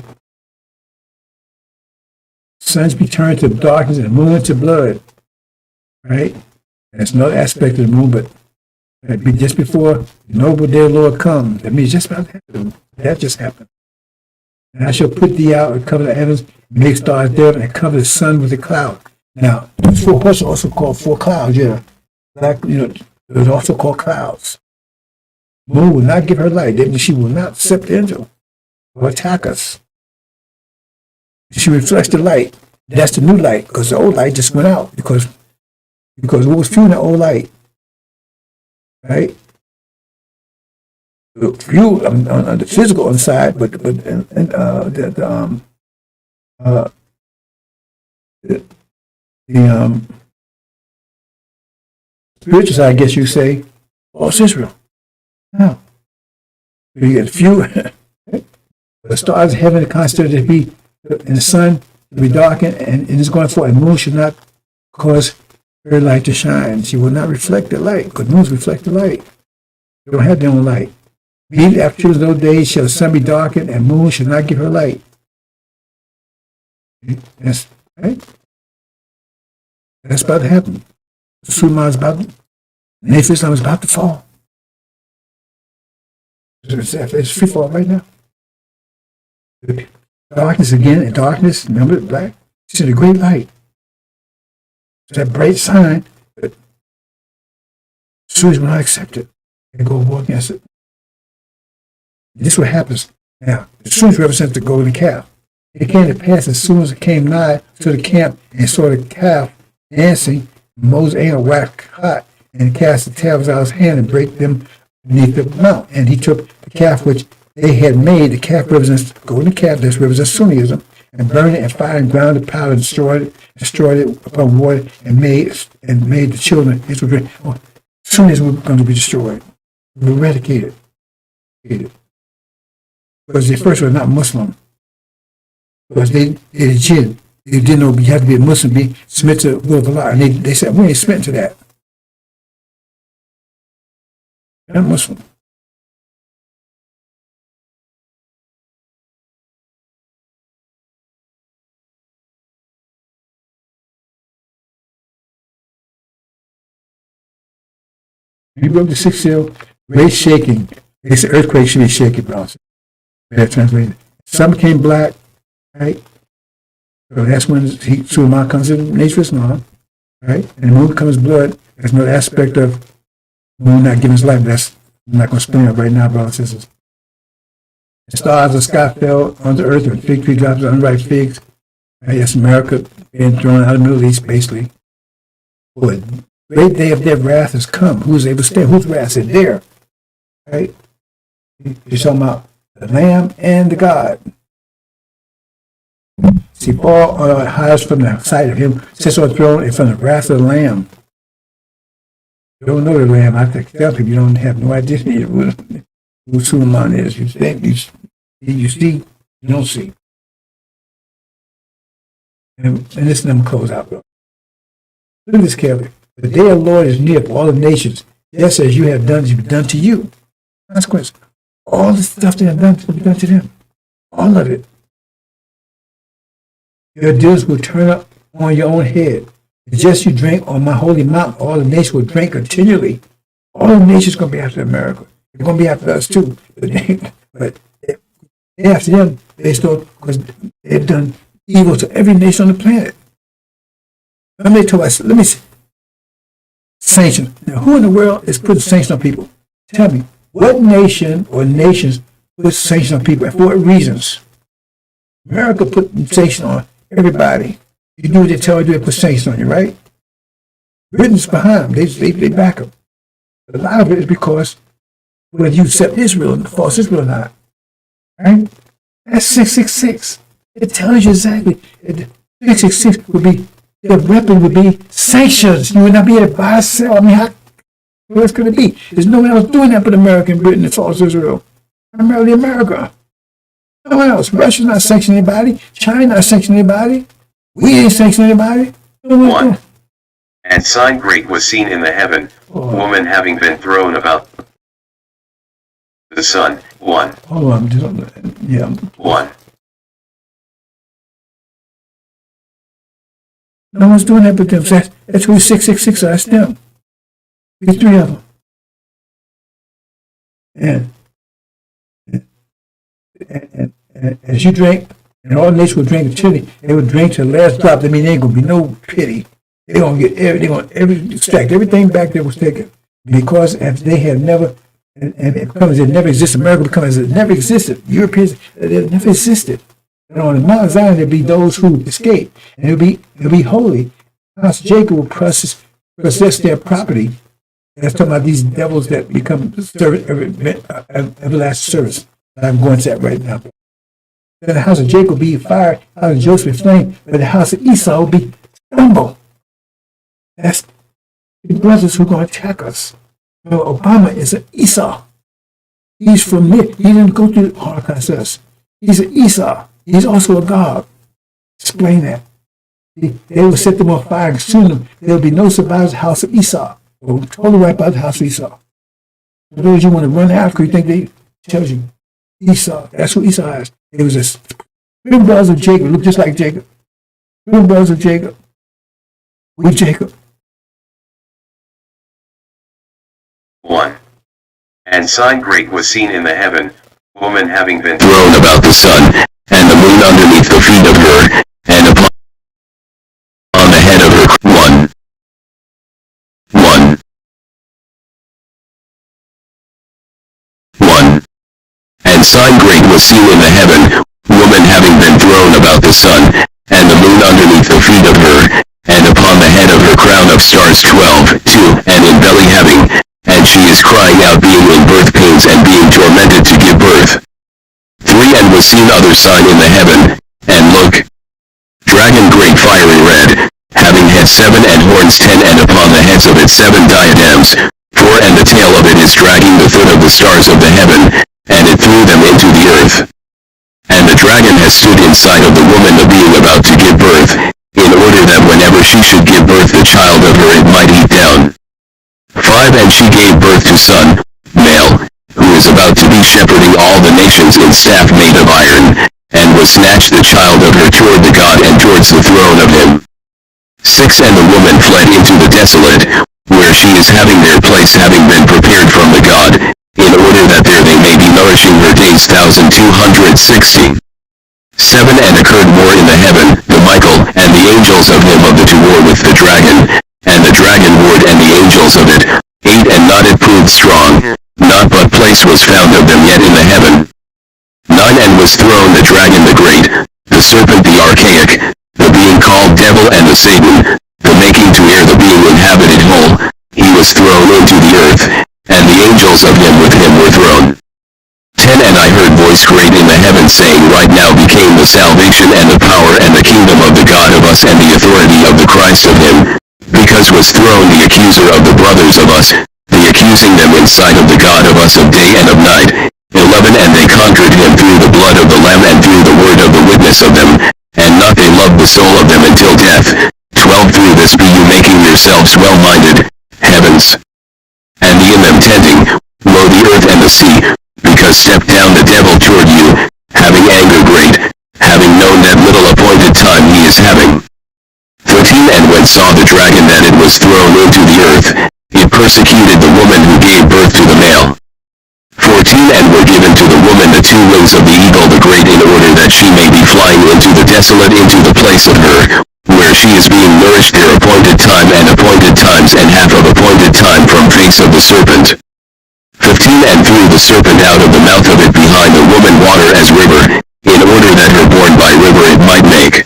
suns be turned to darkness and the moon to blood. Right? That's another aspect of the moon, but that'd be just before the noble day of the Lord comes. That means just about to happen. That just happened. And I shall put thee out and cover the heavens, make stars there, and cover the sun with a cloud. Now, four horses are also called four clouds, yeah. Like, they're also called clouds. Moon will not give her light. That means she will not accept the angel or attack us. She reflects the light. That's the new light, because the old light just went out, because what was fueling the old light, right? Few on the physical side, but the spiritual side, I guess you say, lost Israel. Now, you get a few. The stars of heaven are considered to be, and the sun to be darkened, and it is going forward. And the moon should not cause her light to shine. She will not reflect the light, because moons reflect the light. They don't have their own light. Immediately after those days shall the sun be darkened, and moon shall not give her light. That's right. That's about to happen. Suleiman is about to, Islam is about to fall. It's free fall right now. Darkness again, and darkness, remember, black, it's a great light. It's that bright sign, but Sunnis will not accept it and go war against it. This is what happens. Now, the Sunnis represent the golden calf. It came to pass as soon as it came nigh to the camp and saw the calf dancing, Moses anger waxed hot and cast the tablets out of his hand and break them beneath the mount. And he took the calf which they had made. The calf represents the golden calf, that represents Sunnism, and burned it and fire and ground the powder and destroyed it upon water and made the children. Sunnism was going to be destroyed, eradicated. Because they first were not Muslim. Because they're jinn. They didn't know you had to be a Muslim, be submit to the will of Allah. And they said, we ain't submitting to that. You're not Muslim. He broke the sixth seal, great shaking. They said earthquake should be shaking, bro. Better translated. Sun became black, right? So that's when Suleiman comes in nature Islam, right? And the moon becomes blood. There's no aspect of the moon not giving his life. I'm not going to explain it right now, brothers and sisters. The stars of the sky fell on the earth, and fig tree drops of unripe figs. Right? That's America being thrown out of the Middle East, basically. Boy, great day of their wrath has come. Who's able to stand? Whose wrath is there? Right? You're talking about the Lamb and the God. See, Paul hides from the sight of him, sits on the throne, and from the wrath of the Lamb. You don't know the Lamb. I have to tell people you don't have no idea who Suleiman is. You think you see, you don't see. And this number close out, bro. Look at this carefully. The day of the Lord is near for all the nations, just as you have done has been done to you. Consequence. All the stuff they have done will be done to them. All of it. Your deals will turn up on your own head. Just you drink on my holy mount, all the nations will drink continually. All the nations are going to be after America. They're going to be after us too. But they're after them based on because they've done evil to every nation on the planet. Let me see. Sanction. Now, who in the world is putting sanctions on people? Tell me, what nation or nations put sanctions on people and for what reasons? America put sanctions on everybody. You do what they tell you to do, they put sanctions on you, right? Britain's behind them. They back them. But a lot of it is because whether you accept Israel and false Israel or not. Right? That's 666. It tells you exactly. 666 would be, the weapon would be sanctions. You would not be able to buy or sell. I mean, how else could it be? There's no one else doing that but America and Britain and false Israel. Primarily America. No one else. Russia's not sanctioning anybody. China not sanctioning anybody. We ain't sanctioning anybody. No 1. And sign great was seen in the heaven, woman having been thrown about the sun. 1. Hold on. Yeah. 1. No one's doing that but them. That's who 666 are. That's them. There's 3 of them. And as you drink, and all nations will drink chili, they will drink to the last drop. That means there ain't going to be no pity. They're going to get extract everything back that was taken. Because if they had never, and it becomes it never existed, America becomes it never existed. Europeans, it never existed. And on the Mount Zion, there'll be those who escape, and it'll be holy. House Jacob will possess their property. That's talking about these devils that become everlasting service. I'm going to that right now. Then the house of Jacob will be fire, the house of Joseph be flame, but the house of Esau will be stumble. That's the brothers who are going to attack us. You know, Obama is an Esau. He's from there. He didn't go through the Holocaust as us. He's an Esau. He's also a God. Explain that. They will set them on fire and consume them. There will be no survivors of the house of Esau. We'll totally wipe out the house of Esau. For those you want to run after, you think they tells you Esau. That's who Esau is. It was a twin brothers of Jacob, look just like Jacob. Twin brothers of Jacob. We Jacob. 1. And sign great was seen in the heaven, woman having been thrown about the sun, and the moon underneath the feet of her, and upon the head of her. 1. 1. And sign great was seen in the heaven, woman having been thrown about the sun, and the moon underneath the feet of her, and upon the head of her crown of stars. 12. 2. And in belly having, and she is crying out, being in birth pains and being tormented to give birth. 3. And was seen other sign in the heaven, and look, dragon great fiery red, having heads 7 and horns 10, and upon the heads of it 7 diadems. 4. And the tail of it is dragging the foot of the stars of the heaven, and it threw them into the earth. And the dragon has stood in sight of the woman the being about to give birth, in order that whenever she should give birth the child of her it might eat down. 5. And she gave birth to son, male, who is about to be shepherding all the nations in staff made of iron, and was snatched the child of her toward the God and towards the throne of him. 6. And the woman fled into the desolate, where she is having their place having been prepared from the God, in order that there they may be nourishing her days 1260. 7. And occurred war in the heaven, the Michael, and the angels of him of the to war with the dragon, and the dragon warred and the angels of it. 8. And not it proved strong, not but place was found of them yet in the heaven. 9. And was thrown the dragon the great, the serpent the archaic, the being called devil and the Satan, the making to err, the being inhabited whole, he was thrown into the earth, and the angels of him with him were thrown. 10. And I heard voice great in the heaven saying, right now became the salvation and the power and the kingdom of the God of us and the authority of the Christ of him, because was thrown the accuser of the brothers of us, the accusing them in sight of the God of us of day and of night. 11. And they conquered him through the blood of the Lamb and through the word of the witness of them, and not they loved the soul of them until death. 12. Through this be you making yourselves well-minded, heavens, and the in them tending, lo the earth and the sea, because stepped down the devil toward you, having anger great, having known that little appointed time he is having. 13. And when saw the dragon that it was thrown into the earth, it persecuted the woman who gave birth to the male. 14. And were given to the woman the 2 wings of the eagle the great, in order that she may be flying into the desolate, into the place of her, where she is being nourished their appointed time and appointed times and half of appointed time from face of the serpent. 15. And threw the serpent out of the mouth of it behind the woman water as river, in order that her born by river it might make.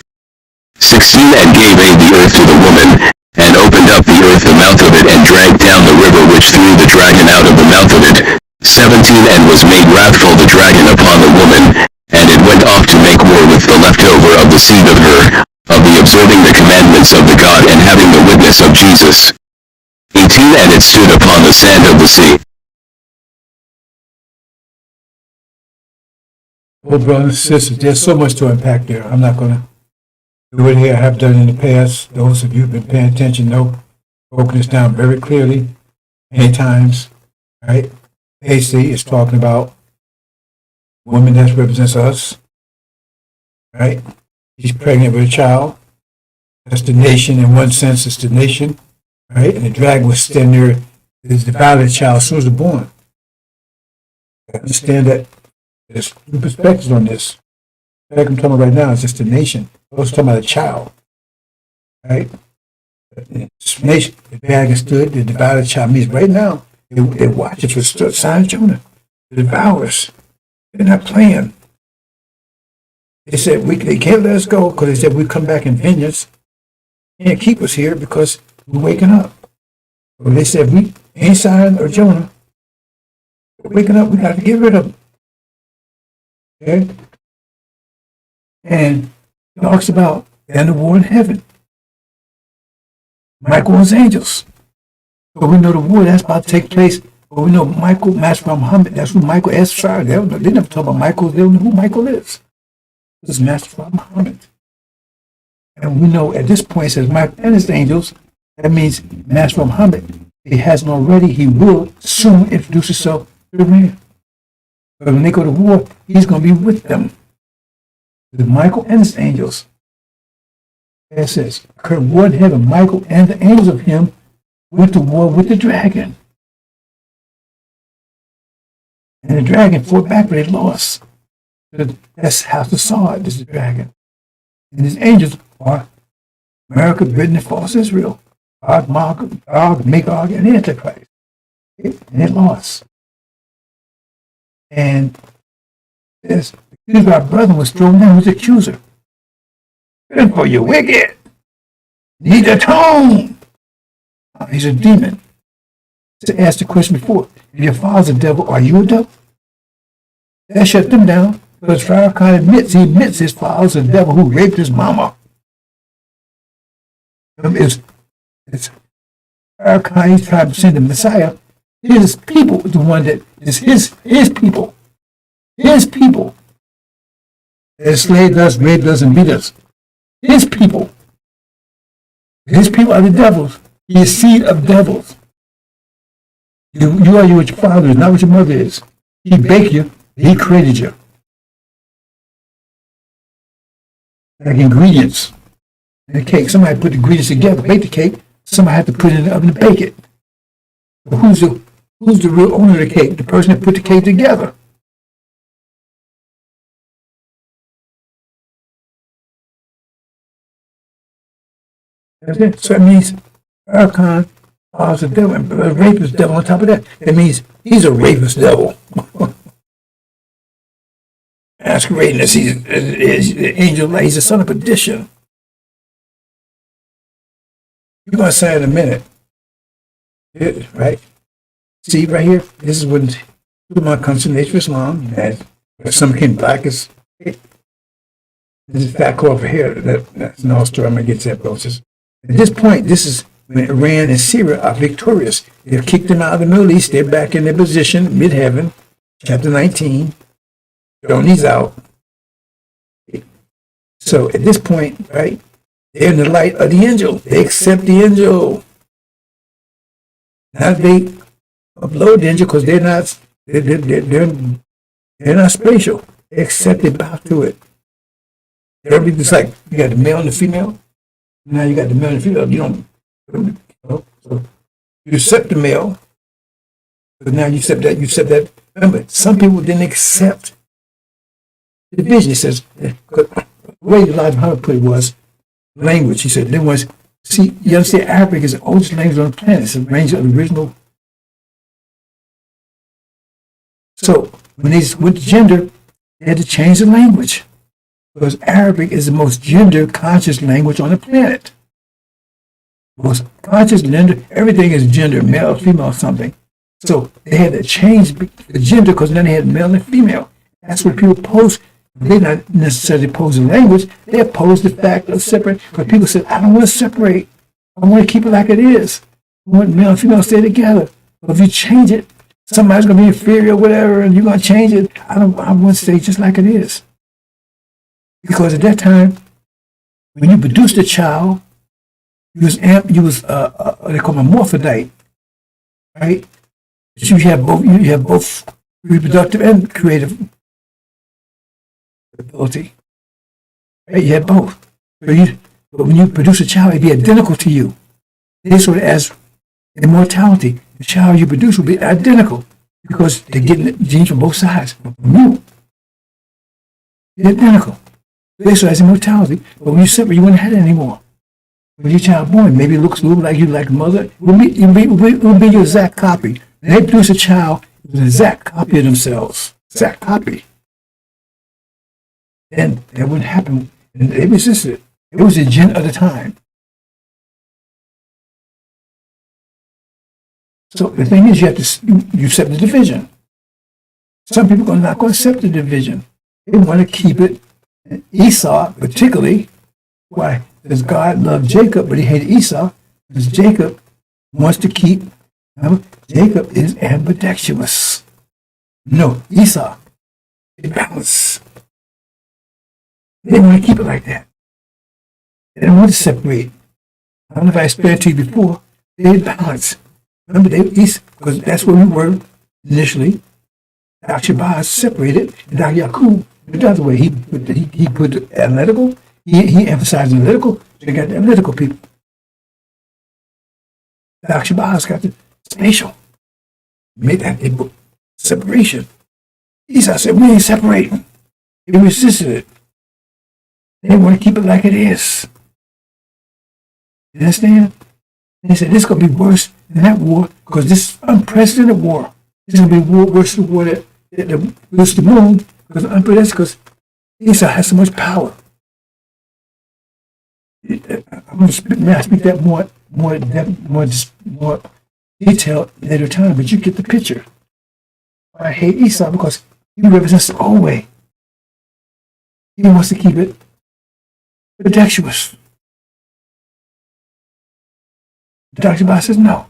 16. And gave the earth to the woman, and opened up the earth the mouth of it, and dragged down the river which threw the dragon out of the mouth of it. 17. And was made wrathful the dragon upon the woman, and it went off to make war with the leftover of the seed of her, of the observing the commandments of the God and having the witness of Jesus. 18. And it stood upon the sand of the sea. Well, brothers and sisters, there's so much to unpack there. I'm not going to do it here. I have done it in the past. Those of you who've been paying attention know, broken this down very clearly many times, right? AC is talking about woman that represents us, right? She's pregnant with a child. That's the nation. In one sense, it's the nation, right? And the dragon was standing there. It is devoured the child as soon as they're born. I understand that there's two perspectives on this. The fact I'm talking about right now is just the nation. I was talking about a child, right? This nation, the dragon stood, the devoured child means right now, they watch it for the sign of Jonah. The devourers. They're not playing. They said, they can't let us go because they said we come back in vengeance. They can't keep us here because we're waking up. So they said, we ain't sign or Jonah. We're waking up, we got to get rid of them. Okay? And it talks about the end of war in heaven. Michael and his angels. So we know the war that's about to take place. But we know Michael, Master Muhammad, that's who Michael is. Sorry, they never talk about Michael. They don't know who Michael is. This is Master Muhammad. And we know at this point it says Michael and his angels. That means Master Muhammad, he hasn't already, he will soon introduce himself to the man. But when they go to war, he's going to be with them. With Michael and his angels. It says, occurred war in heaven. Michael and the angels of him went to war with the dragon. And the dragon fought back, but they lost. That's how the sword is the dragon. And his angels are America, Britain, and false Israel. God, Magog, and Antichrist. And they lost. And this accuser of our brother was thrown down with the accuser. Good for you, wicked. Need to atone. He's a demon. To ask the question before, if your father's a devil, are you a devil? That shut them down. Because Farrakhan admits his father's a devil who raped his mama. It's Farrakhan, he's trying to send the Messiah. His people is the one that is his people. His people. That enslaved us, raped us, and beat us. His people. His people are the devils. He is seed of devils. You are what your father is, not what your mother is. He baked you. He created you. Like ingredients in a cake. Somebody put the ingredients together, bake the cake. Somebody had to put it in the oven to bake it. But who's the real owner of the cake? The person that put the cake together. That's it. So it means Farrakhan is a devil, and a rapist devil on top of that. It means he's a rapist devil. Masquerading as he's the angel, he's the son of perdition. You're going to say in a minute. Right? See, right here, this is when Superman comes to the nature of Islam, and some came black as this is fat over here. That's no story. I'm going to get to that process. At this point, this is when Iran and Syria are victorious. They've kicked them out of the Middle East. They're back in their position, mid-heaven, chapter 19. Throwing these out. So at this point, right, they're in the light of the angel. They accept the angel. Now they upload the angel because they're not spatial. They accept it, bow to it. Everything's like you got the male and the female. Now you got the male and the female. You don't. So you accept the male, but now you accept that. You accept that. Remember, some people didn't accept the vision. He says, the way Elijah Muhammad put it was language. He said, there was, see, you understand, Arabic is the oldest language on the planet. It's a range of the original. So when they went to gender, they had to change the language because Arabic is the most gender-conscious language on the planet. Most conscious gender, everything is gender, male, female, something. So they had to change the gender because then they had male and female. That's what people post. They not necessarily oppose the language, they oppose the fact of separate. Because people say, I don't want to separate. I want to keep it like it is. I want male and female to stay together. But if you change it, somebody's going to be inferior or whatever, and you're going to change it. I want to stay just like it is. Because at that time, when you produced a child, you was they call them morphodite, right? So you have both reproductive and creative ability. Right? You have both. But when you produce a child, it'd be identical to you. They sort of as immortality. The child you produce will be identical because they're getting the genes from both sides. From you. They're identical. They sort of as immortality. But when you separate, you wouldn't have it anymore. When your child born, maybe it looks a little like you, like mother. It will be your exact copy. When they produce a child, it's an exact copy of themselves. Exact copy. And that wouldn't happen. And they resisted. It was the agenda of the time. So the thing is, you have to you accept the division. Some people are not going to accept the division. They want to keep it. And Esau, particularly, why? Because God loved Jacob, but he hated Esau. Because Jacob wants to keep. Remember, Jacob is ambidextrous. No, Esau is balanced. They want to keep it like that. They don't want to separate. I don't know if I explained it to you before. They balance. Remember, because that's where we were initially. Dr. Shabazz separated, and Dr. Yakub the other way. He put the analytical, he emphasized analytical, so you got the analytical people. Dr. Shabazz got the spatial. Made that separation. Esau said, we ain't separating. He resisted it. They want to keep it like it is. You understand? And he said, this is going to be worse than that war because this is unprecedented war. This is going to be worse than the war that was the moon because unprecedented because Esau has so much power. I'm going to speak that more detailed later time, but you get the picture. I hate Esau because he represents the old way. He wants to keep it contextuous. Dr. Boss says, no.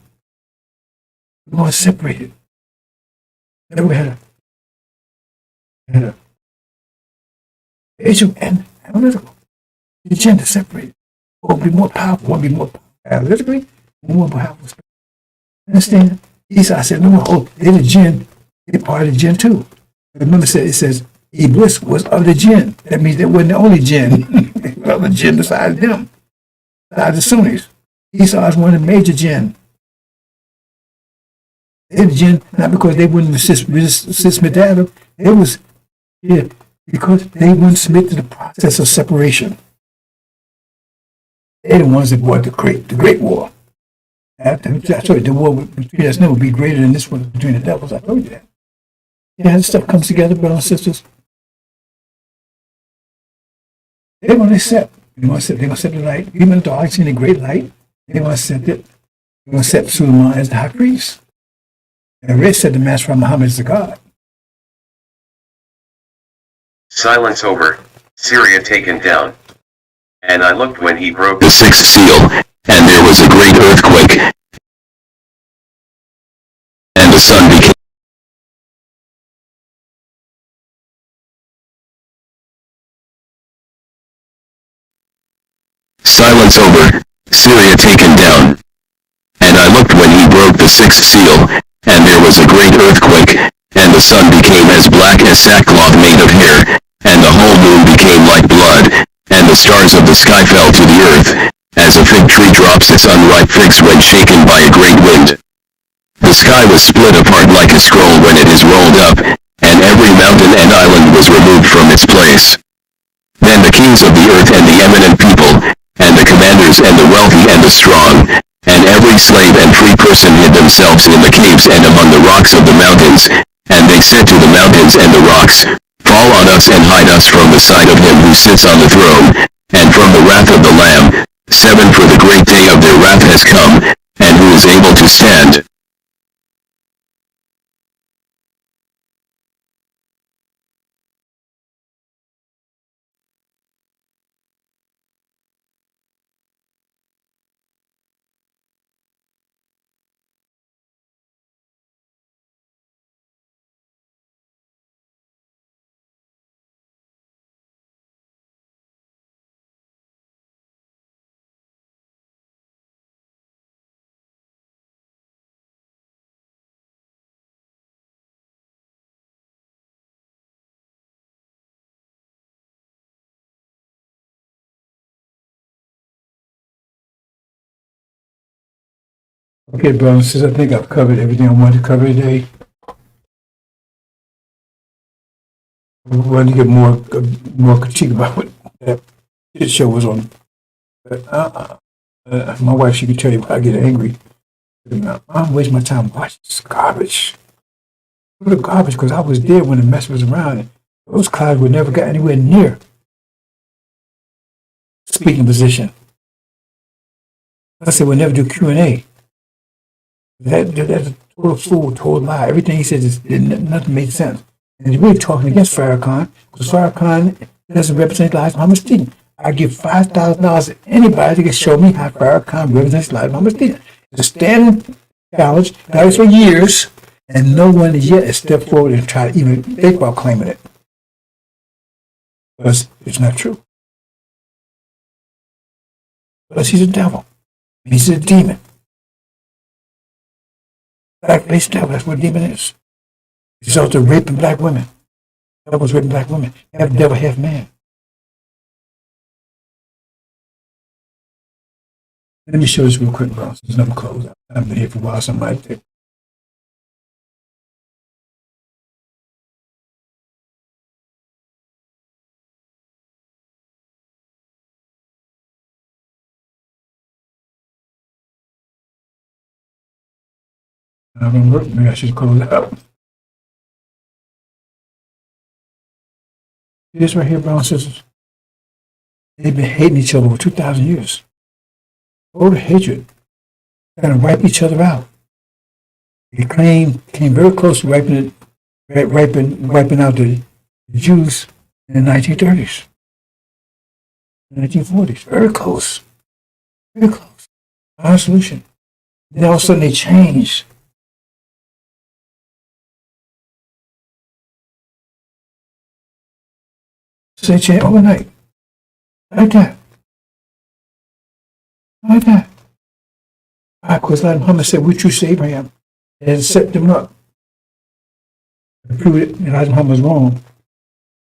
We're going to separate it. Then we had a spatial and analytical. The agenda separated. One will be more powerful, one will be more powerful analytically, more powerful. Understand? Esau said, no, they're the jinn. They're part of the jinn too. Remember, it says, Iblis was of the jinn. That means they wasn't the only jinn. There were other jinn besides them, besides the Sunnis. Esau is one of the major jinn. They're the jinn, not because they wouldn't resist Adam. It was because they wouldn't submit to the process of separation. They're the ones that brought the great war. I told you the war between us now would be greater than this one between the devils. I told you that. Yeah, this stuff comes together, brothers and sisters. They're going to accept. They're going to set the light. Even though I've seen a great light, they're going to set it. They're going to set Suleiman as the high priest. And Red said the Master Muhammad is the God. Silence over. Syria taken down. And I looked when he broke the sixth seal, and there was a great earthquake, and the sun became silence over, Syria taken down. And I looked when he broke the sixth seal, and there was a great earthquake, and the sun became as black as sackcloth made of hair, and the whole moon became like blood, and the stars of the sky fell to the earth, as a fig tree drops its unripe figs when shaken by a great wind. The sky was split apart like a scroll when it is rolled up, and every mountain and island was removed from its place. Then the kings of the earth and the eminent people, and the commanders and the wealthy and the strong, and every slave and free person hid themselves in the caves and among the rocks of the mountains, and they said to the mountains and the rocks, fall on us and hide us from the sight of him who sits on the throne, and from the wrath of the Lamb. 7 For the great day of their wrath has come, and who is able to stand? Okay, brothers and sisters, I think I've covered everything I wanted to cover today. I wanted to get more critique about what that shit show was on. But, my wife, she could tell you when I get angry. I'm wasting my time watching this garbage. What a garbage, because I was there when the mess was around. And those clouds would never get anywhere near speaking position. I said we'll never do Q&A. That's a total fool, total lie. Everything he says nothing made sense. And he's really talking against Farrakhan, because Farrakhan doesn't represent Elijah Muhammad student. I give $5,000 to anybody that can show me how Farrakhan represents Elijah Muhammad student. It's a standing challenge, got it for years, and no one yet has stepped forward and tried to even think about claiming it. Because it's not true. Because he's a devil. He's a demon. Black-faced devil, that's what a demon is. result of raping black women. The devil was raping black women. Half devil, half man. Let me show this real quick, bro. There's no close. I've been here for a while, something like that. Not gonna work. Maybe I should close it out. See this right here, brothers and sisters? They've been hating each other for 2,000 years. Total hatred. Trying to wipe each other out. They came very close to wiping out the Jews in the 1930s, 1940s. Very close. Very close. Our solution. Then all of a sudden they changed. So they changed overnight. Like that. Like that. Of course, Muhammad said, we choose Abraham and set them up. To prove that Elijah Muhammad was wrong.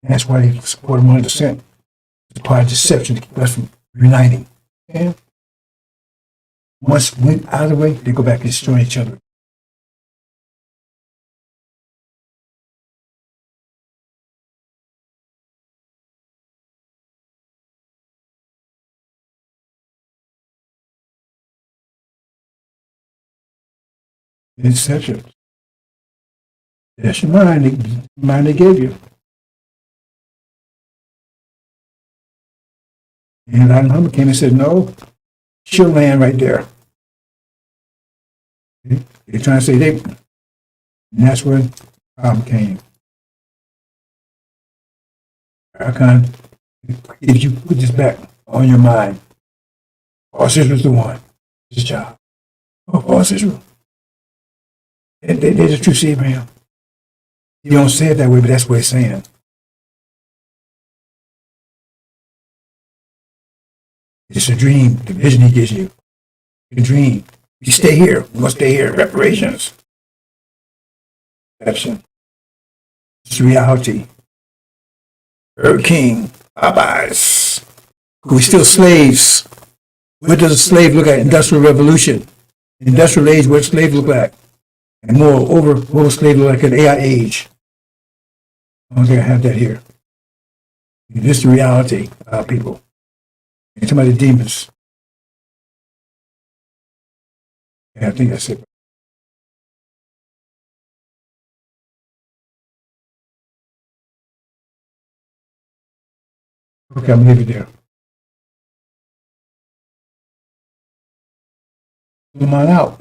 And that's why they supported 100%. It's part of deception to keep us from uniting. Okay? Once we went out of the way, they go back and destroy each other. Deception. That's your mind. The mind they gave you. And Elijah Muhammad came and said, no, it's your land right there. Okay? They're trying to say they, and that's where the problem came. Farrakhan, if you put this back on your mind, Paul Israel's the one. It's his job. Oh, Paul Israel. They're the true seed, Abraham. You don't say it that way, but that's what it's saying. It's a dream, the vision he gives you. A dream. You stay here. We must stay here. Reparations. Perception. It's reality. Burger King. Popeyes. We're still slaves. What does a slave look like? Industrial revolution. Industrial age, what slaves look like? And moreover, what will slaves look like in AI age? I don't think I have that here. This is the reality of people. You're talking about the demons. Yeah, I think that's it. Okay, I'm going to leave it there. Come on out.